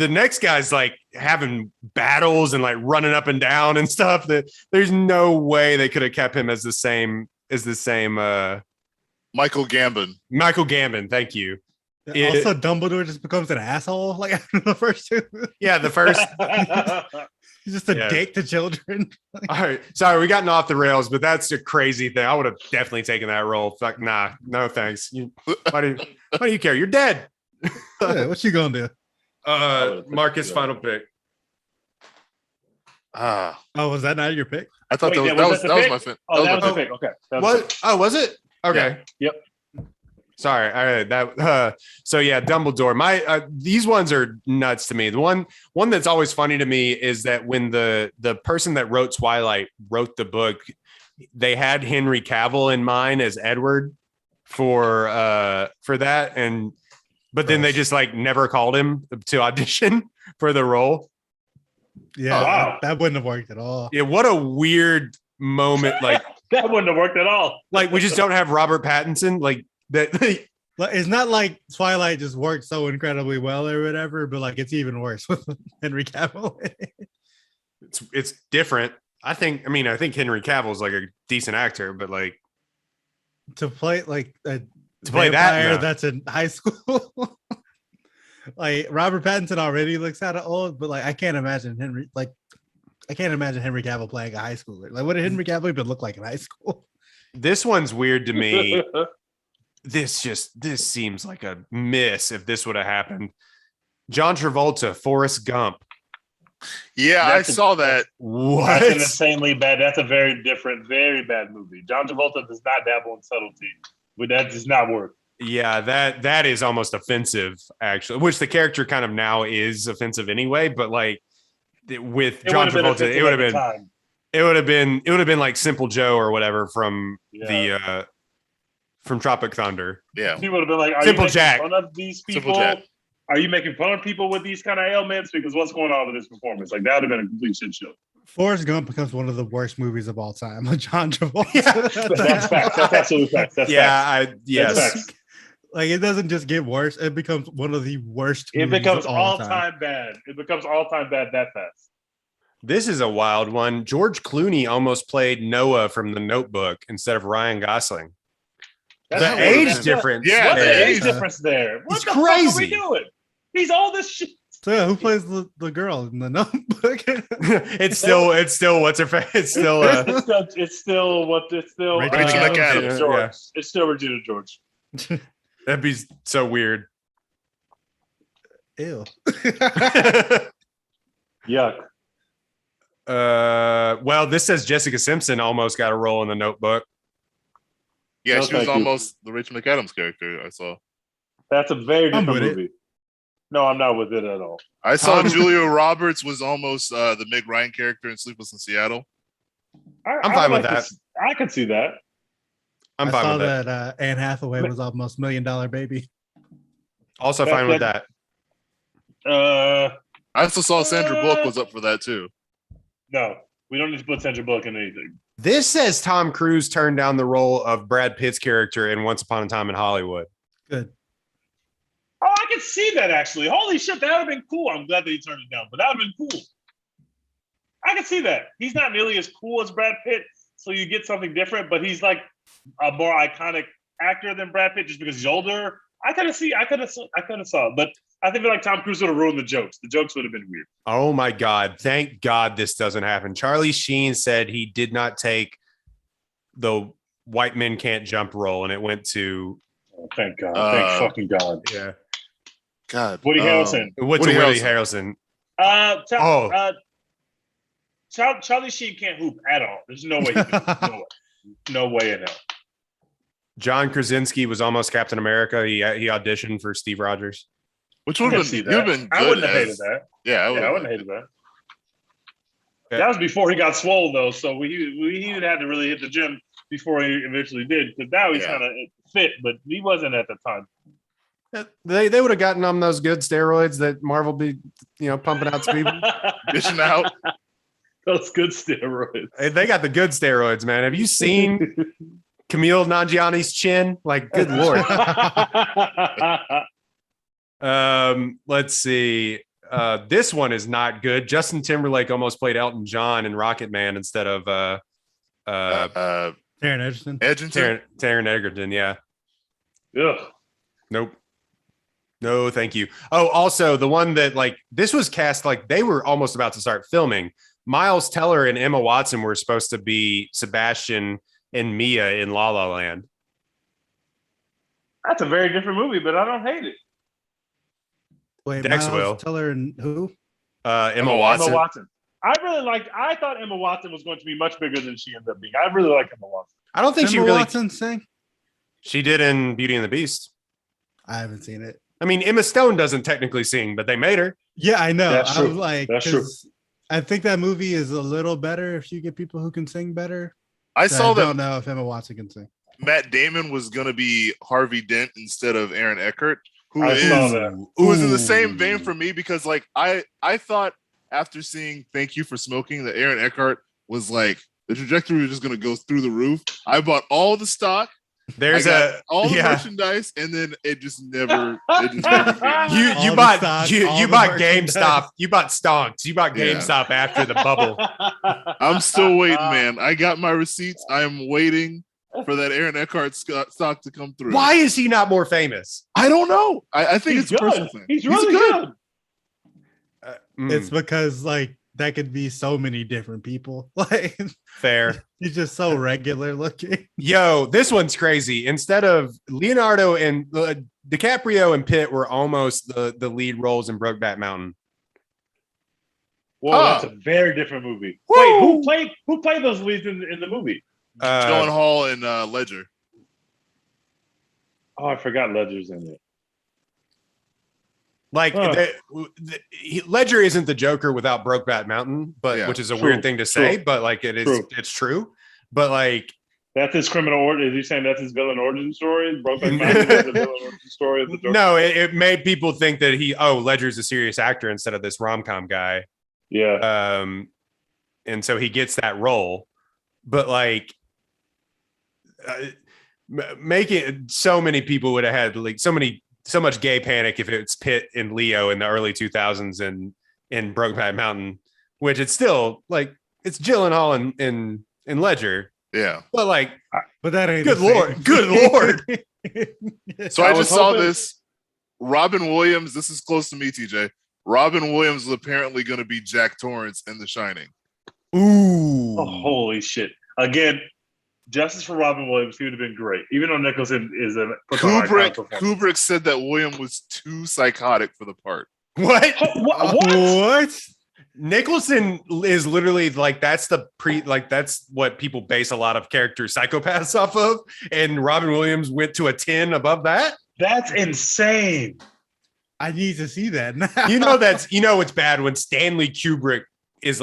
next guy's like having battles and like running up and down and stuff, that there's no way they could have kept him as the same Michael Gambon. Thank you. Also, Dumbledore just becomes an asshole like after the first two. Yeah, the first. He's just a dick to children. All right, sorry, we gotten off the rails, but that's a crazy thing. I would have definitely taken that role. Fuck, nah, no thanks. Why do you care? You're dead. Yeah, what you gonna do? Marcus, final pick. Oh, was that not your pick? I thought that was my pick. Oh, that was the pick. Okay. What? Oh, was it? Okay. Yeah. Yep. Sorry. All right. That. So yeah, Dumbledore. These ones are nuts to me. The one that's always funny to me is that when the person that wrote Twilight wrote the book, they had Henry Cavill in mind as Edward for that, but then they just like never called him to audition for the role. Yeah, wow. That wouldn't have worked at all. Yeah, what a weird moment. Like that wouldn't have worked at all. Like we just don't have Robert Pattinson. Like that. It's not like Twilight just worked so incredibly well or whatever, but like it's even worse with Henry Cavill. It's different. I think Henry Cavill is like a decent actor, but like to play like a to play that that's in high school. Like Robert Pattinson already looks kind of old, but like I can't imagine Henry Cavill playing a high schooler. Like what did Henry Cavill even look like in high school? This one's weird to me. This seems like a miss if this would have happened. John Travolta, Forrest Gump. Yeah, I saw that. What? That's an insanely bad. That's a very different, very bad movie. John Travolta does not dabble in subtlety, but that does not work. Yeah, that is almost offensive, actually. Which the character kind of now is offensive anyway. But like with John Travolta, it would have been like Simple Joe or whatever from from Tropic Thunder. Yeah, he would have been like, "Are Simple you making Jack. fun of these people? Are you making fun of people with these kind of ailments? Because what's going on with this performance? Like that would have been a complete shit show." Forrest Gump becomes one of the worst movies of all time with John Travolta. Yeah, that's facts. That's absolute facts. That's facts. Yes. That's facts. Like it doesn't just get worse; it becomes one of the worst. It becomes all-time bad. It becomes all-time bad that fast. This is a wild one. George Clooney almost played Noah from The Notebook instead of Ryan Gosling. That's the age difference. Yeah, what's the age difference there? What it's the crazy. fuck are we doing? He's all this shit. So yeah, who plays the girl in The Notebook? it's still what's her face? It's still it's still Rachel McAdams. George. Yeah. It's still Regina George. That'd be so weird. Ew. Yuck. Well, this says Jessica Simpson almost got a role in The Notebook. Yeah, she was almost the Rachel McAdams character I saw. That's a very different movie. No, I'm not with it at all. I saw Julia Roberts was almost the Meg Ryan character in Sleepless in Seattle. I'm fine with that. I can see that. I'm fine with that. That Anne Hathaway was almost $1 Million Baby. Also fine with that. I also saw Sandra Bullock was up for that too. No, we don't need to put Sandra Bullock in anything. This says Tom Cruise turned down the role of Brad Pitt's character in Once Upon a Time in Hollywood. Good. Oh, I can see that actually. Holy shit, that would have been cool. I'm glad that he turned it down, but that would have been cool. I can see that. He's not nearly as cool as Brad Pitt, so you get something different, but he's like a more iconic actor than Brad Pitt just because he's older. I could have saw it, but I think like Tom Cruise would have ruined the jokes. The jokes would have been weird. Oh my God. Thank God this doesn't happen. Charlie Sheen said he did not take the White Men Can't Jump role, and it went to thank God. Thank fucking God. Yeah. God. Woody Harrelson. What's Woody Harrelson? Charlie Sheen can't hoop at all. There's no way he can. No way in hell. John Krasinski was almost Captain America. He auditioned for Steve Rogers. Which I would can have see been, you've that. been I good wouldn't have hated as, that. yeah, I Yeah, would I have wouldn't have hated that. Yeah. That was before he got swole, though. So he had to really hit the gym before he eventually did. Because now he's Yeah. kind of fit, but he wasn't at the time. They would have gotten on those good steroids that Marvel be pumping out to people. dishing out. Those good steroids. They got the good steroids, man. Have you seen Camille Nanjiani's chin? Like, good lord. Let's see. This one is not good. Justin Timberlake almost played Elton John in Rocket Man instead of Taron Egerton. Taron Egerton. Yeah. Ugh. Nope. No, thank you. Oh, also the one that this was cast they were almost about to start filming. Miles Teller and Emma Watson were supposed to be Sebastian and Mia in La La Land. That's a very different movie, but I don't hate it. Wait, Dex Miles will. Teller and who? Emma Watson. Emma Watson. I thought Emma Watson was going to be much bigger than she ended up being. I really like Emma Watson. I don't think Emma she really. Watson sing? She did in Beauty and the Beast. I haven't seen it. I mean, Emma Stone doesn't technically sing, but they made her. Yeah, I know. That's I true. was like, That's true. I think that movie is a little better if you get people who can sing better. I saw don't that know if Emma Watson can sing. Matt Damon was going to be Harvey Dent instead of Aaron Eckhart, who I saw is that. who is in the same vein for me because I thought after seeing Thank You for Smoking that Aaron Eckhart was the trajectory was just going to go through the roof. I bought all the stock. There's all the merchandise, and then it just never came. You bought GameStop. You bought stonks. You bought GameStop after the bubble. I'm still waiting, man. I got my receipts. I am waiting for that Aaron Eckhart stock to come through. Why is he not more famous? I don't know. I think He's it's a personal good. thing. He's really good. It's because that could be so many different people. Fair. He's just so regular looking. Yo, this one's crazy. Instead of Leonardo and DiCaprio and Pitt were almost the lead roles in Brokeback Mountain. Whoa, that's a very different movie. Woo! Wait, who played those leads in the movie? Gyllenhaal and Ledger. Oh, I forgot Ledger's in it. Ledger isn't the Joker without Brokeback Mountain, but which is a weird thing to say, but it's true. But that's his criminal origin. Is he saying that's his villain origin story? Brokeback Mountain is the villain origin story of the Joker? No, it made people think that Ledger's a serious actor instead of this rom-com guy. Yeah. And so he gets that role, but making so many people would have had so much gay panic if it's Pitt and Leo in the early 2000s and in Brokeback Mountain, which it's still it's Gyllenhaal and Ledger. Yeah. But that ain't good lord. So I just saw this. Robin Williams, this is close to me, TJ. Robin Williams is apparently going to be Jack Torrance in The Shining. Ooh. Oh, holy shit. Again, justice for Robin Williams. He would have been great. Even though Nicholson is a Kubrick said that Williams was too psychotic for the part. What? What? Nicholson is literally that's that's what people base a lot of character psychopaths off of, and Robin Williams went to a 10 above that. That's insane. I need to see that now. It's bad when Stanley Kubrick is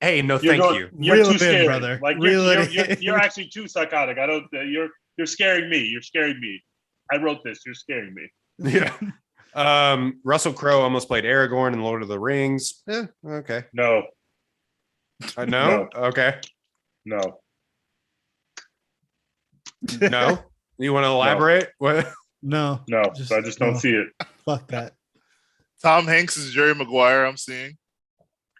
hey, no, thank you. You're Reel too it in, scary, brother. You're actually too psychotic. I don't. You're scaring me. You're scaring me. I wrote this. You're scaring me. Yeah. Russell Crowe almost played Aragorn in Lord of the Rings. Okay. No. No? No. Okay. No. No? You want to elaborate? What? No. I just don't see it. Fuck that. Tom Hanks is Jerry Maguire, I'm seeing.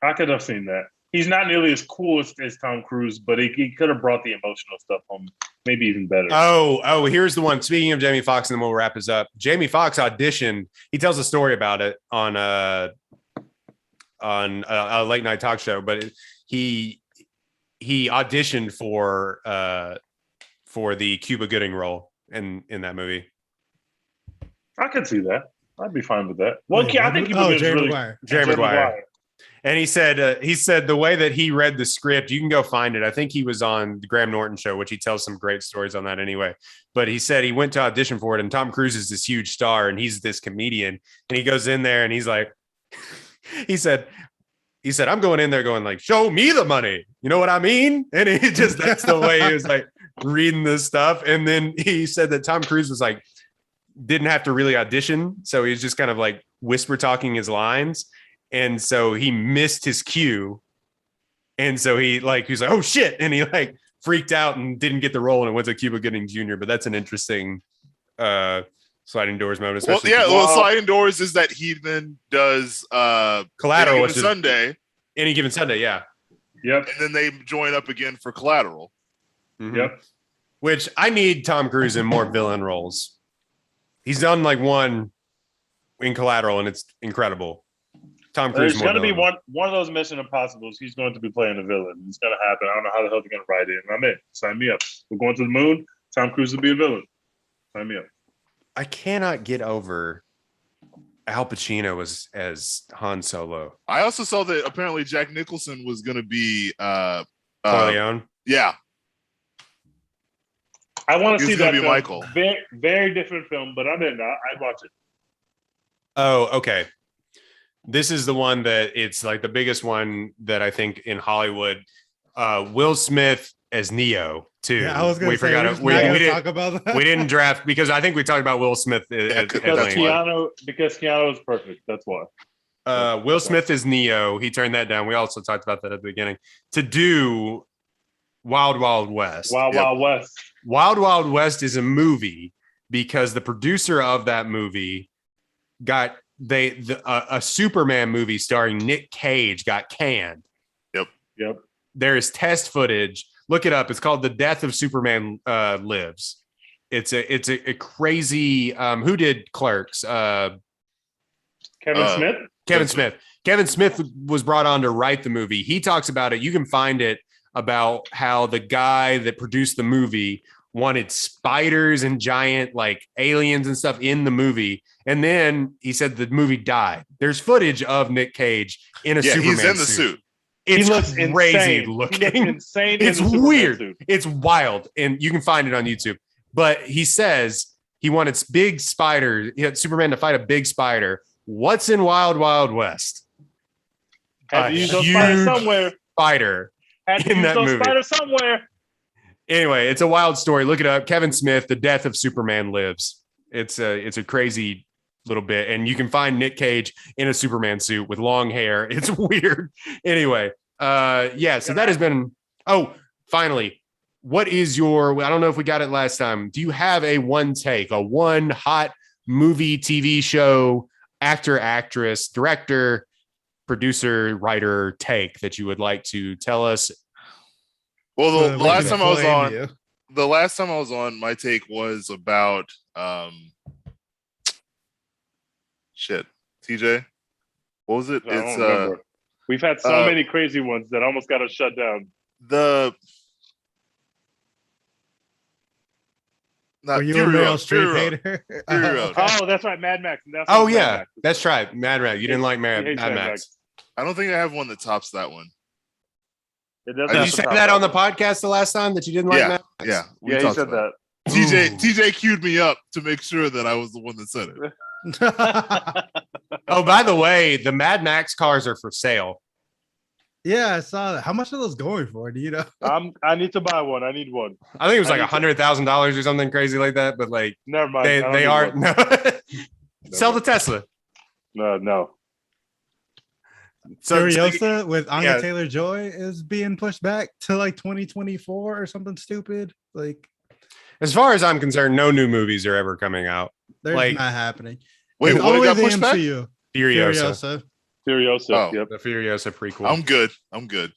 I could have seen that. He's not nearly as cool as Tom Cruise, but he could have brought the emotional stuff home, maybe even better. Oh, here's the one. Speaking of Jamie Foxx, and then we'll wrap this up. Jamie Foxx auditioned. He tells a story about it on a late night talk show, but he auditioned for the Cuba Gooding role in that movie. I could see that. I'd be fine with that. Well, I think he was Jerry really Maguire. Jerry Maguire. And he said the way that he read the script, you can go find it. I think he was on the Graham Norton show, which he tells some great stories on that anyway. But he said he went to audition for it, and Tom Cruise is this huge star, and he's this comedian, and he goes in there and he's like, he said, I'm going in there going like, show me the money. You know what I mean? And he just, that's the way he was like reading this stuff. And then he said that Tom Cruise was like, didn't have to really audition. So he was just kind of like whisper talking his lines. And so he missed his cue. And so he was like, oh shit. And he like freaked out and didn't get the role, and it went to Cuba Gooding Jr. But that's an interesting sliding doors moment. Especially sliding doors is that he then does Collateral, which is Sunday. Any Given Sunday, yeah. Yep. And then they join up again for Collateral. Mm-hmm. Yep. Which I need Tom Cruise in more villain roles. He's done like one in Collateral, and it's incredible. Tom Cruise. There's going to be one of those Mission Impossibles. He's going to be playing a villain. It's going to happen. I don't know how the hell they're going to write it. I'm in. Sign me up. We're going to the moon. Tom Cruise will be a villain. Sign me up. I cannot get over Al Pacino as Han Solo. I also saw that apparently Jack Nicholson was going to be Corleone. Yeah. I want to see that be film. Michael. Very, very different film, but I'm in. I'd watch it. Oh, okay. This is the one that it's like the biggest one that I think in Hollywood. Will Smith as Neo too. Yeah, I was going to say we didn't talk about that. We didn't draft because I think we talked about Will Smith as Keanu is perfect. That's why. Will Smith is Neo. He turned that down. We also talked about that at the beginning. To do Wild Wild West. Wild West. Wild Wild West is a movie because the producer of that movie got a Superman movie starring Nick Cage got canned. Yep. There is test footage. Look it up. It's called The Death of Superman Lives. It's a crazy. Who did Clerks? Kevin Smith. Kevin Smith was brought on to write the movie. He talks about it. You can find it about how the guy that produced the movie wanted spiders and giant like aliens and stuff in the movie. And then he said the movie died. There's footage of Nick Cage in a Superman he's in the suit. It's looks crazy insane. looking. Insane. It's weird. Suit. It's wild. And you can find it on YouTube. But he says he wanted big spiders. He had Superman to fight a big spider. What's in Wild Wild West? Had to use those spiders somewhere. Spider. Had to use those spiders somewhere. Anyway, it's a wild story. Look it up. Kevin Smith, The Death of Superman Lives. It's a crazy little bit. And you can find Nick Cage in a Superman suit with long hair. It's weird. Anyway, so that has been, finally, what is your, I don't know if we got it last time. Do you have a one hot movie, TV show, actor, actress, director, producer, writer take that you would like to tell us? Well, the last time I was on, my take was about TJ. What was it? We've had so many crazy ones that almost got us shut down. Were you a Meryl Streep hater? Oh, that's right, Mad Max. That's right, Mad Max. You didn't like Mad Max. I don't think I have one that tops that one. Did you say that on the podcast the last time that you didn't like Mad Max? Yeah, he said that. TJ queued me up to make sure that I was the one that said it. Oh, by the way, the Mad Max cars are for sale. Yeah, I saw that. How much are those going for? Do you know? I need to buy one. I need one. I think it was like $100,000 or something crazy like that. But like, never mind. They are sell the Tesla. No. So Furiosa with Anya Taylor-Joy is being pushed back to like 2024 or something stupid. Like, as far as I'm concerned, no new movies are ever coming out. They're not happening. Wait, what got pushed back? Furiosa. Yep. The Furiosa prequel. I'm good.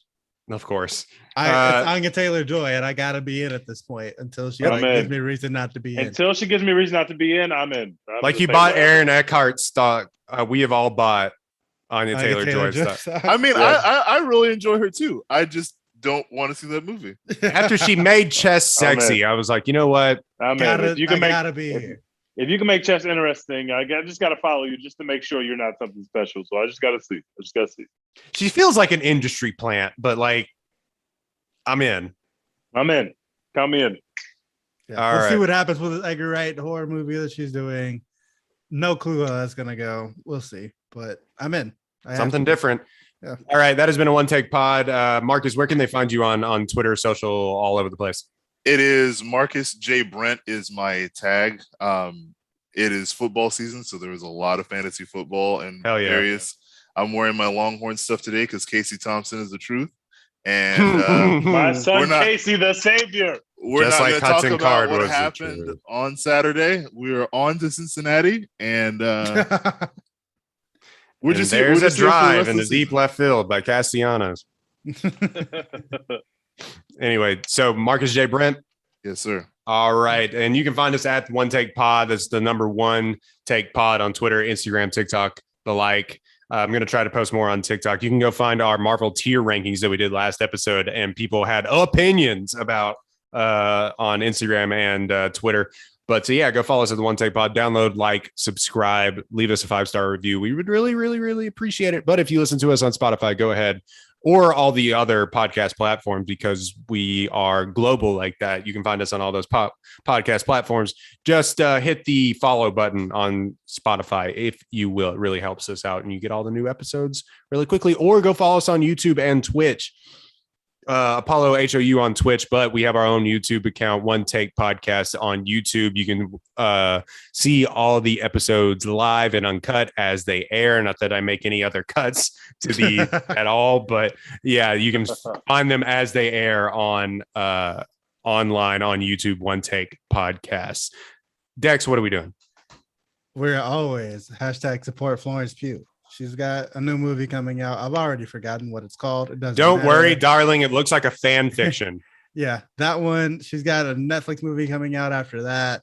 Of course. It's Anya Taylor-Joy, and I gotta be in at this point until she gives me a reason not to be in. Until she gives me a reason not to be in, I'm in. You bought Aaron Eckhart stock. We have all bought Anya Taylor-Joy stock. I mean, I really enjoy her too. I just don't want to see that movie. After she made chess sexy, I was like, you know what? I gotta be here. If you can make chess interesting, I just got to follow you just to make sure you're not something special. So I just got to see. She feels like an industry plant, but like, I'm in. I'm in. Count me in. Yeah, we'll see what happens with the Edgar Wright horror movie that she's doing. No clue how that's gonna go. We'll see, but I'm in. Something different. Yeah. All right, that has been a One Take Pod. Marcus, where can they find you on Twitter, social, all over the place? It is Marcus J. Brent is my tag. It is football season, so there was a lot of fantasy football and various. I'm wearing my Longhorn stuff today because Casey Thompson is the truth. And my son Casey, the savior. We're just not going to talk about what happened on Saturday. We're on to Cincinnati, and we're just there's a drive in the deep left field by Castellanos. Anyway, so Marcus J. Brent. Yes, sir. All right. And you can find us at One Take Pod. That's the number One Take Pod on Twitter, Instagram, TikTok, the like. I'm going to try to post more on TikTok. You can go find our Marvel tier rankings that we did last episode, and people had opinions about on Instagram and Twitter. But so yeah, go follow us at the One Take Pod. Download, like, subscribe, leave us a 5-star review. We would really, really, really appreciate it. But if you listen to us on Spotify, go ahead, or all the other podcast platforms, because we are global like that. You can find us on all those podcast platforms. Just hit the follow button on Spotify, if you will. It really helps us out, and you get all the new episodes really quickly. Or go follow us on YouTube and Twitch. Apollo HOU on Twitch, but we have our own YouTube account, One Take Podcast on YouTube. You can see all the episodes live and uncut as they air. Not that I make any other cuts to the at all, but yeah, you can find them as they air on online on YouTube. One Take Podcast. Dex, what are we doing? We're always #support Florence Pugh. She's got a new movie coming out. I've already forgotten what it's called. It doesn't Don't matter. worry, darling. It looks like a fan fiction. Yeah, that one. She's got a Netflix movie coming out after that.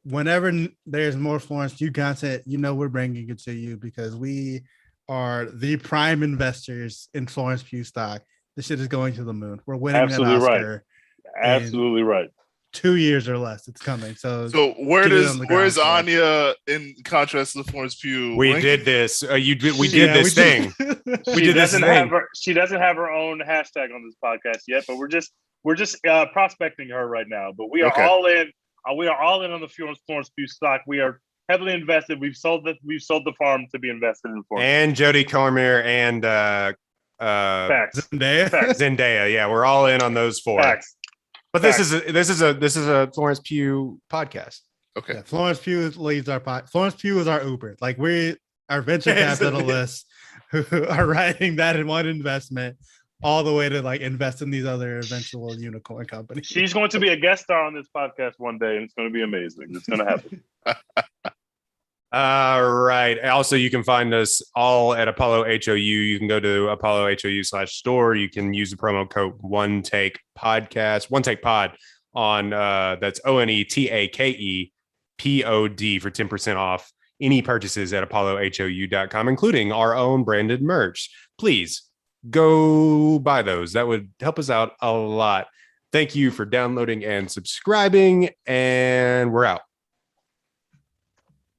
Whenever there's more Florence Pugh content, we're bringing it to you because we are the prime investors in Florence Pugh stock. This shit is going to the moon. We're winning Absolutely an Oscar. Absolutely right. 2 years or less, it's coming. So where's Anya in contrast to Florence Pugh? We did this. We did this thing. She doesn't have her own hashtag on this podcast yet, but we're just prospecting her right now. But we are all in. We are all in on the Florence Pugh stock. We are heavily invested. We've sold the farm to be invested in Florence. And Jodie Comer and Zendaya. Yeah, we're all in on those four. Facts. But this is a Florence Pugh podcast. Okay. Yeah, Florence Pugh leads our pod. Florence Pugh is our Uber. Like we are venture capitalists who are writing that in one investment all the way to like invest in these other eventual unicorn companies. She's going to be a guest star on this podcast one day, and it's going to be amazing. It's going to happen. All right. Also, you can find us all at Apollo HOU. You can go to Apollo HOU/store. You can use the promo code One Take Podcast, One Take Pod on that's ONETAKEPOD for 10% off any purchases at ApolloHOU.com, including our own branded merch. Please go buy those. That would help us out a lot. Thank you for downloading and subscribing, and we're out.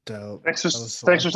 Dope. Thanks for saying